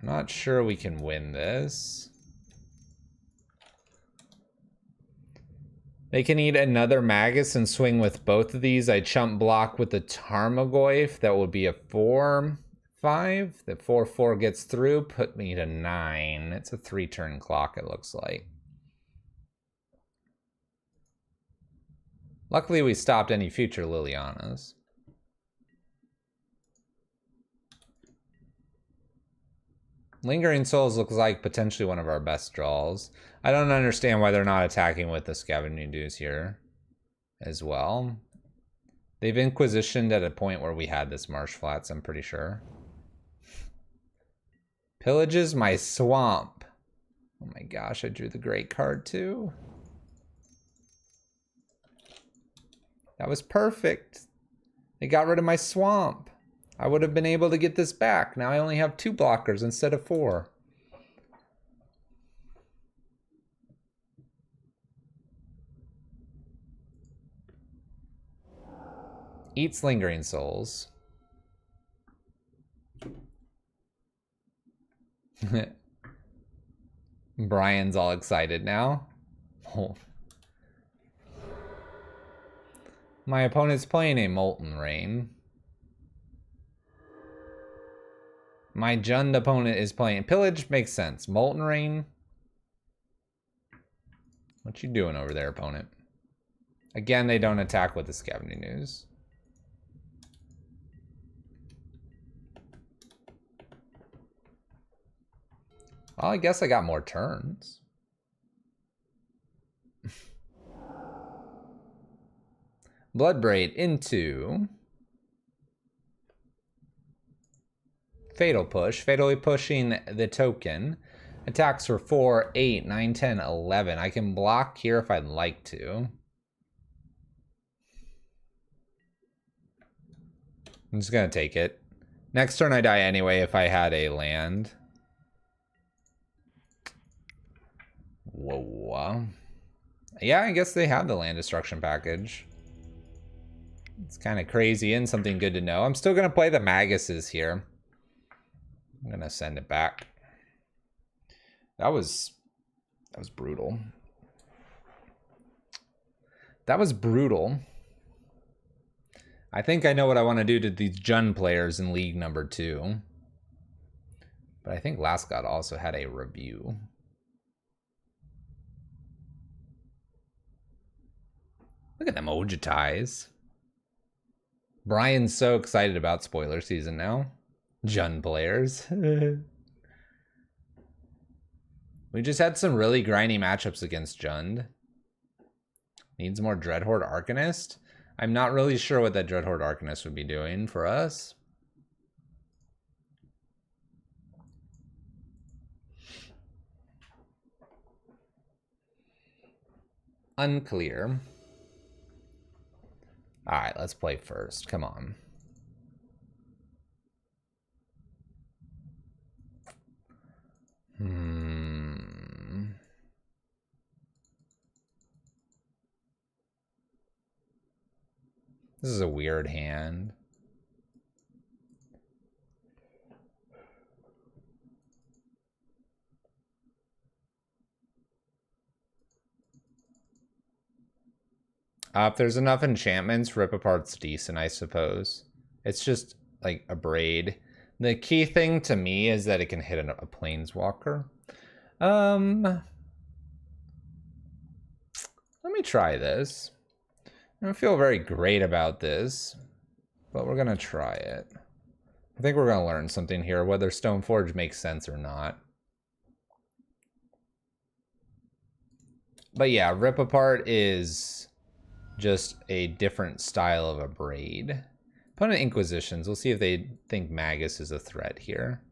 I'm not sure we can win this. They can eat another Magus and swing with both of these. I chump block with the Tarmogoyf. That would be a 4-5. The 4-4 gets through, put me to 9. It's a 3-turn clock, it looks like. Luckily, we stopped any future Lilianas. Lingering Souls looks like potentially one of our best draws. I don't understand why they're not attacking with the Scavenging Ooze here as well. They've Inquisitioned at a point where we had this Marsh Flats, I'm pretty sure. Pillages my swamp. Oh my gosh, I drew the great card too. That was perfect. They got rid of my swamp. I would have been able to get this back. Now I only have 2 blockers instead of 4. Eats Lingering Souls. Brian's all excited now. Oh. My opponent's playing a Molten Rain. My Jund opponent is playing Pillage. Makes sense. Molten Rain. What you doing over there, opponent? Again, they don't attack with the Scavenging Ooze. Well, I guess I got more turns. Bloodbraid into Fatal Push. Fatally pushing the token. Attacks for 4, 8, 9, 10, 11. I can block here if I'd like to. I'm just gonna take it. Next turn I die anyway if I had a land. Whoa. Yeah, I guess they have the land destruction package. It's kind of crazy and something good to know. I'm still gonna play the Maguses here. I'm gonna send it back. That was brutal. That was brutal. I think I know what I want to do to these Jund players in League number 2. But I think Last God also had a review. Look at them Ojitais. Brian's so excited about spoiler season now. Jund players. We just had some really grindy matchups against Jund. Needs more Dreadhorde Arcanist. I'm not really sure what that Dreadhorde Arcanist would be doing for us. Unclear. All right, let's play first. Come on. This is a weird hand. If there's enough enchantments, Rip Apart's decent, I suppose. It's just like a braid. The key thing to me is that it can hit a planeswalker. Let me try this. I don't feel very great about this, but we're gonna try it. I think we're gonna learn something here, whether Stoneforge makes sense or not. But yeah, Rip Apart is just a different style of a braid. Opponent Inquisitions. We'll see if they think Magus is a threat here.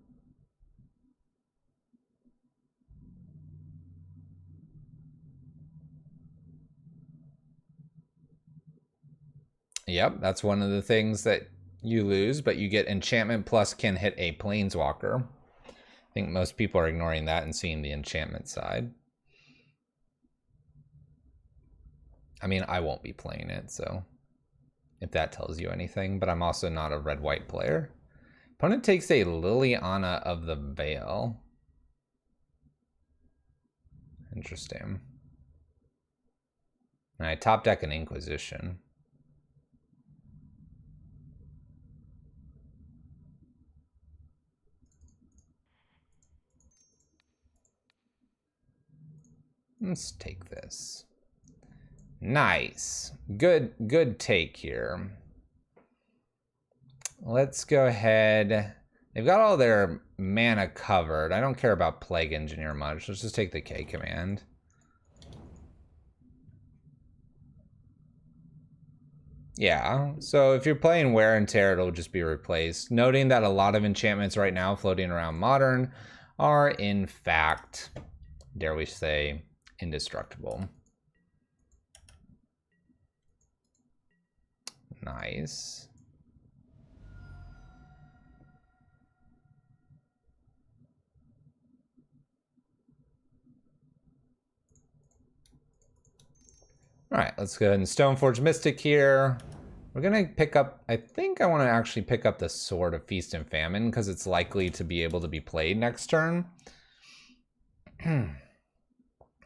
Yep, that's one of the things that you lose, but you get enchantment plus can hit a planeswalker. I think most people are ignoring that and seeing the enchantment side. I mean, I won't be playing it, so if that tells you anything, but I'm also not a red-white player. Opponent takes a Liliana of the Veil. Interesting. And I top deck an Inquisition. Let's take this. Nice. Good take here. Let's go ahead. They've got all their mana covered. I don't care about Plague Engineer much. Let's just take the K command. Yeah, so if you're playing Wear and Tear, it'll just be replaced. Noting that a lot of enchantments right now floating around Modern are, in fact, dare we say, indestructible. Nice. All right, let's go ahead and Stoneforge Mystic here. We're gonna pick up, I think I wanna actually pick up the Sword of Feast and Famine because it's likely to be able to be played next turn.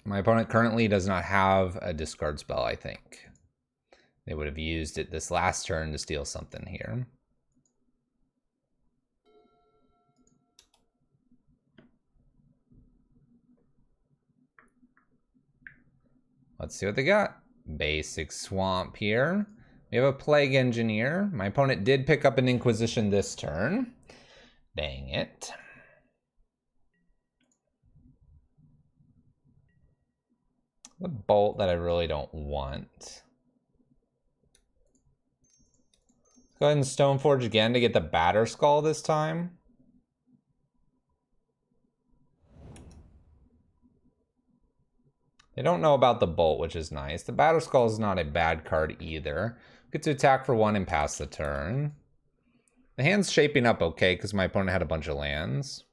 My opponent currently does not have a discard spell, I think. They would have used it this last turn to steal something here. Let's see what they got. Basic Swamp here. We have a Plague Engineer. My opponent did pick up an Inquisition this turn. Dang it. The Bolt that I really don't want. Go ahead and Stoneforge again to get the Batter Skull this time. They don't know about the Bolt, which is nice. The Batter Skull is not a bad card either. Get to attack for 1 and pass the turn. The hand's shaping up okay because my opponent had a bunch of lands.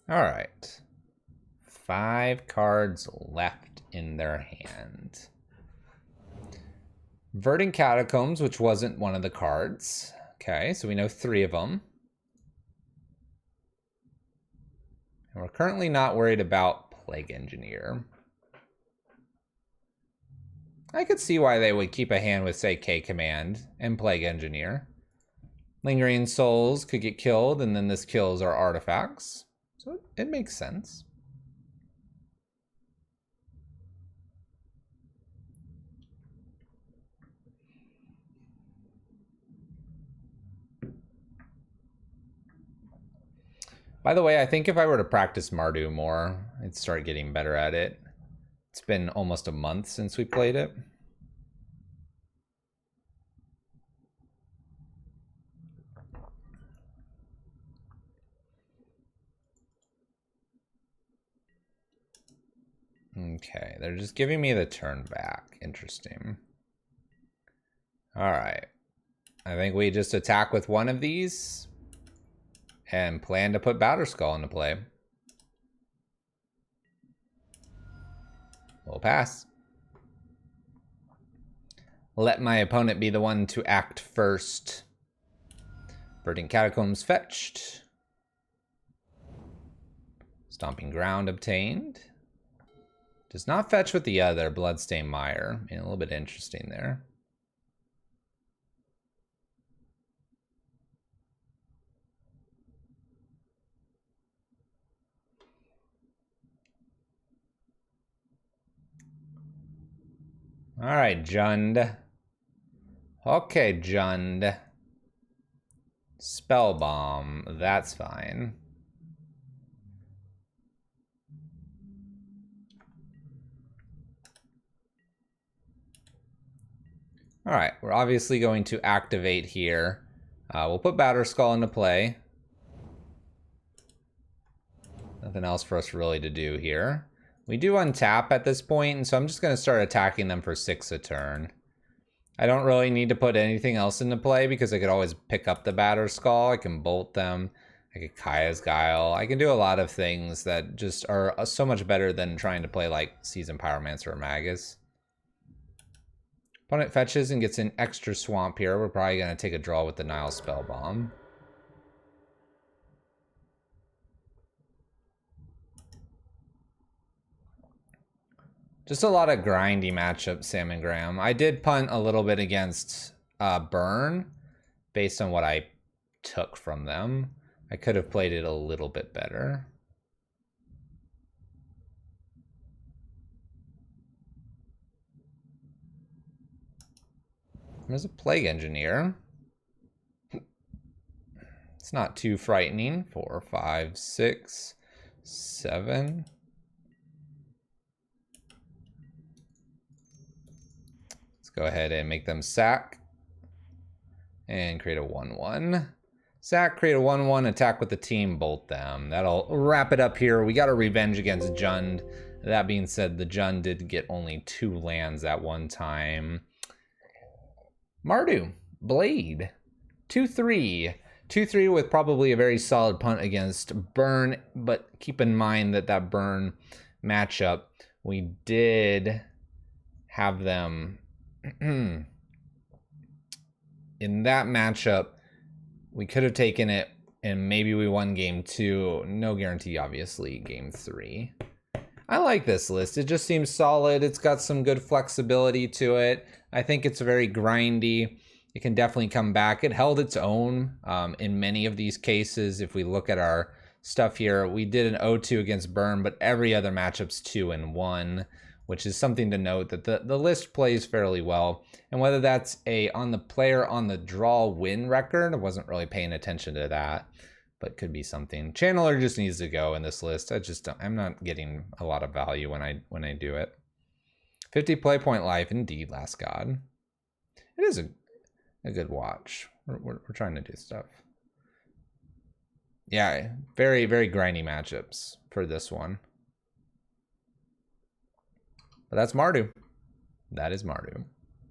All right. 5 cards left in their hand. Verdant Catacombs, which wasn't one of the cards. Okay, so we know 3 of them. And we're currently not worried about Plague Engineer. I could see why they would keep a hand with, say, K Command and Plague Engineer. Lingering Souls could get killed, and then this kills our artifacts. So it makes sense. By the way, I think if I were to practice Mardu more, I'd start getting better at it. It's been almost a month since we played it. Okay, they're just giving me the turn back. Interesting. All right. I think we just attack with one of these and plan to put Batterskull into play. We'll pass. Let my opponent be the one to act first. Verdant Catacombs fetched. Stomping Ground obtained. Does not fetch with the other, Bloodstained Mire. A little bit interesting there. All right, Jund. Okay, Jund. Spell Bomb. That's fine. All right, we're obviously going to activate here. We'll put Batterskull into play. Nothing else for us really to do here. We do untap at this point, and so I'm just going to start attacking them for 6 a turn. I don't really need to put anything else into play because I could always pick up the Batter Skull. I can bolt them. I could Kaya's Guile. I can do a lot of things that just are so much better than trying to play like Seasoned Pyromancer or Magus. Opponent fetches and gets an extra swamp here. We're probably going to take a draw with the Nile Spell Bomb. Just a lot of grindy matchups, Sam and Graham. I did punt a little bit against Burn based on what I took from them. I could have played it a little bit better. There's a Plague Engineer. It's not too frightening. 4, 5, 6, 7. Let's go ahead and make them sack. And create a 1/1. Sack, create a 1/1, attack with the team, bolt them. That'll wrap it up here. We got a revenge against Jund. That being said, the Jund did get only 2 lands at one time. Mardu, Blade, 2/3. 2/3 with probably a very solid punt against Burn, but keep in mind that that Burn matchup, we did have them in that matchup. We could have taken it and maybe we won game 2. No guarantee, obviously, game 3. I like this list. It just seems solid. It's got some good flexibility to it. I think it's very grindy. It can definitely come back. It held its own in many of these cases. If we look at our stuff here, we did an 0-2 against Burn, but every other matchup's 2-1, which is something to note that the list plays fairly well. And whether that's a on the player on the draw win record, I wasn't really paying attention to that, but could be something. Channeler just needs to go in this list. I'm not getting a lot of value when I do it. 50 play point life, indeed, Last God. It is a good watch. We're trying to do stuff. Yeah, very, very grindy matchups for this one. But that's Mardu. That is Mardu.